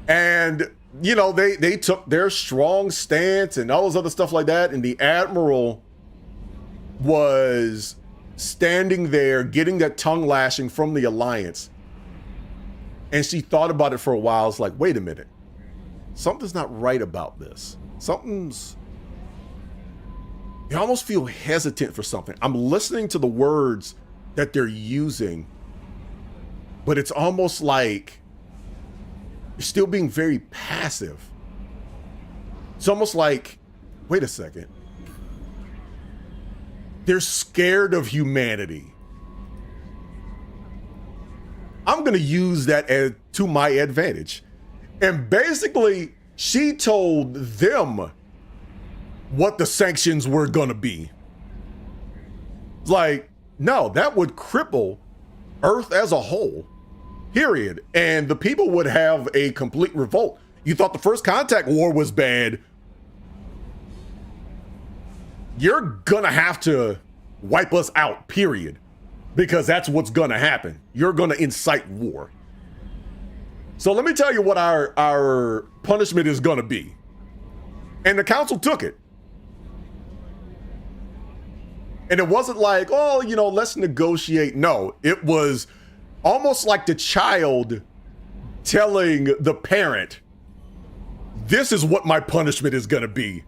And, they took their strong stance and all those other stuff like that. And the Admiral was standing there getting that tongue lashing from the alliance. And she thought about it for a while. It's like, wait a minute. Something's not right about this. You almost feel hesitant for something. I'm listening to the words that they're using, but it's almost like you're still being very passive. It's almost like, wait a second. They're scared of humanity. I'm going to use that to my advantage. And basically, she told them what the sanctions were going to be. Like, no, that would cripple Earth as a whole, period. And the people would have a complete revolt. You thought the First Contact War was bad. You're going to have to wipe us out, period. Because that's what's going to happen. You're going to incite war. So let me tell you what our punishment is going to be. And the council took it. And it wasn't like, oh, let's negotiate. No, it was almost like the child telling the parent, this is what my punishment is going to be.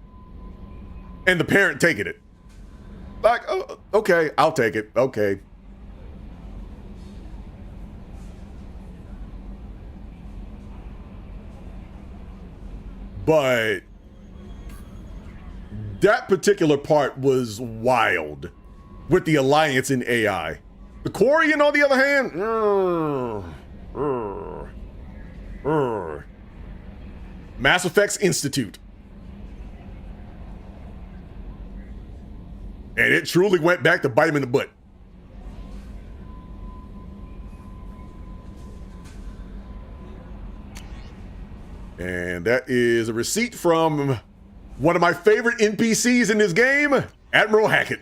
And the parent taking it. Like, oh, okay, I'll take it. Okay. But that particular part was wild with the alliance in AI. The Quarian, on the other hand, Mass Effects Institute. And it truly went back to bite him in the butt. And that is a receipt from one of my favorite NPCs in this game, Admiral Hackett.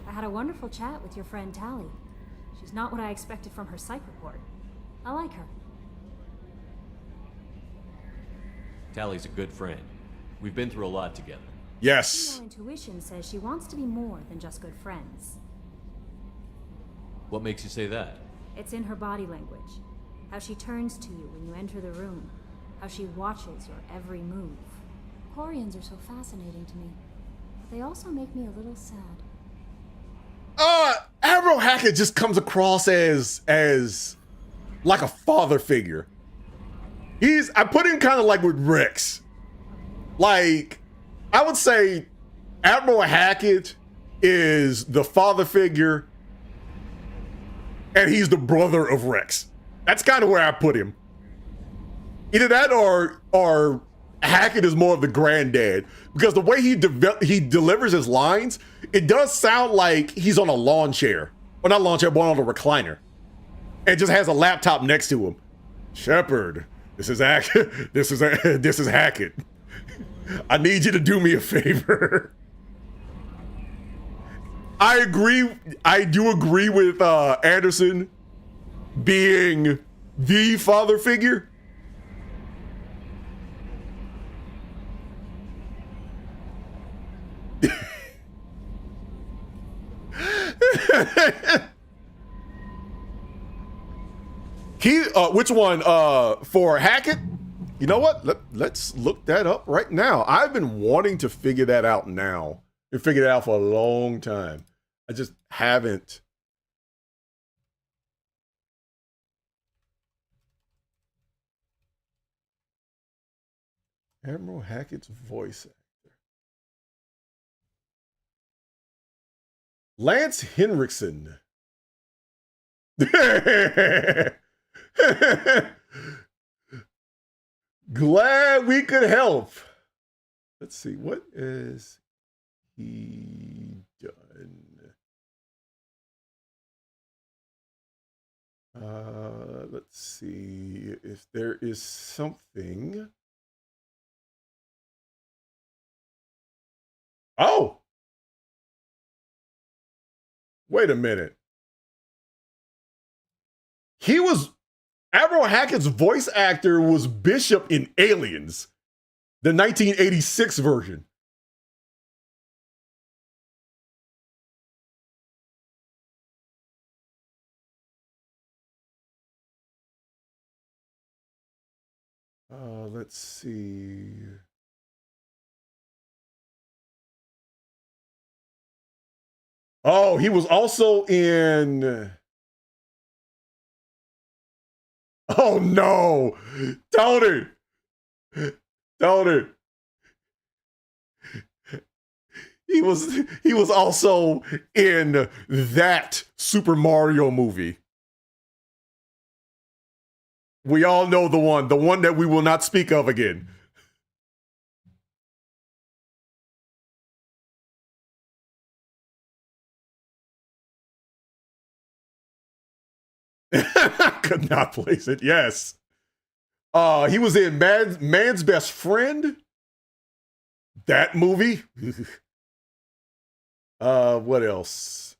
I had a wonderful chat with your friend Tali. She's not what I expected from her psych report. I like her. Tally's a good friend. We've been through a lot together. Yes. My intuition says she wants to be more than just good friends. What makes you say that? It's in her body language. How she turns to you when you enter the room. How she watches your every move. Quarians are so fascinating to me. But they also make me a little sad. Admiral Hackett just comes across as like a father figure. I put him kind of like with Rex. Like, I would say Admiral Hackett is the father figure and he's the brother of Rex. That's kind of where I put him. Either that or Hackett is more of the granddad, because the way he delivers his lines, it does sound like he's on a lawn chair. Well, not lawn chair, but on a recliner. And just has a laptop next to him. Shepard, this is Hackett. This is Hackett. I need you to do me a favor. I do agree with Anderson being the father figure. Which one? For Hackett? You know what? Let's look that up right now. I've been wanting to figure that out now. Been figured it out for a long time. I just haven't. Admiral Hackett's voice. Lance Henriksen. Glad we could help. Let's see, what is he done? Let's see if there is something. Oh! Wait a minute. He was, Admiral Hackett's voice actor was Bishop in Aliens, the 1986 version. Let's see. Oh, he was also in. Oh no, Tony. Tony. He was also in that Super Mario movie. We all know the one that we will not speak of again. Could not place it. Yes. He was in Man's Best Friend. That movie. What else?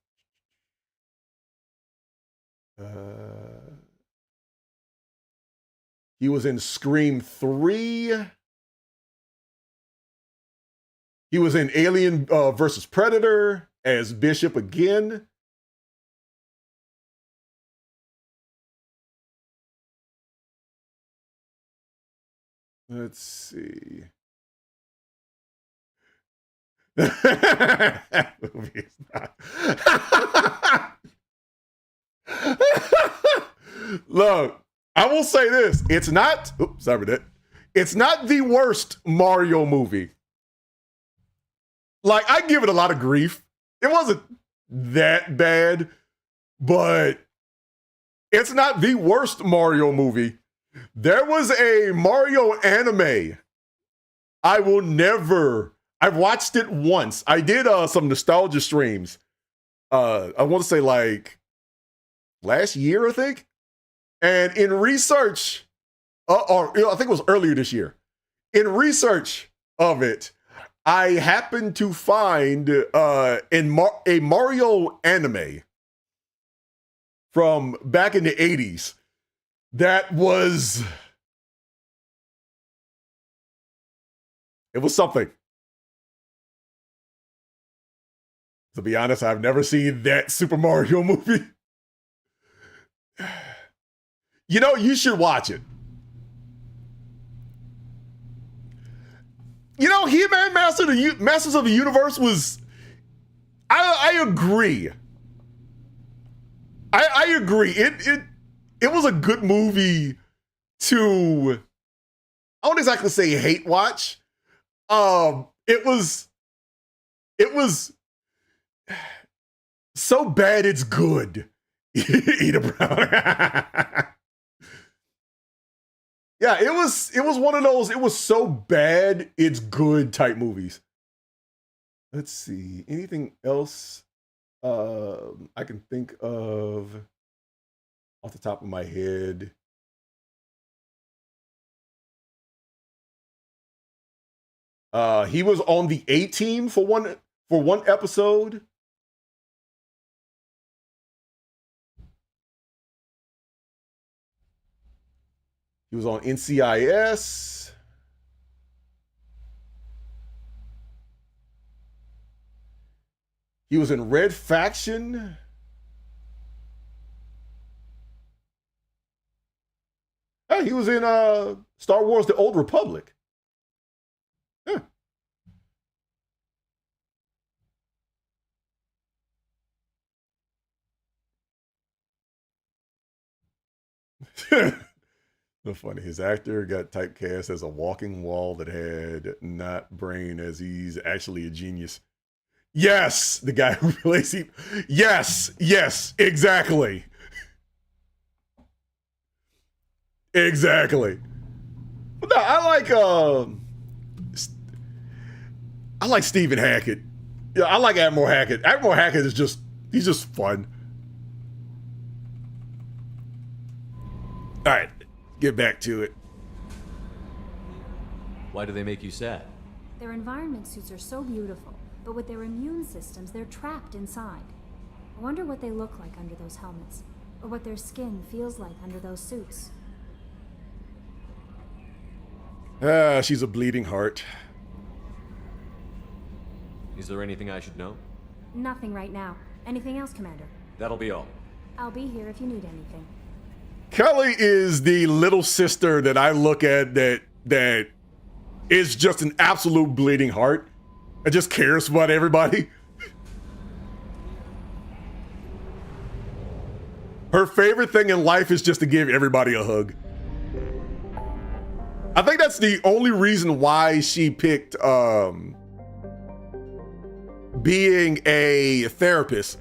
He was in Scream 3. He was in Alien versus Predator as Bishop again. Let's see. That movie is not. Look, I will say this. It's not, oops, sorry about that. It's not the worst Mario movie. Like, I give it a lot of grief. It wasn't that bad, but it's not the worst Mario movie. There was a Mario anime. I've watched it once. I did some nostalgia streams. I want to say like last year, I think. And in research, or I think it was earlier this year. In research of it, I happened to find a Mario anime from back in the 80s. That was, it was something. To be honest, I've never seen that Super Mario movie. You know, you should watch it. You know, He-Man Masters of the Universe was, I agree. I agree. It was a good movie to, I won't exactly say hate watch. It was so bad it's good. Eat a brown. Yeah, it was one of those, it was so bad it's good type movies. Let's see, anything else I can think of off the top of my head? He was on the A-Team for one episode. He was on NCIS. He was in Red Faction. Hey, he was in Star Wars: The Old Republic. Yeah. So funny. His actor got typecast as a walking wall that had not brain, as he's actually a genius. Yes, the guy who plays him. Yes, exactly. Exactly. No, I like Stephen Hackett. Yeah, I like Admiral Hackett. Admiral Hackett is he's just fun. All right, get back to it. Why do they make you sad? Their environment suits are so beautiful, but with their immune systems, they're trapped inside. I wonder what they look like under those helmets, or what their skin feels like under those suits. She's a bleeding heart. Is there anything I should know? Nothing right now. Anything else, Commander? That'll be all. I'll be here if you need anything. Kelly is the little sister that I look at that is just an absolute bleeding heart and just cares about everybody. Her favorite thing in life is just to give everybody a hug. I think that's the only reason why she picked being a therapist.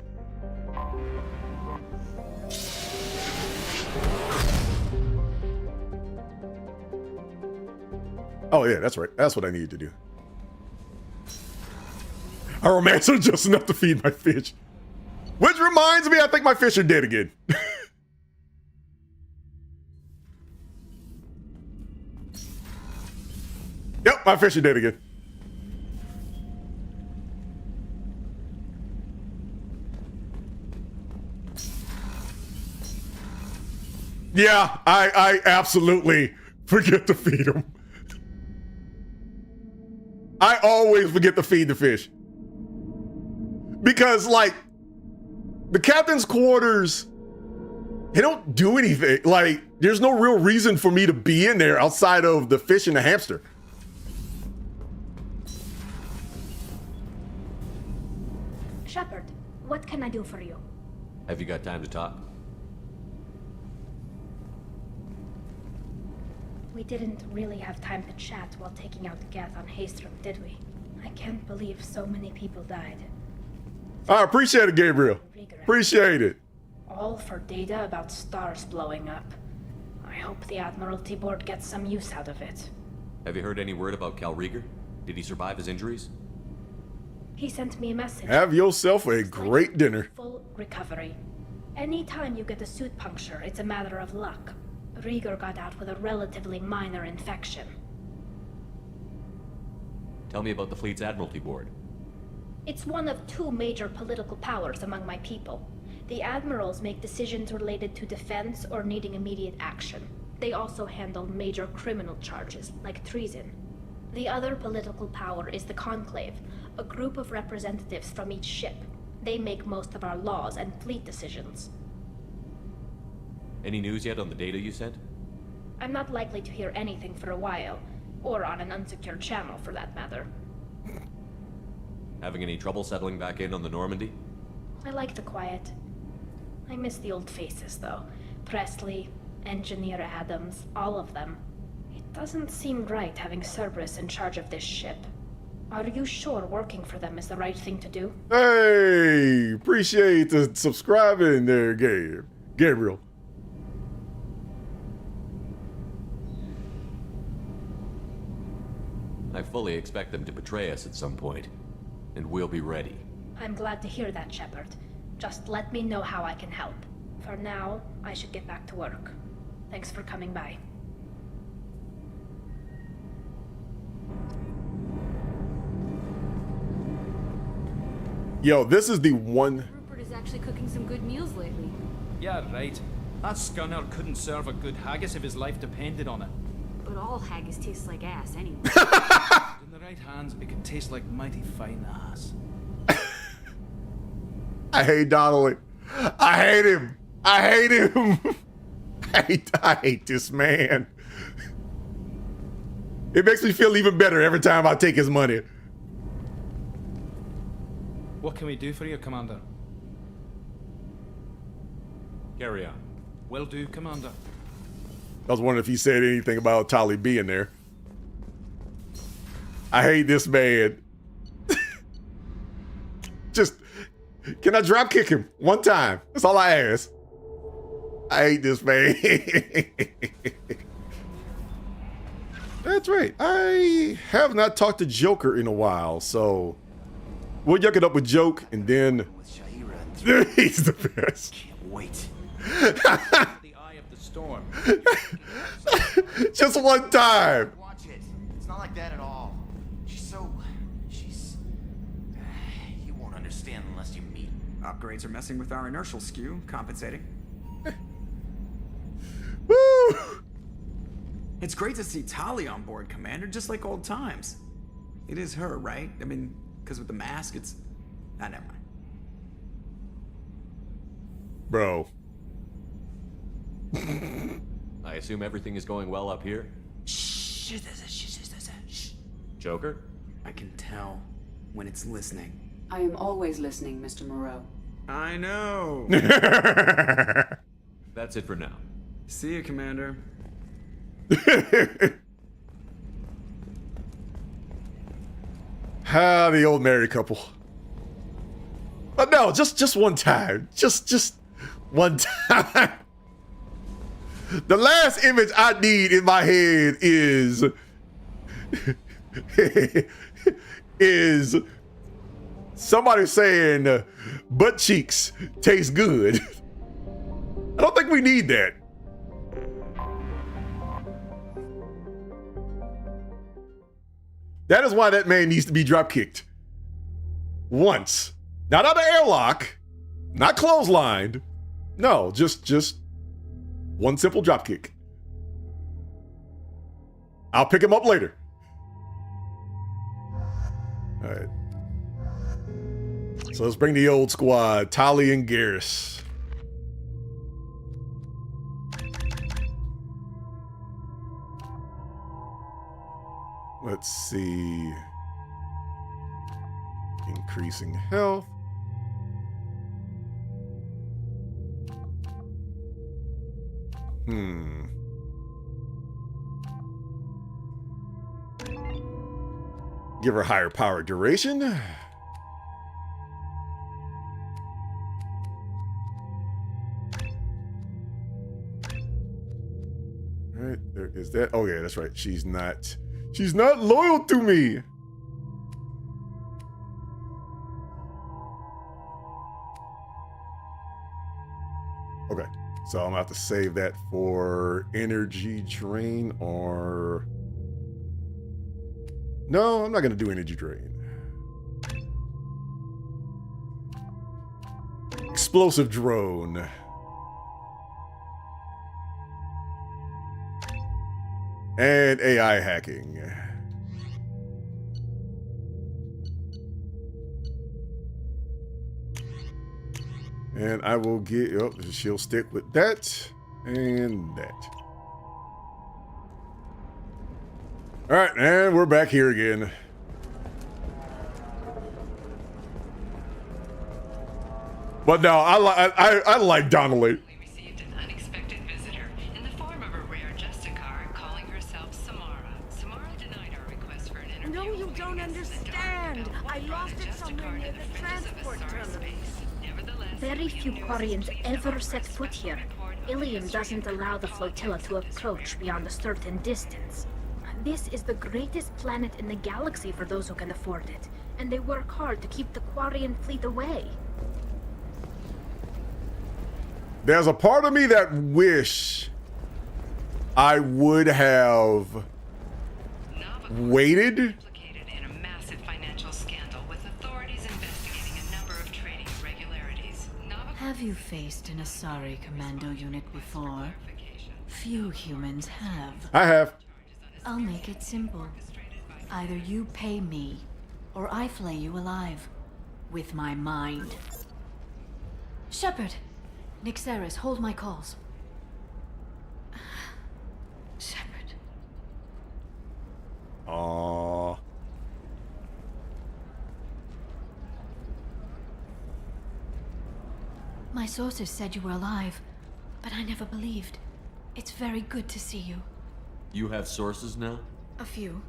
Oh yeah, that's right. That's what I needed to do. I romance her just enough to feed my fish. Which reminds me, I think my fish are dead again. Yep, my fish are dead again. Yeah, I absolutely forget to feed them. I always forget to feed the fish. Because, like, the captain's quarters, they don't do anything. Like, there's no real reason for me to be in there outside of the fish and the hamster. Shepard, what can I do for you? Have you got time to talk? We didn't really have time to chat while taking out Geth on Haestrom, did we? I can't believe so many people died. I appreciate it, Gabriel. Appreciate it. All for data about stars blowing up. I hope the Admiralty Board gets some use out of it. Have you heard any word about Cal Rieger? Did he survive his injuries? He sent me a message. Have yourself a great dinner. Full recovery. Anytime you get a suit puncture, it's a matter of luck. Rieger got out with a relatively minor infection. Tell me about the fleet's Admiralty Board. It's one of two major political powers among my people. The admirals make decisions related to defense or needing immediate action. They also handle major criminal charges, like treason. The other political power is the Conclave, a group of representatives from each ship. They make most of our laws and fleet decisions. Any news yet on the data you sent? I'm not likely to hear anything for a while, or on an unsecured channel for that matter. Having any trouble settling back in on the Normandy? I like the quiet. I miss the old faces, though. Presley, Engineer Adams, all of them. It doesn't seem right having Cerberus in charge of this ship. Are you sure working for them is the right thing to do? Hey, appreciate the subscribing there, Gabriel. I fully expect them to betray us at some point, and we'll be ready. I'm glad to hear that, Shepard. Just let me know how I can help. For now, I should get back to work. Thanks for coming by. Yo, this is the one. Rupert is actually cooking some good meals lately. Yeah, right. That scunner couldn't serve a good haggis if his life depended on it. But all haggis tastes like ass anyway. In the right hands, it can taste like mighty fine ass. I hate Donnelly. I hate him. I hate him. I hate this man. It makes me feel even better every time I take his money. What can we do for you, Commander? Carry on. Will do, Commander. I was wondering if he said anything about Tali being there. I hate this man. Just, can I drop kick him one time? That's all I ask. I hate this man. That's right. I have not talked to Joker in a while, so we'll yuck it up with Joke, and then he's the best. Can't wait. The eye of the storm. Just one time. Watch it. It's not like that at all. She's you won't understand unless you meet. Upgrades are messing with our inertial skew, compensating. Woo! It's great to see Tali on board, Commander, just like old times. It is her, right? I mean, because with the mask, it's... Ah, never mind. Bro. I assume everything is going well up here? Shh. Joker? I can tell when it's listening. I am always listening, Mr. Moreau. I know. That's it for now. See you, Commander. The old married couple. But no, just one time. Just one time. The last image I need in my head is somebody saying butt cheeks taste good. I don't think we need that. That is why that man needs to be drop kicked. Once. Not out of airlock. Not clotheslined. No, just one simple drop kick. I'll pick him up later. All right. So let's bring the old squad, Tali and Garrus. Let's see. Increasing health. Give her higher power duration. All right, there is that. Oh yeah, that's right. She's not loyal to me. Okay, so I'm gonna have to save that for energy drain or... No, I'm not gonna do energy drain. Explosive drone. And AI hacking. And I will get, oh, she'll stick with that and that. All right, and we're back here again. But no, I like Donnelly. We received an unexpected visitor in the form of a rare Justicar calling herself Samara. Samara denied our request for an interview. No, you don't understand. I lost it somewhere near the transport terminal. Very few Quarians ever set foot here. Ilium doesn't allow the flotilla to approach beyond a certain distance. This is the greatest planet in the galaxy for those who can afford it, and they work hard to keep the Quarian fleet away. There's a part of me that wish I would have waited. In a massive financial scandal with authorities investigating a number of trading irregularities. Have you faced an Asari commando unit before? Few humans have. I have. I'll make it simple. Either you pay me, or I flay you alive. With my mind. Shepard! Nixeris, hold my calls. Shepard. Aww. My sources said you were alive, but I never believed. It's very good to see you. You have sources now? A few.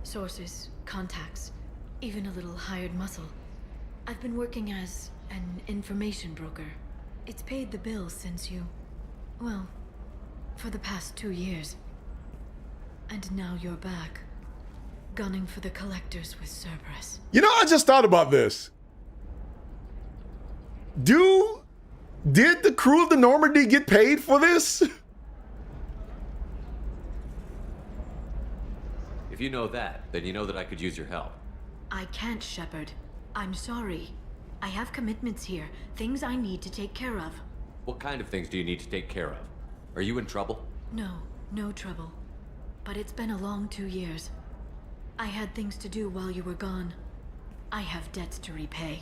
Sources, contacts, even a little hired muscle. I've been working as an information broker. It's paid the bills since you... well, for the past 2 years. And now you're back, gunning for the Collectors with Cerberus. You know, I just thought about this. Did the crew of the Normandy get paid for this? If you know that, then you know that I could use your help. I can't, Shepard. I'm sorry. I have commitments here, things I need to take care of. What kind of things do you need to take care of? Are you in trouble? No, no trouble. But it's been a long 2 years. I had things to do while you were gone. I have debts to repay.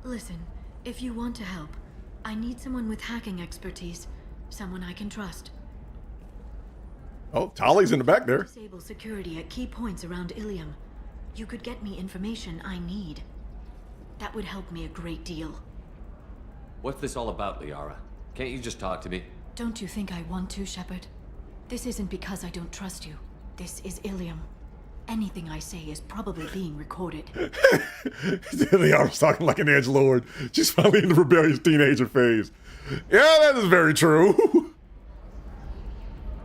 Listen, if you want to help, I need someone with hacking expertise. Someone I can trust. Oh, Tali's in the back there. Disable security at key points around Ilium. You could get me information I need. That would help me a great deal. What's this all about, Liara? Can't you just talk to me? Don't you think I want to, Shepard? This isn't because I don't trust you. This is Ilium. Anything I say is probably being recorded. Liara's talking like an edgelord. She's finally in the rebellious teenager phase. Yeah, that is very true.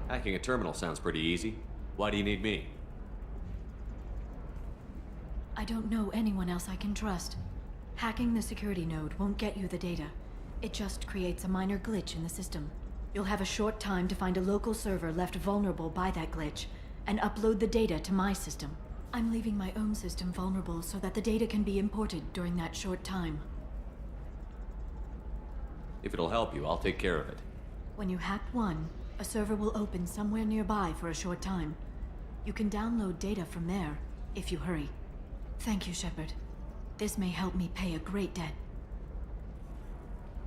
Hacking a terminal sounds pretty easy. Why do you need me? I don't know anyone else I can trust. Hacking the security node won't get you the data. It just creates a minor glitch in the system. You'll have a short time to find a local server left vulnerable by that glitch, and upload the data to my system. I'm leaving my own system vulnerable so that the data can be imported during that short time. If it'll help you, I'll take care of it. When you hack one, a server will open somewhere nearby for a short time. You can download data from there, if you hurry. Thank you, Shepard. This may help me pay a great debt.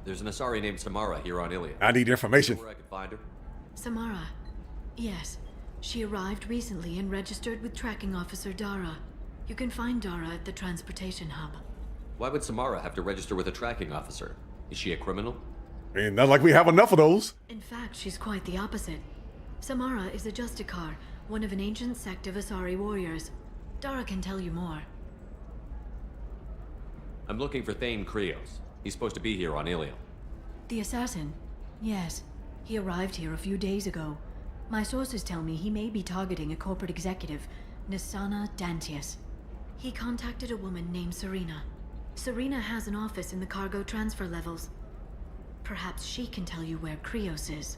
There's an Asari named Samara here on Ilium. I need information. Where I could find her? Samara. Yes. She arrived recently and registered with Tracking Officer Dara. You can find Dara at the transportation hub. Why would Samara have to register with a tracking officer? Is she a criminal? I mean, not like we have enough of those. In fact, she's quite the opposite. Samara is a Justicar, one of an ancient sect of Asari warriors. Dara can tell you more. I'm looking for Thane Krios. He's supposed to be here on Ilium. The assassin? Yes. He arrived here a few days ago. My sources tell me he may be targeting a corporate executive, Nisana Dantius. He contacted a woman named Serena. Serena has an office in the cargo transfer levels. Perhaps she can tell you where Krios is.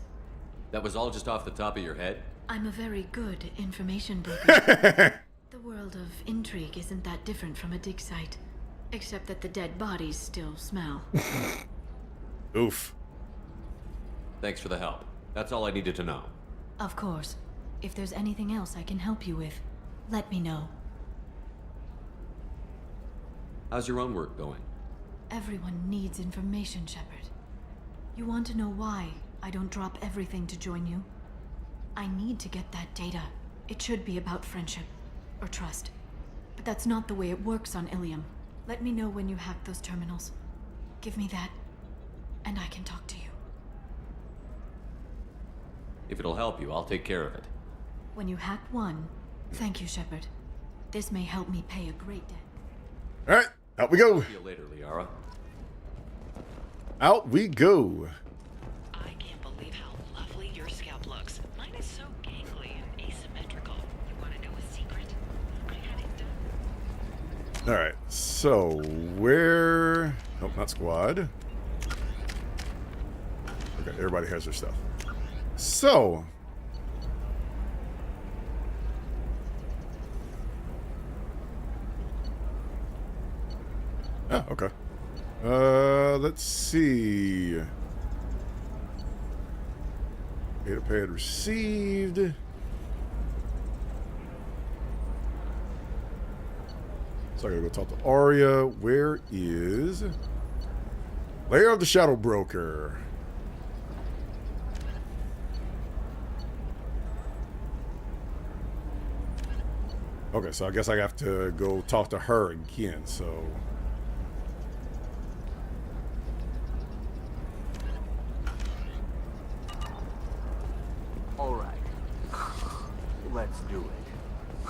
That was all just off the top of your head? I'm a very good information broker. The world of intrigue isn't that different from a dig site. Except that the dead bodies still smell. Oof. Thanks for the help. That's all I needed to know. Of course. If there's anything else I can help you with, let me know. How's your own work going? Everyone needs information, Shepard. You want to know why I don't drop everything to join you? I need to get that data. It should be about friendship or trust. But that's not the way it works on Ilium. Let me know when you hack those terminals. Give me that, and I can talk to you. If it'll help you, I'll take care of it. When you hack one, thank you, Shepard. This may help me pay a great debt. All right, out we go. See you later, Liara. Out we go. I can't believe how lovely your scalp looks. Mine is so gangly and asymmetrical. You want to know a secret? I had it done. All right, so where? Nope, not squad. Okay, everybody has their stuff. So. Oh, okay. Let's see. Data pad received. So I gotta go talk to Arya. Where is Lair of the Shadow Broker? Okay, so I guess I have to go talk to her again, so. All right. Let's do it.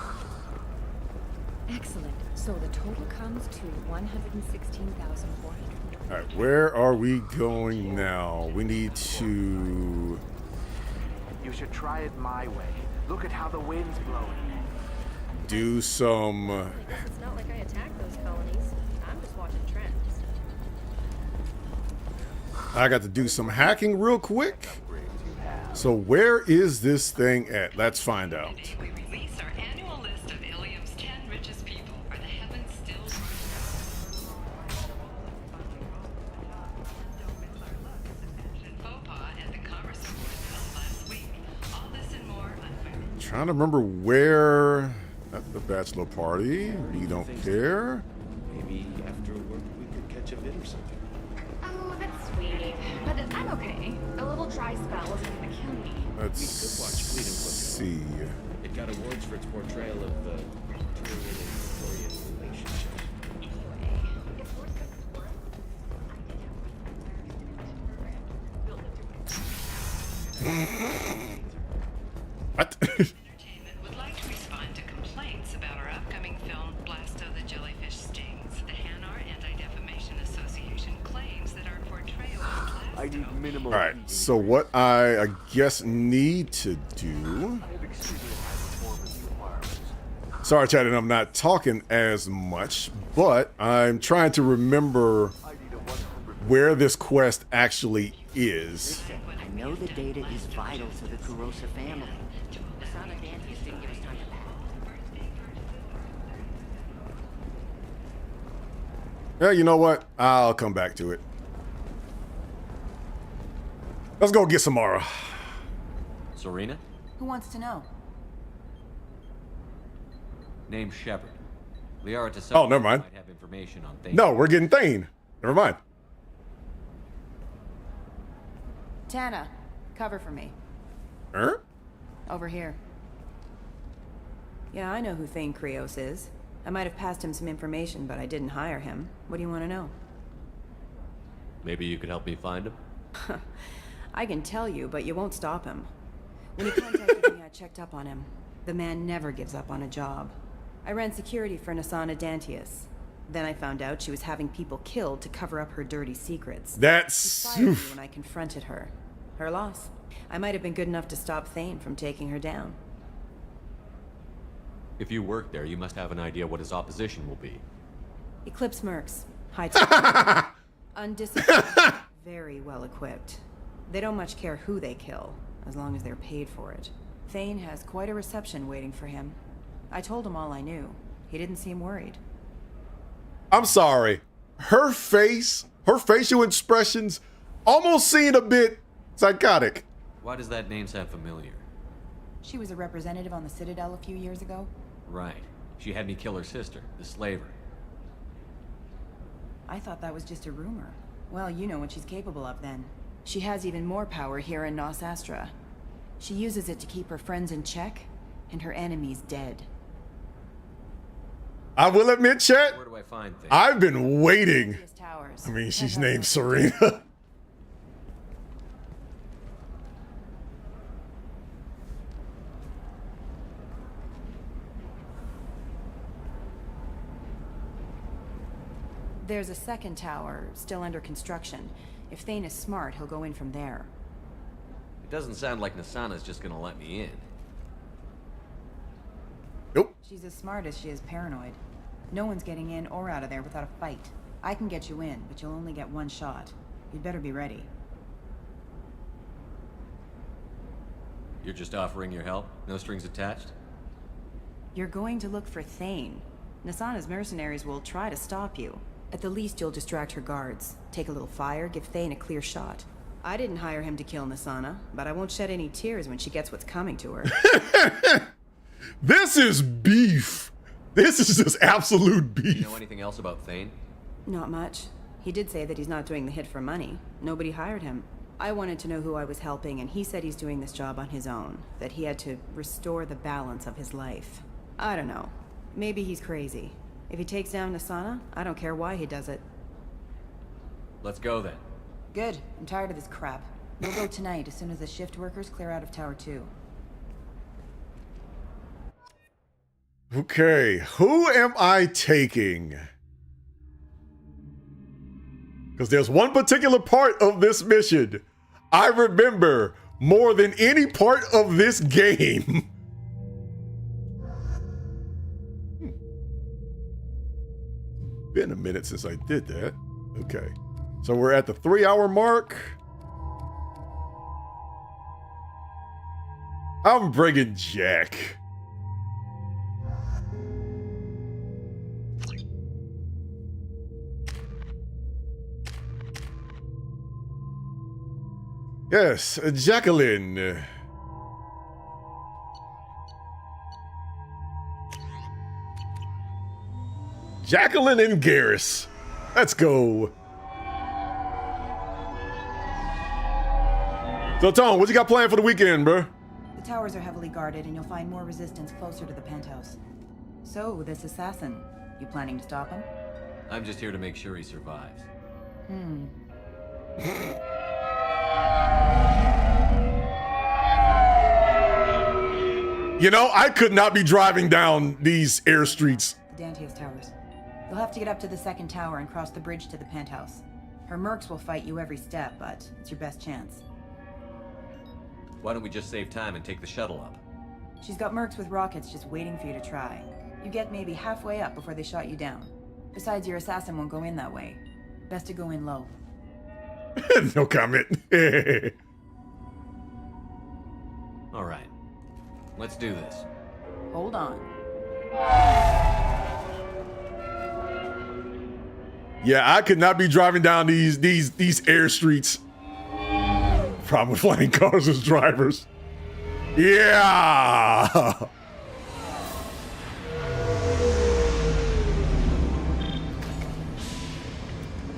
Excellent. So the total comes to 116,400. All right, where are we going now? We need to You should try it my way. Look at how the wind's blowing. do some. It's not like I attacked those colonies. I'm just watching trends. I got to do some hacking real quick. So where is this thing at? Let's find out. We release our annual list of Ilium's 10 richest people. Are the heavens still faux pas at the Commerce Awards held last week? All this and more on Trying to remember where at the bachelor party. We don't care. Maybe after work we could catch a bit or something. Oh, that's sweet. But I'm okay. A little dry spell isn't gonna kill me. Let's We could watch Freedom see. It got awards for its portrayal of the Tyrion and Victorian relationship. What? Would like to respond to complaints about our upcoming film, Blasto the Jellyfish Stings. The Hanar Anti-Defamation Association claims that our portrayal of I need minimal. All right. So what I guess need to do. Sorry, Chad, and I'm not talking as much, but I'm trying to remember where this quest actually is. I know the data is vital to the Kurosa family. Asana Dantius didn't give us time to pack. Yeah, you know what? I'll come back to it. Let's go get Samara. Serena? Who wants to know? Name Shepard. Liara T'Soni Oh, never mind. might have information on things. No, we're getting Thane. Never mind. Tana, cover for me. Over here. Yeah, I know who Thane Krios is. I might have passed him some information, but I didn't hire him. What do you want to know? Maybe you could help me find him? I can tell you, but you won't stop him. When he contacted me, I checked up on him. The man never gives up on a job. I ran security for Nasana Dantius. Then I found out she was having people killed to cover up her dirty secrets. That's... She fired me when I confronted her. Her loss. I might have been good enough to stop Thane from taking her down. If you work there, you must have an idea what his opposition will be. Eclipse mercs. High tech. Undisciplined. Very well equipped. They don't much care who they kill, as long as they're paid for it. Thane has quite a reception waiting for him. I told him all I knew. He didn't seem worried. I'm sorry. Her face, her facial expressions almost seemed a bit psychotic. Why does that name sound familiar? She was a representative on the Citadel a few years ago. Right. She had me kill her sister, the slaver. I thought that was just a rumor. Well, you know what she's capable of then. She has even more power here in Nos Astra. She uses it to keep her friends in check and her enemies dead. I will admit, chat, Where do I find things? I've been waiting. Towers. I mean, she's named Serena. There's a second tower, still under construction. If Thane is smart, he'll go in from there. It doesn't sound like Nasana's just gonna let me in. Nope. She's as smart as she is paranoid. No one's getting in or out of there without a fight. I can get you in, but you'll only get one shot. You'd better be ready. You're just offering your help? No strings attached? You're going to look for Thane. Nasana's mercenaries will try to stop you. At the least, you'll distract her guards. Take a little fire, give Thane a clear shot. I didn't hire him to kill Nasana, but I won't shed any tears when she gets what's coming to her. This is beef. This is just absolute beef. You know anything else about Thane? Not much. He did say that he's not doing the hit for money. Nobody hired him. I wanted to know who I was helping, and he said he's doing this job on his own. That he had to restore the balance of his life. I don't know. Maybe he's crazy. If he takes down Nasana, I don't care why he does it. Let's go then. Good. I'm tired of this crap. We'll go tonight as soon as the shift workers clear out of Tower 2. Okay, who am I taking? Because there's one particular part of this mission I remember more than any part of this game. Been a minute since I did that. Okay, so we're at the 3-hour mark. I'm bringing Jack. Yes, Jacqueline. Jacqueline and Garrus. Let's go. So, Tom, what you got planned for the weekend, bro? The towers are heavily guarded, and you'll find more resistance closer to the penthouse. So, this assassin, you planning to stop him? I'm just here to make sure he survives. You know, I could not be driving down these air streets. The Dantius towers. You'll have to get up to the second tower and cross the bridge to the penthouse. Her mercs will fight you every step, but it's your best chance. Why don't we just save time and take the shuttle up? She's got mercs with rockets just waiting for you to try. You get maybe halfway up before they shot you down. Besides, your assassin won't go in that way. Best to go in low. No comment. All right, let's do this. Hold on. Yeah, I could not be driving down these air streets. Problem with flying cars as drivers. Yeah.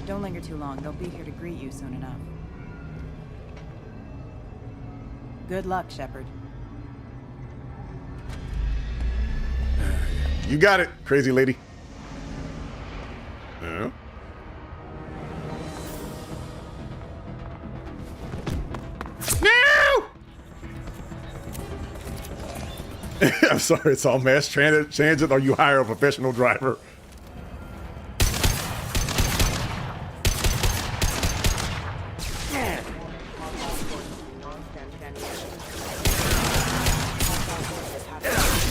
Don't linger too long. They'll be here to greet you soon enough. Good luck, Shepard. You got it, crazy lady. Yeah. No! I'm sorry, it's all mass transit or you hire a professional driver.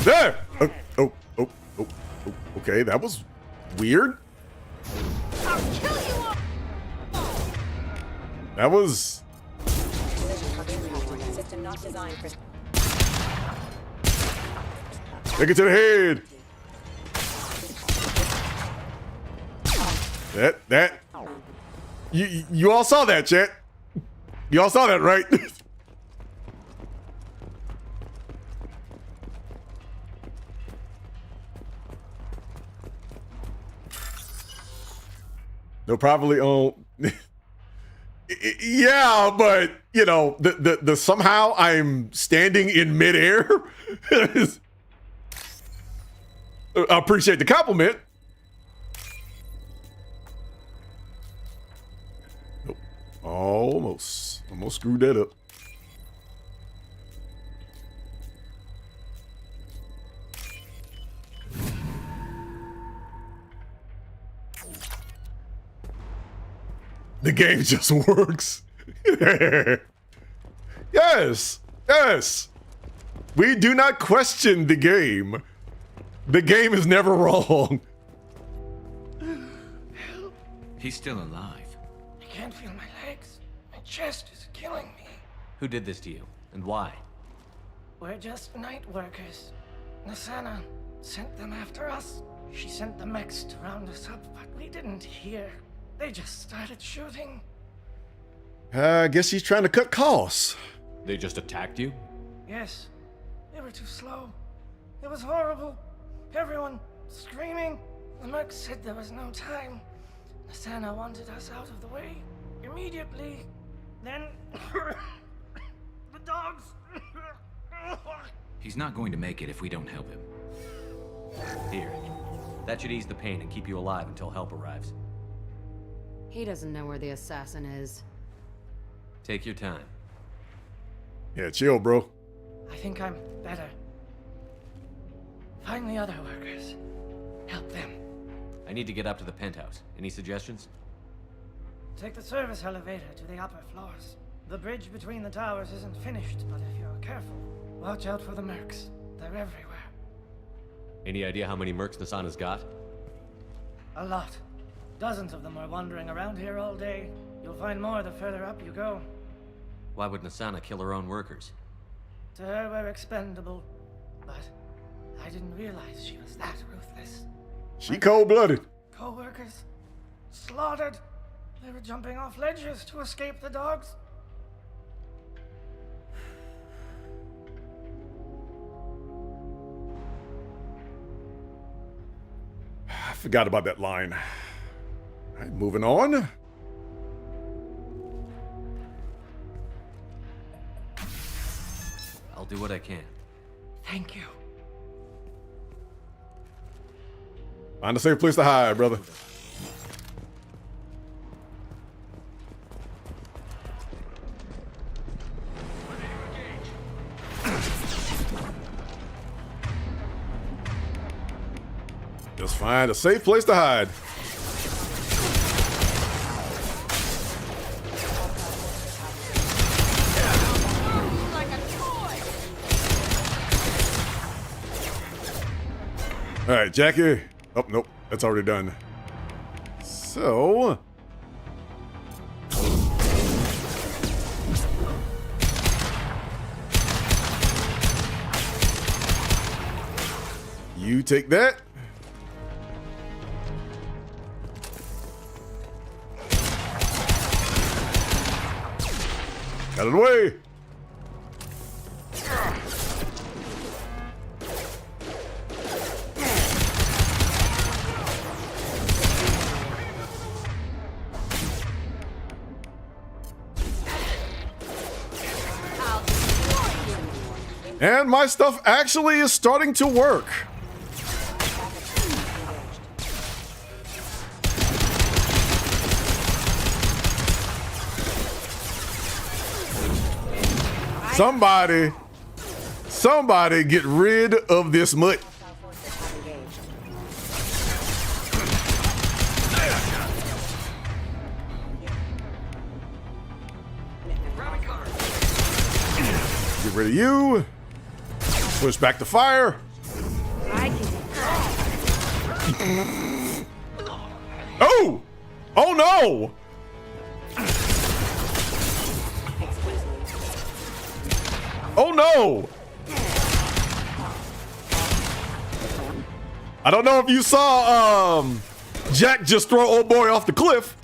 There! Okay, that was weird. That was... Take it to the head. That. You all saw that, chat. You all saw that, right? They'll probably own. Yeah, but you know, the somehow I'm standing in midair. I appreciate the compliment. Nope. Almost screwed that up. The game just works. Yes. We do not question the game. The game is never wrong. He's still alive. I can't feel my legs. My chest is killing me. Who did this to you, and why? We're just night workers. Nasana sent them after us. She sent the mechs to round us up, but we didn't hear. They just started shooting. I guess she's trying to cut costs. They just attacked you? Yes. They were too slow. It was horrible. Everyone screaming. The mercs said there was no time. Nasana wanted us out of the way immediately. Then the dogs. He's not going to make it if we don't help him. Here. That should ease the pain and keep you alive until help arrives. He doesn't know where the assassin is. Take your time. Yeah, chill, bro. I think I'm better. Find the other workers. Help them. I need to get up to the penthouse. Any suggestions? Take the service elevator to the upper floors. The bridge between the towers isn't finished, but if you're careful, watch out for the mercs. They're everywhere. Any idea how many mercs Nasana's got? A lot. Dozens of them are wandering around here all day. You'll find more the further up you go. Why would Nasana kill her own workers? To her, we're expendable. But I didn't realize she was that ruthless. She cold-blooded. Co-workers slaughtered. They were jumping off ledges to escape the dogs. I forgot about that line. All right, moving on. I'll do what I can. Thank you. Find a safe place to hide, brother. Just find a safe place to hide. All right, Jackie. Oh, nope. That's already done. So... you take that. Out of the way. And my stuff actually is starting to work. Somebody get rid of this mutt. Get rid of you. Push back the fire. Oh! Oh no! Oh no! I don't know if you saw Jack just throw old boy off the cliff.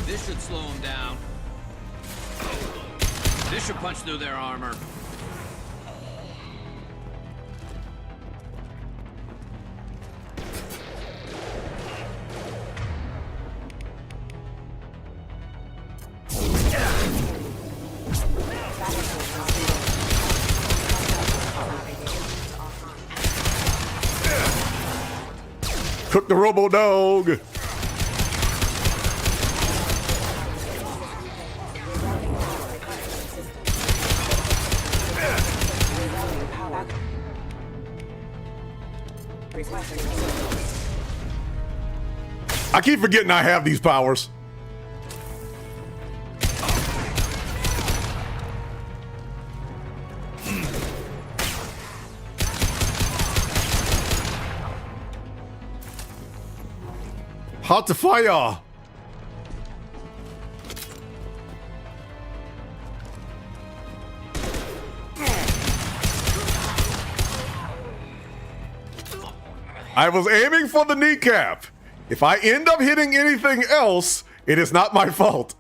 This should slow him down. This should punch through their armor. Cook the robo dog. I keep forgetting I have these powers. Hot to fire. I was aiming for the kneecap. If I end up hitting anything else, it is not my fault.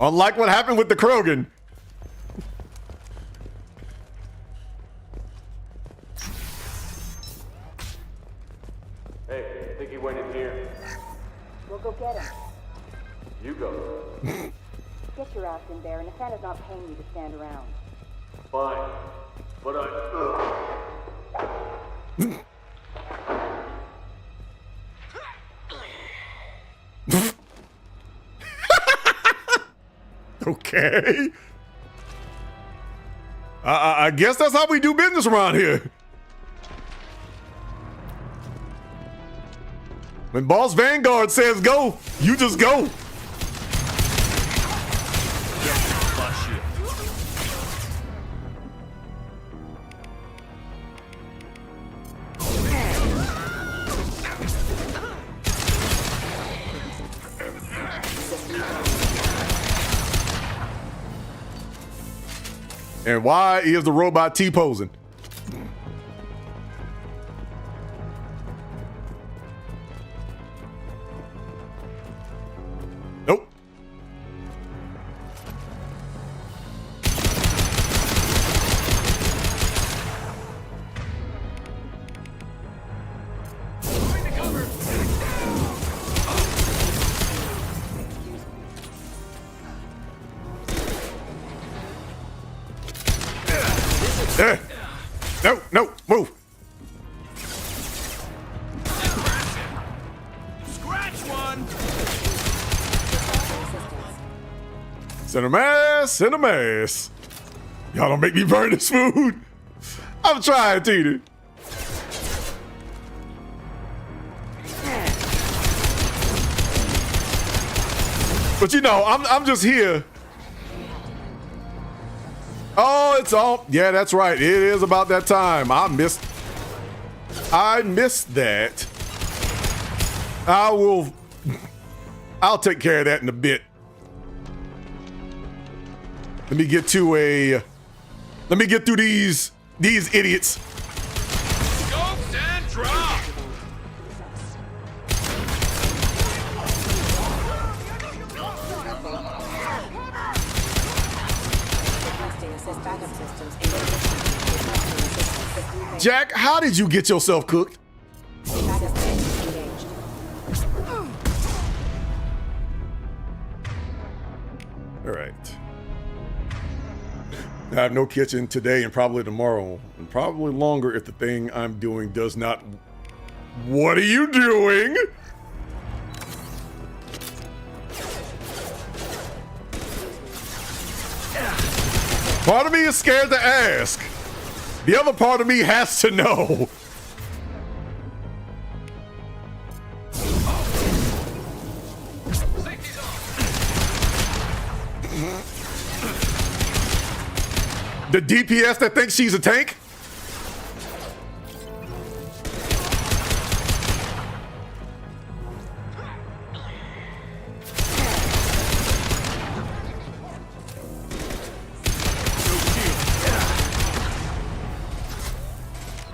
Unlike what happened with the Krogan. Hey, I think he went in here. We'll go get him. You go. Get your ass in there, and Nathana's not paying you to stand around. Fine. But Okay. I guess that's how we do business around here. When Boss Vanguard says go, you just go. And why is the robot T-posing? Nope. No, move. Scratch one. Send a mass, send a mass. Y'all don't make me burn this food. I'm trying, Tina. But you know, I'm just here. Oh, it's all, yeah, that's right. It is about that time. I missed that. I'll take care of that in a bit. Let me get through these idiots. Scopes and drop. Jack, how did you get yourself cooked? All right. I have no kitchen today and probably tomorrow, and probably longer if the thing I'm doing does not. What are you doing? Part of me is scared to ask. The other part of me has to know. The DPS that thinks she's a tank?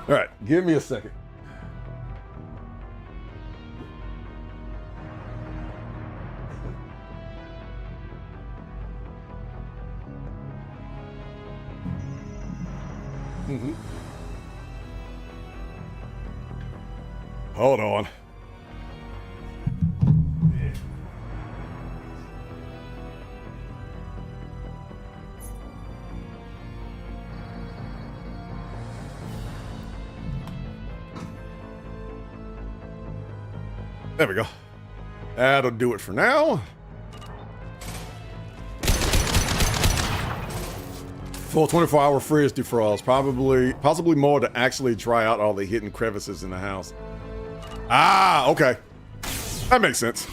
All right, give me a second. Hold on. There we go. That'll do it for now. Full 24-hour fridge defrost. Possibly more to actually dry out all the hidden crevices in the house. Ah, okay. That makes sense.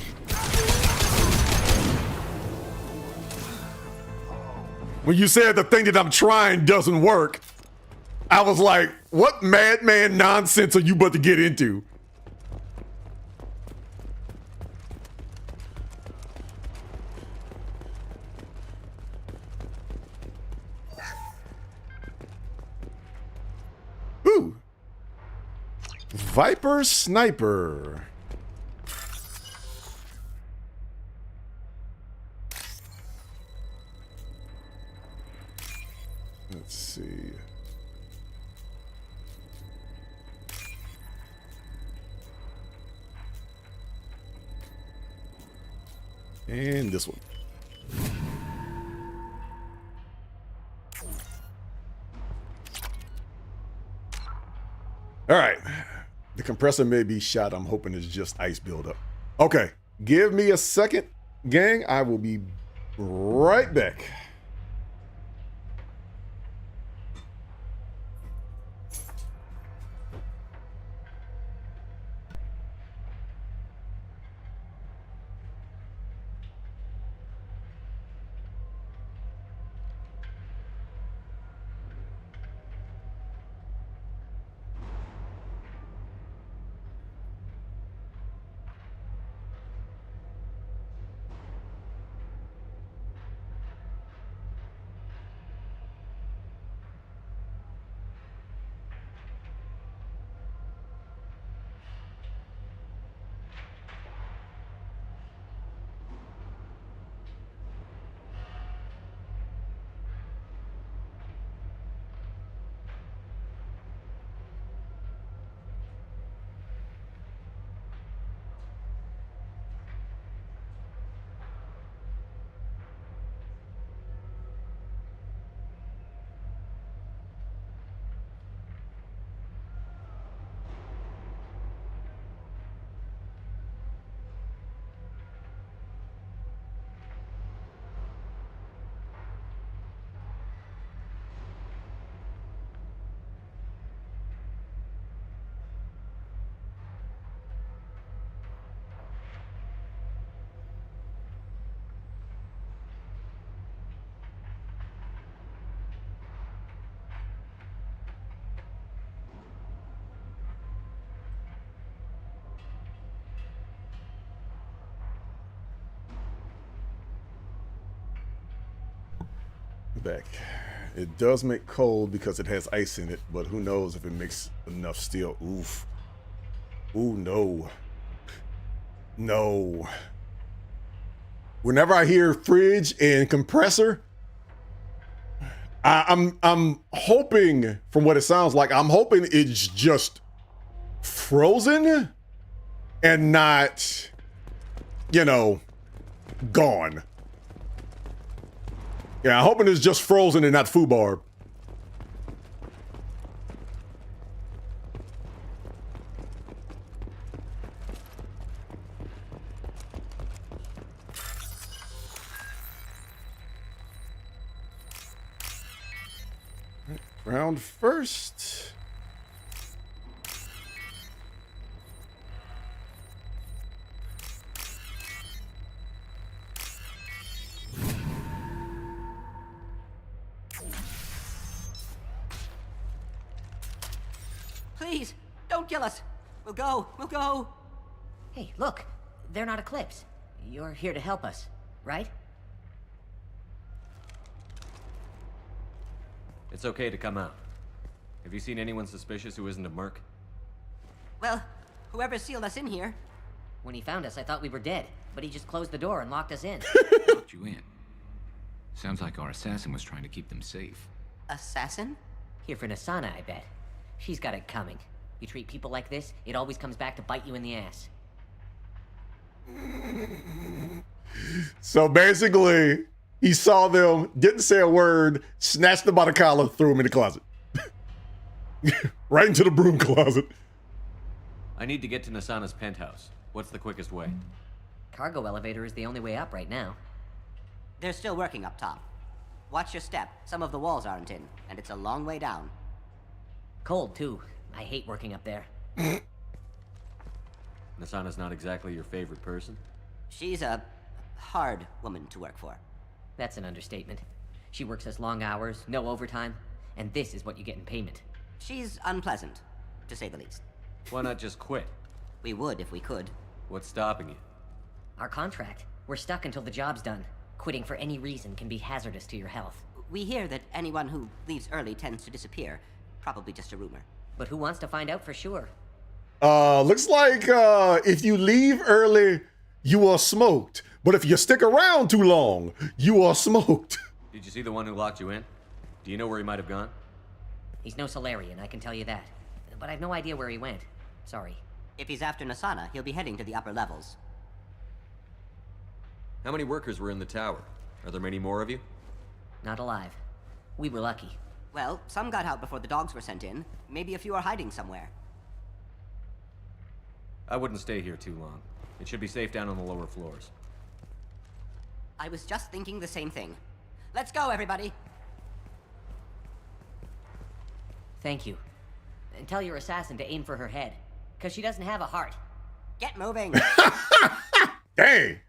When you said the thing that I'm trying doesn't work, I was like, what madman nonsense are you about to get into? Ooh. Viper Sniper. Let's see. And this one. All right. The compressor may be shot. I'm hoping it's just ice buildup. Okay. Give me a second, gang. I will be right back. Back. It does make cold because it has ice in it, but who knows if it makes enough steel. Oof. Ooh, no. No. Whenever I hear fridge and compressor, I'm hoping, from what it sounds like, I'm hoping it's just frozen and not, you know, gone. Yeah, I'm hoping it's just frozen and not foobarb. Round first. Please, don't kill us. We'll go. We'll go. Hey, look. They're not Eclipse. You're here to help us, right? It's okay to come out. Have you seen anyone suspicious who isn't a merc? Well, whoever sealed us in here. When he found us, I thought we were dead, but he just closed the door and locked us in. Locked you in. Sounds like our assassin was trying to keep them safe. Assassin? Here for Nasana, I bet. She's got it coming. You treat people like this, it always comes back to bite you in the ass. So basically, he saw them, didn't say a word, snatched them by the collar, threw them in the closet. Right into the broom closet. I need to get to Nasana's penthouse. What's the quickest way? Cargo elevator is the only way up right now. They're still working up top. Watch your step. Some of the walls aren't in, and it's a long way down. Cold, too. I hate working up there. Nasana's not exactly your favorite person? She's a hard woman to work for. That's an understatement. She works us long hours, no overtime, and this is what you get in payment. She's unpleasant, to say the least. Why not just quit? We would if we could. What's stopping you? Our contract. We're stuck until the job's done. Quitting for any reason can be hazardous to your health. We hear that anyone who leaves early tends to disappear. Probably just a rumor. But who wants to find out for sure? Looks like if you leave early, you are smoked. But if you stick around too long, you are smoked. Did you see the one who locked you in? Do you know where he might have gone? He's no Solarian, I can tell you that. But I've no idea where he went. Sorry. If he's after Nasana, he'll be heading to the upper levels. How many workers were in the tower? Are there many more of you? Not alive. We were lucky. Well, some got out before the dogs were sent in. Maybe a few are hiding somewhere. I wouldn't stay here too long. It should be safe down on the lower floors. I was just thinking the same thing. Let's go, everybody. Thank you. And tell your assassin to aim for her head, because she doesn't have a heart. Get moving. Dang.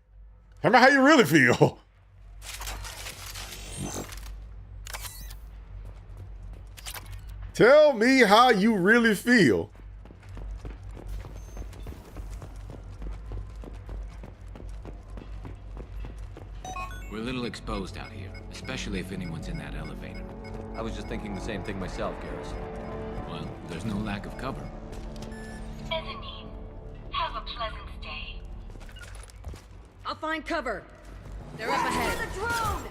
Tell me how you really feel. Tell me how you really feel. We're a little exposed out here, especially if anyone's in that elevator. I was just thinking the same thing myself, Garrus. Well, there's no lack of cover. Mezzanine, have a pleasant stay. I'll find cover. They're up ahead. The drone!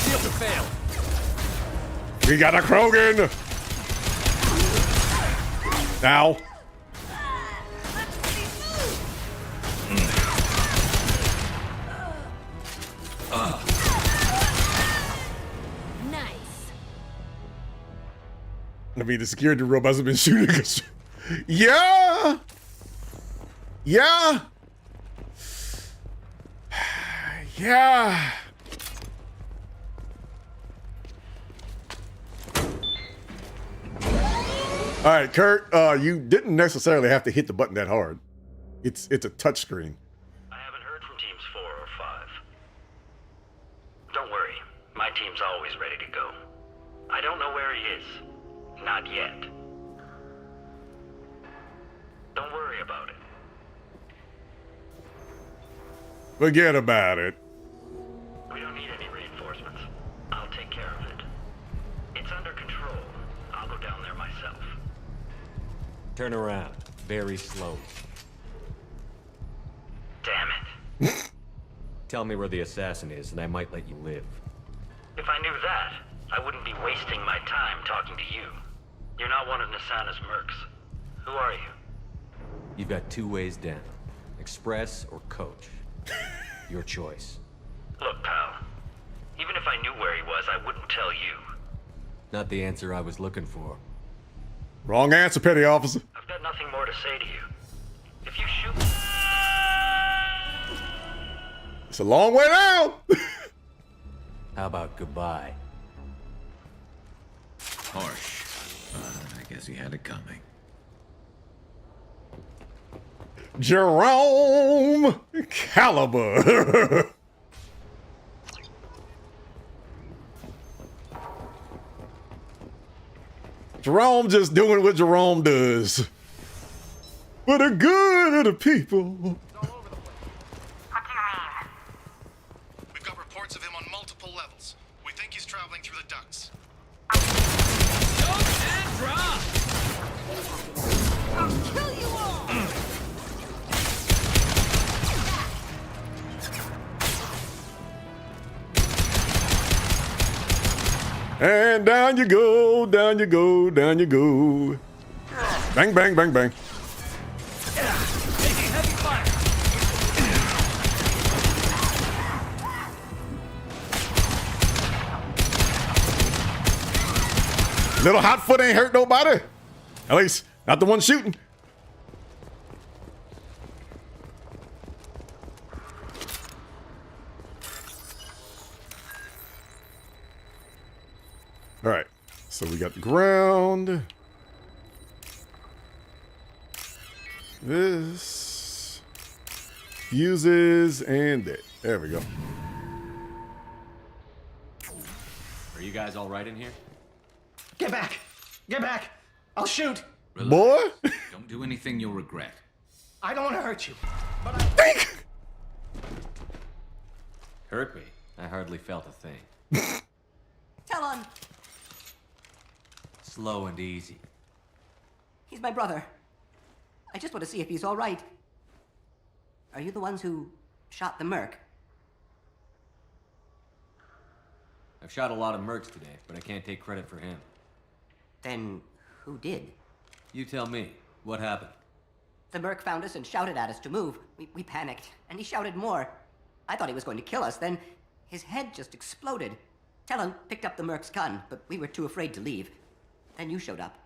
Shield to fail. We got a Krogan. Now. Nice. I mean, the security robots have been shooting us. Yeah. Yeah. Yeah. All right, Kurt, you didn't necessarily have to hit the button that hard. It's a touch screen. I haven't heard from teams 4 or 5. Don't worry, my team's always ready to go. I don't know where he is. Not yet. Don't worry about it. Forget about it. We don't need any reinforcements. I'll take care of it. It's under control. I'll go down there myself. Turn around. Very slowly. Damn it. Tell me where the assassin is, and I might let you live. If I knew that, I wouldn't be wasting my time talking to you. You're not one of Nasana's mercs. Who are you? You've got 2 ways down. Express or coach. Your choice. Look, pal. Even if I knew where he was, I wouldn't tell you. Not the answer I was looking for. Wrong answer, petty officer. I've got nothing more to say to you. If you shoot... It's a long way down. How about goodbye? Harsh. I guess he had it coming. Jerome Caliber. Jerome just doing what Jerome does. For the good of the people. We've got reports of him on multiple levels. We think he's traveling through the ducts. Don't and drop! I'll kill you all! And down you go, down you go, down you go. Bang, bang, bang, bang. Taking heavy fire! Little hot foot ain't hurt nobody. At least, not the one shooting. All right, so we got the ground. This fuses and that. There we go. Are you guys all right in here? Get back! Get back! I'll shoot! Relax. Boy. Don't do anything you'll regret. I don't want to hurt you, but I... Hurt me? I hardly felt a thing. Talon! Slow and easy. He's my brother. I just want to see if he's all right. Are you the ones who shot the merc? I've shot a lot of mercs today, but I can't take credit for him. Then who did? You tell me. What happened? The merc found us and shouted at us to move. We panicked, and he shouted more. I thought he was going to kill us, then his head just exploded. Talon picked up the merc's gun, but we were too afraid to leave. Then you showed up.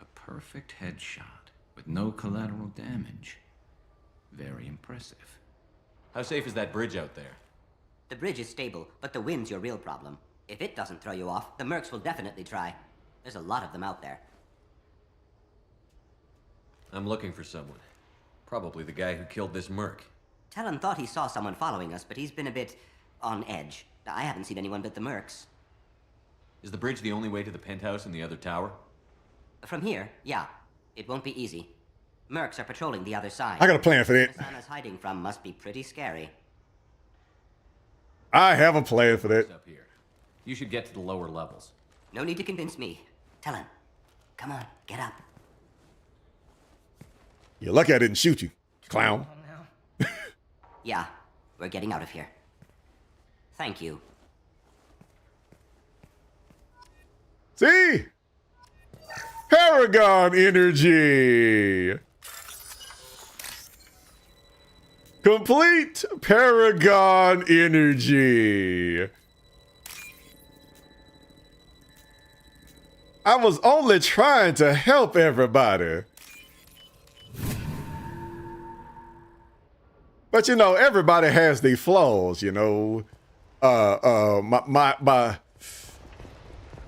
A perfect headshot with no collateral damage. Very impressive. How safe is that bridge out there? The bridge is stable, but the wind's your real problem. If it doesn't throw you off, the mercs will definitely try. There's a lot of them out there. I'm looking for someone. Probably the guy who killed this merc. Talon thought he saw someone following us, but he's been a bit on edge. I haven't seen anyone but the mercs. Is the bridge the only way to the penthouse and the other tower? From here, yeah. It won't be easy. Mercs are patrolling the other side. I got a plan for that. The Sana's hiding from must be pretty scary. I have a plan for that. Up here. You should get to the lower levels. No need to convince me. Talon, come on, get up. You're lucky I didn't shoot you, clown. Yeah, we're getting out of here. Thank you. See? Paragon energy. Complete Paragon energy. I was only trying to help everybody. But you know, everybody has their flaws, you know.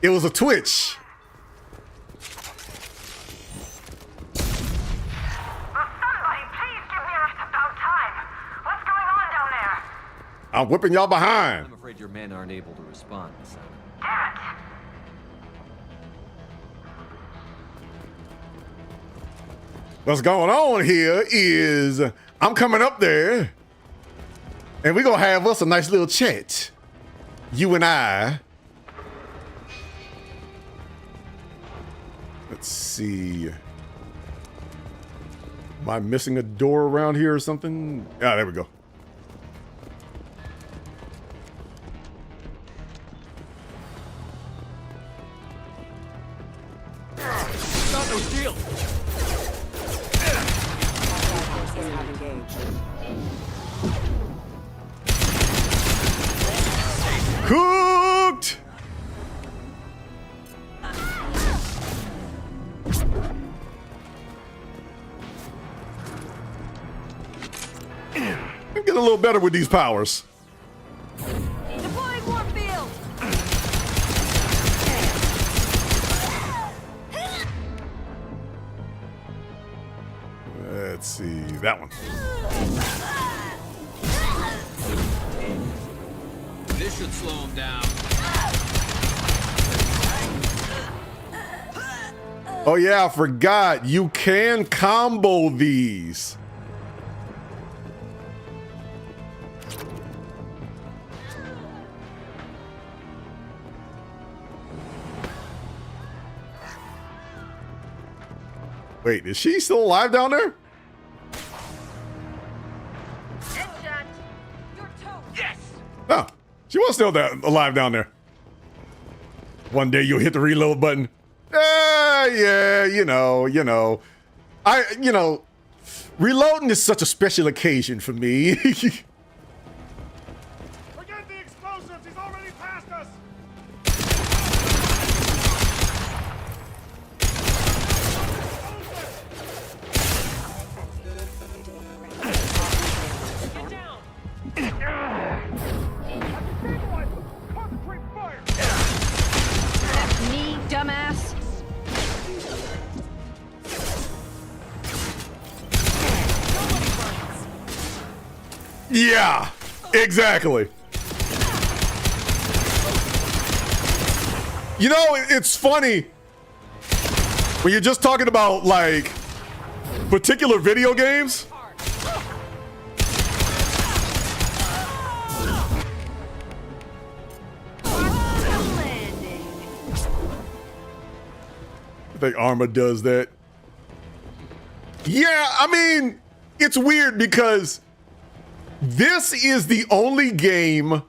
It was a twitch. I'm whipping y'all behind. I'm afraid your men aren't able to respond, Sana. What's going on here is I'm coming up there and we're gonna have us a nice little chat. You and I. Let's see. Am I missing a door around here or something? Ah, there we go. Not no deal. Cooked! I'm getting a little better with these powers. Deploying Warfield! Let's see, that one. This should slow him down. Oh yeah, I forgot. You can combo these. Wait, is she still alive down there? Headshot! Your toe! Yes! Oh, she was still alive down there. One day you'll hit the reload button. Yeah, you know. Reloading is such a special occasion for me. Forget the explosives! He's already past us! Me, dumbass! Yeah, exactly. You know, it's funny when you're just talking about like particular video games. I think Arma does that. Yeah, I mean, it's weird because this is the only game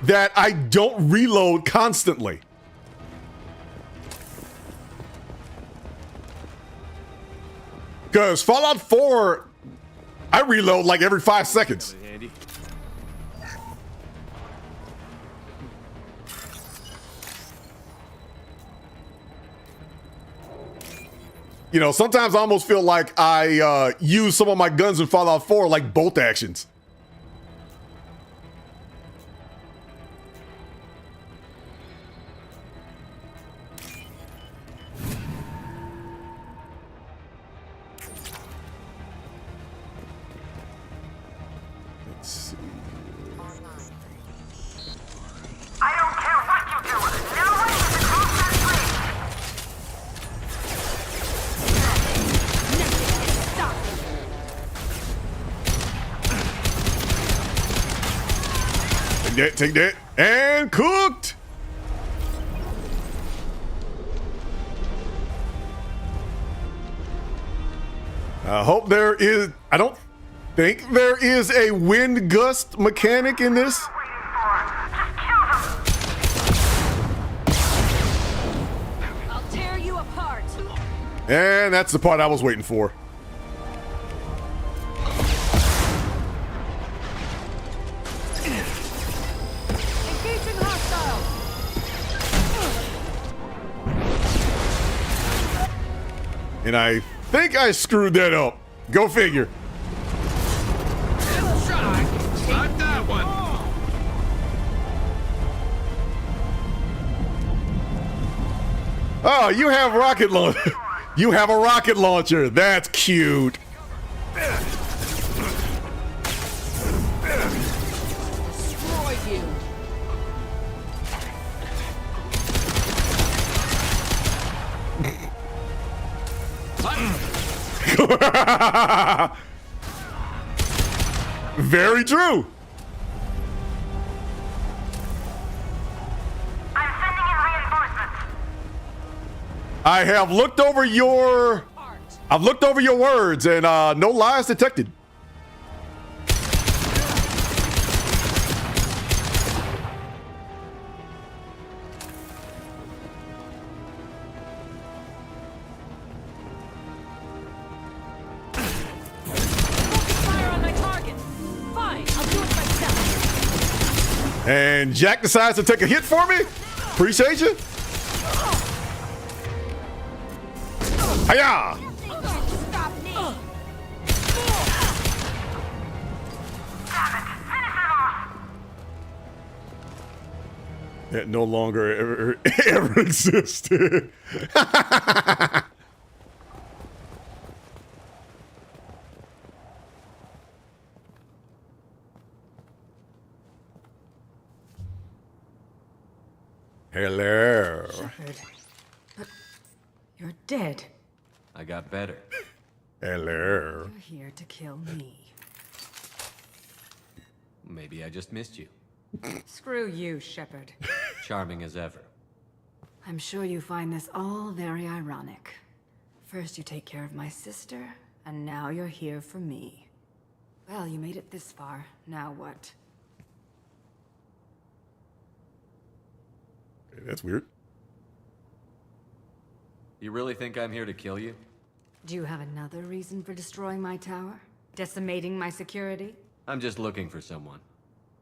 that I don't reload constantly. Because Fallout 4, I reload like every 5 seconds. You know, sometimes I almost feel like I use some of my guns in Fallout 4 like bolt actions. Let's see. I don't care what you do. No way is across that bridge. Take that, and cooked. I hope there is. I don't think there is a wind gust mechanic in this. I'll tear you apart. And that's the part I was waiting for. Engaging hostiles. And I think I screwed that up. Go figure. Not that one. Oh, you have rocket launcher. You have a rocket launcher. That's cute. Destroy you. Very true. I have looked over your words and no lies detected. Fire on my target. Fine, I'll do it myself. And Jack decides to take a hit for me. Appreciate you. Hiya! Stop me. That no longer ever existed. Hello. Shepard. But you're dead. I got better. Hello. You're here to kill me. Maybe I just missed you. Screw you, Shepard. Charming as ever. I'm sure you find this all very ironic. First you take care of my sister, and now you're here for me. Well, you made it this far. Now what? That's weird. You really think I'm here to kill you? Do you have another reason for destroying my tower? Decimating my security? I'm just looking for someone.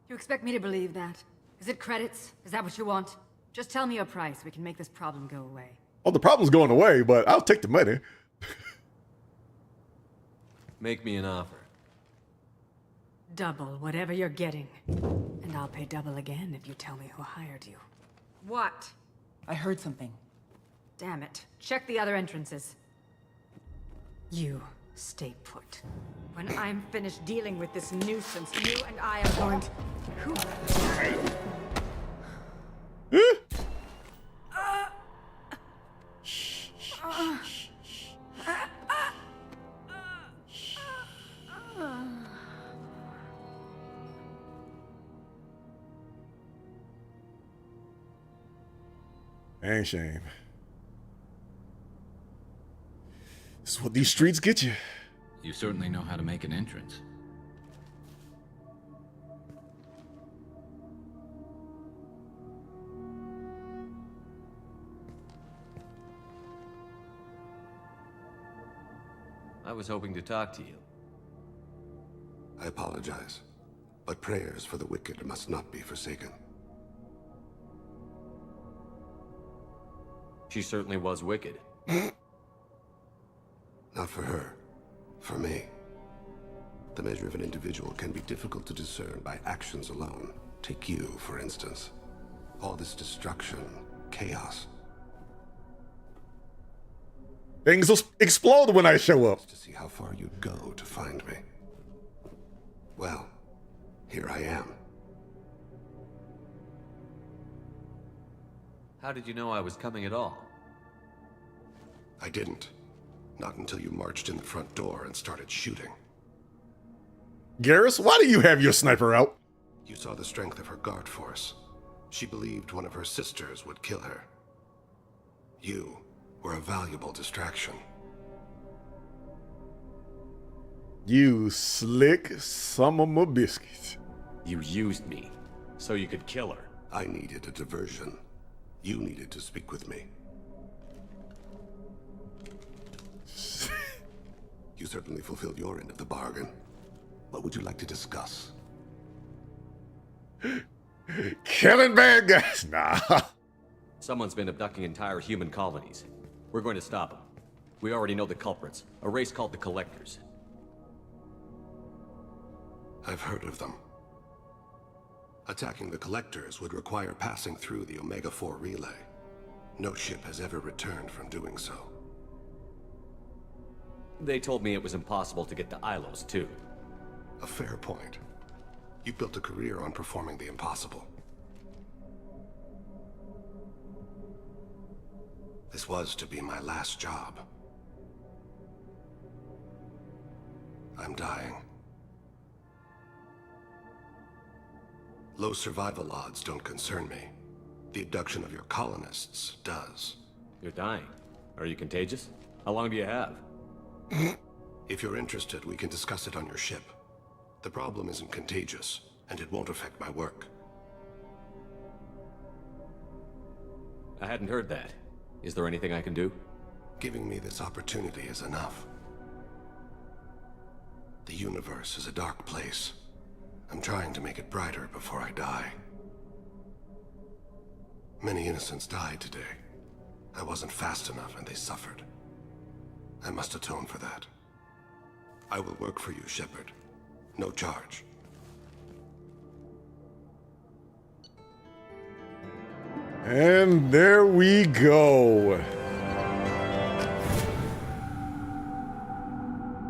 You expect me to believe that? Is it credits? Is that what you want? Just tell me a price. We can make this problem go away. Oh, the problem's going away, but I'll take the money. Make me an offer. Double whatever you're getting. And I'll pay double again if you tell me who hired you. What? I heard something. Damn it. Check the other entrances. You stay put. When I'm finished dealing with this nuisance, you and I are going to... Who? Ain't shame. This is what these streets get you. You certainly know how to make an entrance. I was hoping to talk to you. I apologize, but prayers for the wicked must not be forsaken. She certainly was wicked. Not for her. For me. The measure of an individual can be difficult to discern by actions alone. Take you, for instance. All this destruction, chaos. Things will explode when I show up. To see how far you'd go to find me. Well, here I am. How did you know I was coming at all? I didn't. Not until you marched in the front door and started shooting. Garrus, why do you have your sniper out? You saw the strength of her guard force. She believed one of her sisters would kill her. You were a valuable distraction. You slick some of my biscuits. You used me, so you could kill her. I needed a diversion. You needed to speak with me. You certainly fulfilled your end of the bargain. What would you like to discuss? Killing bad guys. Nah. Someone's been abducting entire human colonies. We're going to stop them. We already know the culprits. A race called the Collectors. I've heard of them. Attacking the Collectors would require passing through the Omega-4 relay. No ship has ever returned from doing so. They told me it was impossible to get to Ilos, too. A fair point. You built a career on performing the impossible. This was to be my last job. I'm dying. Low survival odds don't concern me. The abduction of your colonists does. You're dying. Are you contagious? How long do you have? If you're interested, we can discuss it on your ship. The problem isn't contagious, and it won't affect my work. I hadn't heard that. Is there anything I can do? Giving me this opportunity is enough. The universe is a dark place. I'm trying to make it brighter before I die. Many innocents died today. I wasn't fast enough and they suffered. I must atone for that. I will work for you, Shepard. No charge. And there we go.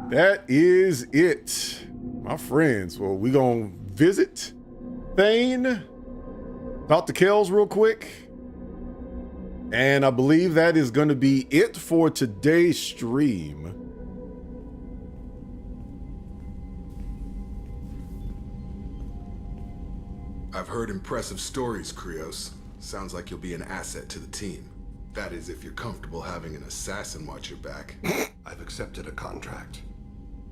That is it, my friends. Well, we gonna visit Thane, talk to Kells real quick, and I believe that is going to be it for today's stream. I've heard impressive stories, Krios. Sounds like you'll be an asset to the team. That is, if you're comfortable having an assassin watch your back. I've accepted a contract.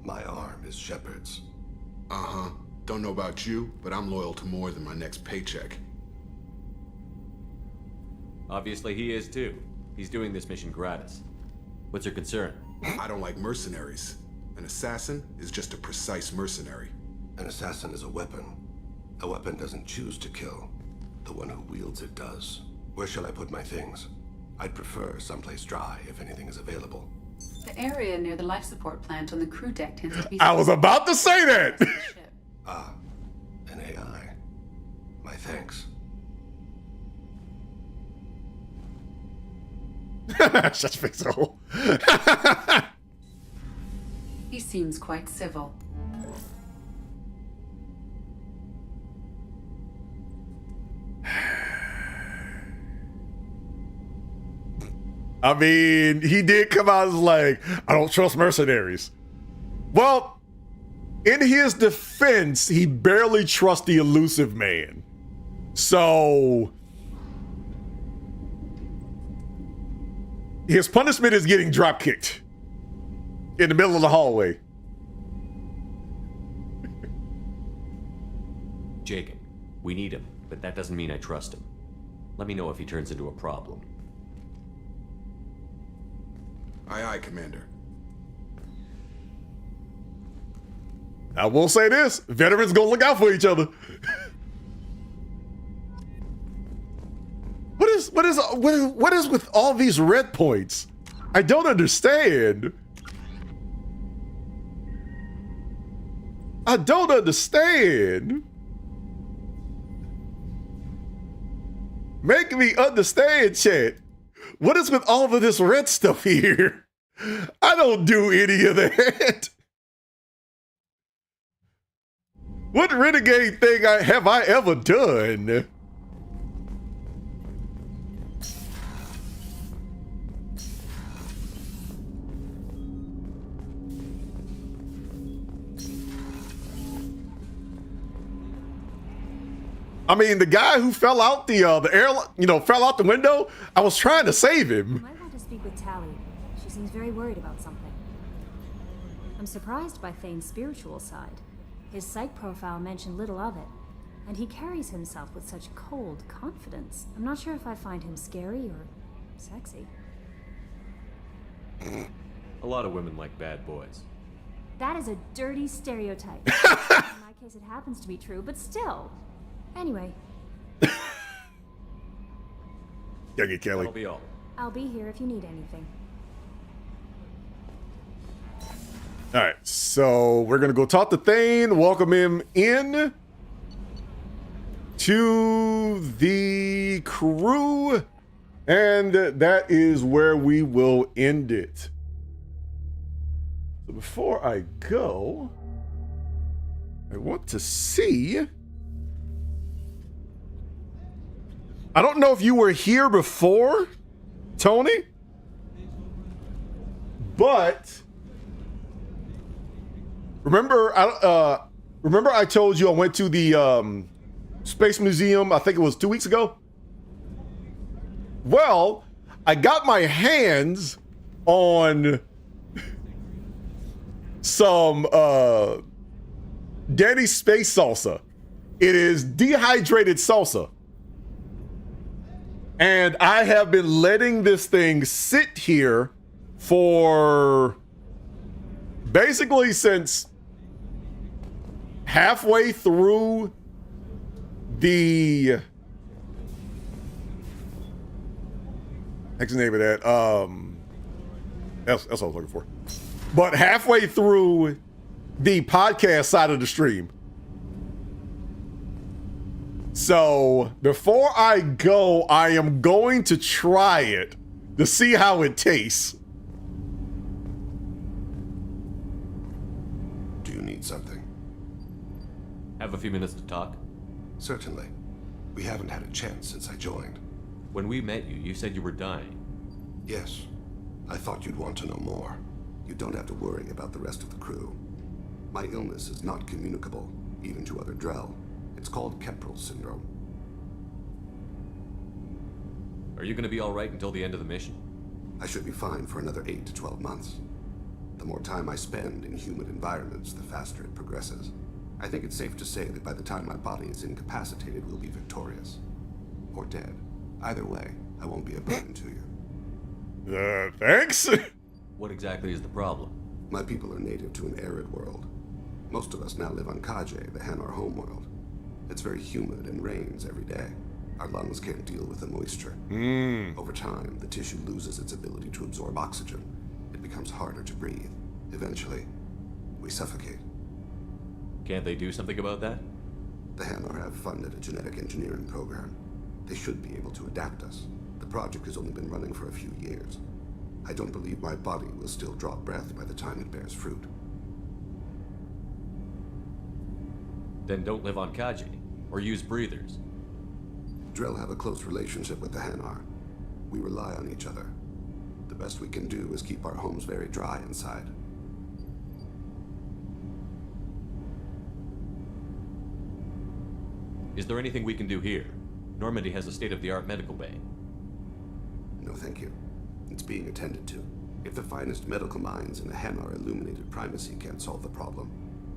My arm is Shepard's. Uh-huh. Don't know about you, but I'm loyal to more than my next paycheck. Obviously he is too. He's doing this mission gratis. What's your concern? I don't like mercenaries. An assassin is just a precise mercenary. An assassin is a weapon. A weapon doesn't choose to kill. The one who wields it does. Where shall I put my things? I'd prefer someplace dry if anything is available. The area near the life support plant on the crew deck tends to be... I was about to say that! Ah, an AI. My thanks. Such a big soul. He seems quite civil. I mean, he did come out as like, I don't trust mercenaries. Well, in his defense, he barely trusts the elusive man. So his punishment is getting drop kicked in the middle of the hallway. Jacob, we need him, but that doesn't mean I trust him. Let me know if he turns into a problem. Aye, aye, Commander. I will say this, veterans gonna look out for each other. What is with all these red points? I don't understand. I don't understand. Make me understand, chat. What is with all of this red stuff here? I don't do any of that. What renegade thing have I ever done? I mean, the guy who fell out the air, fell out the window. I was trying to save him. You might want to speak with Tally. She seems very worried about something. I'm surprised by Thane's spiritual side. His psych profile mentioned little of it, and he carries himself with such cold confidence. I'm not sure if I find him scary or sexy. A lot of women like bad boys. That is a dirty stereotype. In my case, it happens to be true, but still. Anyway. Young and Kelly. That'll be all. I'll be here if you need anything. All right, so we're gonna go talk to Thane, welcome him in to the crew, and that is where we will end it. So before I go, I want to see. I don't know if you were here before, Tony, but remember I told you I went to the Space Museum, I think it was 2 weeks ago? Well, I got my hands on some Danny's Space Salsa. It is dehydrated salsa. And I have been letting this thing sit here for basically since halfway through the what's the name of that? That's what I was looking for. But halfway through the podcast side of the stream. So before I go, I am going to try it to see how it tastes. Do you need something? Have a few minutes to talk? Certainly. We haven't had a chance since I joined. When we met you, you said you were dying. Yes. I thought you'd want to know more. You don't have to worry about the rest of the crew. My illness is not communicable, even to other Drell. It's called Keprel syndrome. Are you going to be all right until the end of the mission? I should be fine for another 8 to 12 months. The more time I spend in humid environments, the faster it progresses. I think it's safe to say that by the time my body is incapacitated, we'll be victorious. Or dead. Either way, I won't be a burden to you. Thanks. What exactly is the problem? My people are native to an arid world. Most of us now live on Kaje, the Hanar homeworld. It's very humid and rains every day. Our lungs can't deal with the moisture. Over time, the tissue loses its ability to absorb oxygen. It becomes harder to breathe. Eventually, we suffocate. Can't they do something about that? The Hanar have funded a genetic engineering program. They should be able to adapt us. The project has only been running for a few years. I don't believe my body will still draw breath by the time it bears fruit. Then don't live on Kaji, or use breathers. Drell have a close relationship with the Hanar. We rely on each other. The best we can do is keep our homes very dry inside. Is there anything we can do here? Normandy has a state-of-the-art medical bay. No, thank you. It's being attended to. If the finest medical minds in the Hanar illuminated primacy can't solve the problem,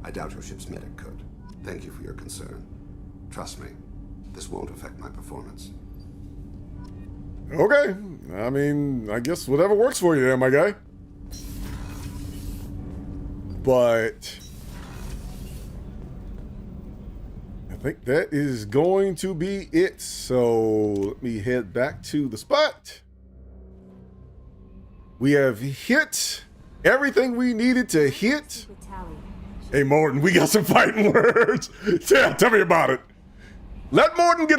I doubt your ship's medic could. Thank you for your concern. Trust me, this won't affect my performance. Okay. I mean, I guess whatever works for you there, my guy. But I think that is going to be it. So let me head back to the spot. We have hit everything we needed to hit. With Tally. Hey, Morton, we got some fighting words. Yeah, tell me about it. Let Morton get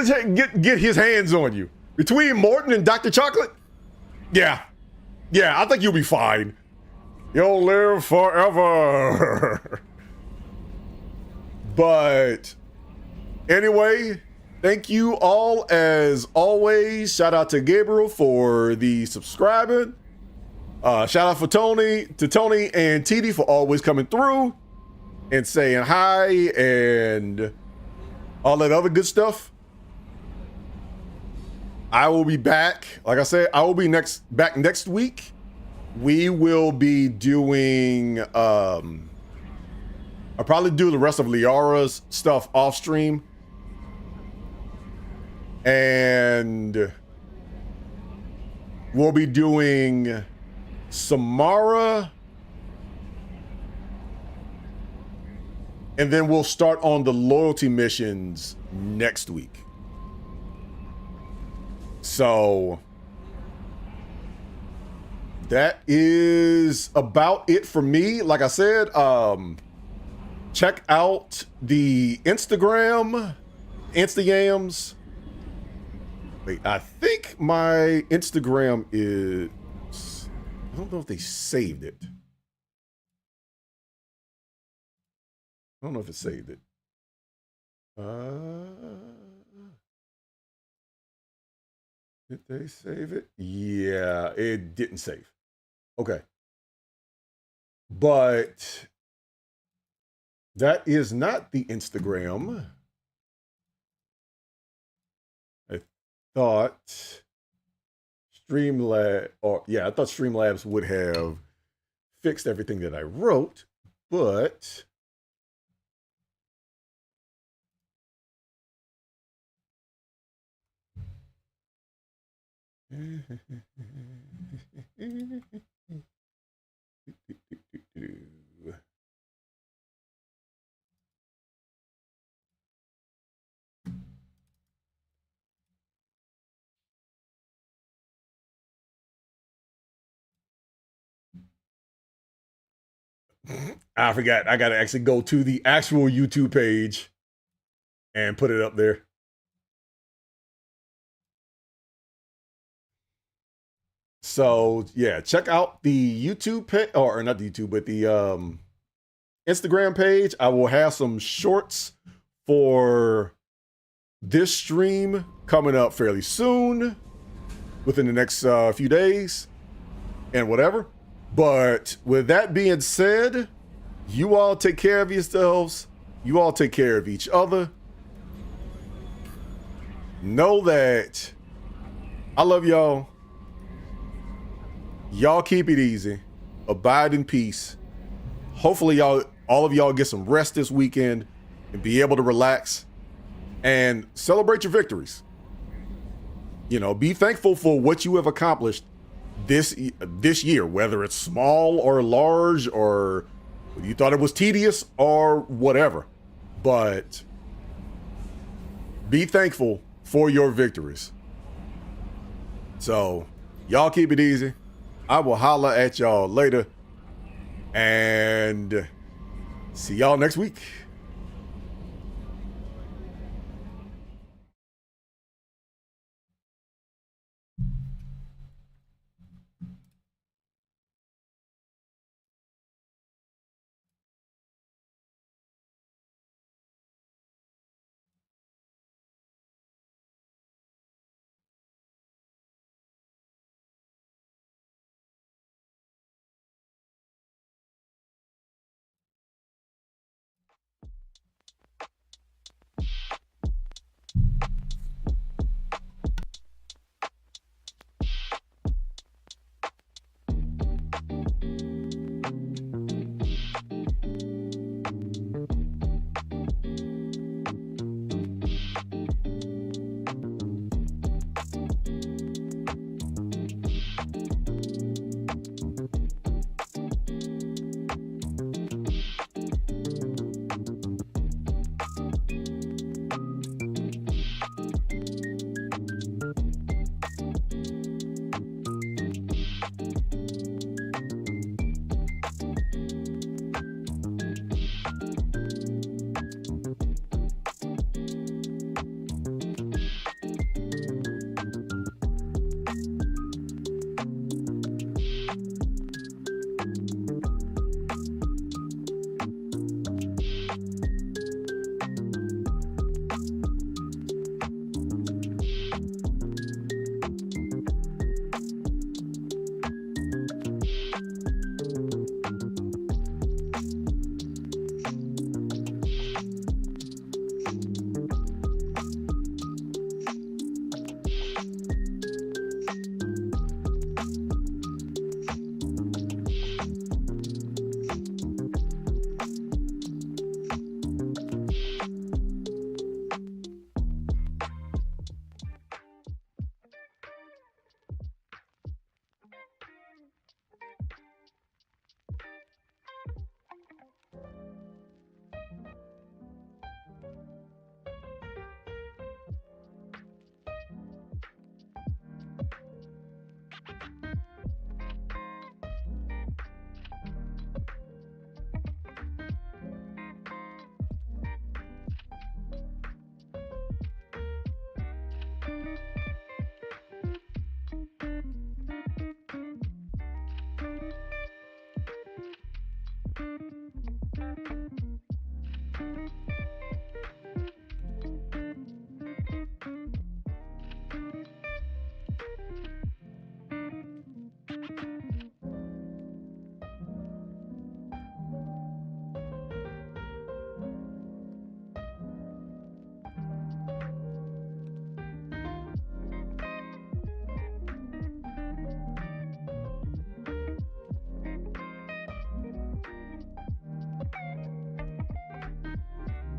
his hands on you. Between Morton and Dr. Chocolate? Yeah. Yeah, I think you'll be fine. You'll live forever. But anyway, thank you all as always. Shout out to Gabriel for the subscribing. Shout out to Tony and TD for always coming through and saying hi and all that other good stuff. I will be back. Like I said, I will be back next week. We will be doing I'll probably do the rest of Liara's stuff off stream. And we'll be doing Samara. And then we'll start on the loyalty missions next week. So that is about it for me. Like I said, check out the Instagrams. Wait, I think my Instagram is, I don't know if they saved it. I don't know if it saved it. Did they save it? Yeah, it didn't save. Okay. But that is not the Instagram. I thought Streamlabs would have fixed everything that I wrote, but I forgot. I got to actually go to the actual YouTube page and put it up there. So yeah, check out the YouTube page, or not the YouTube, but the Instagram page. I will have some shorts for this stream coming up fairly soon, within the next few days and whatever. But with that being said, you all take care of yourselves. You all take care of each other. Know that I love y'all. Y'all keep it easy. Abide in peace. Hopefully all of y'all get some rest this weekend and be able to relax and celebrate your victories. You know, be thankful for what you have accomplished this year, whether it's small or large, or you thought it was tedious or whatever. But be thankful for your victories. So y'all keep it easy. I will holler at y'all later and see y'all next week.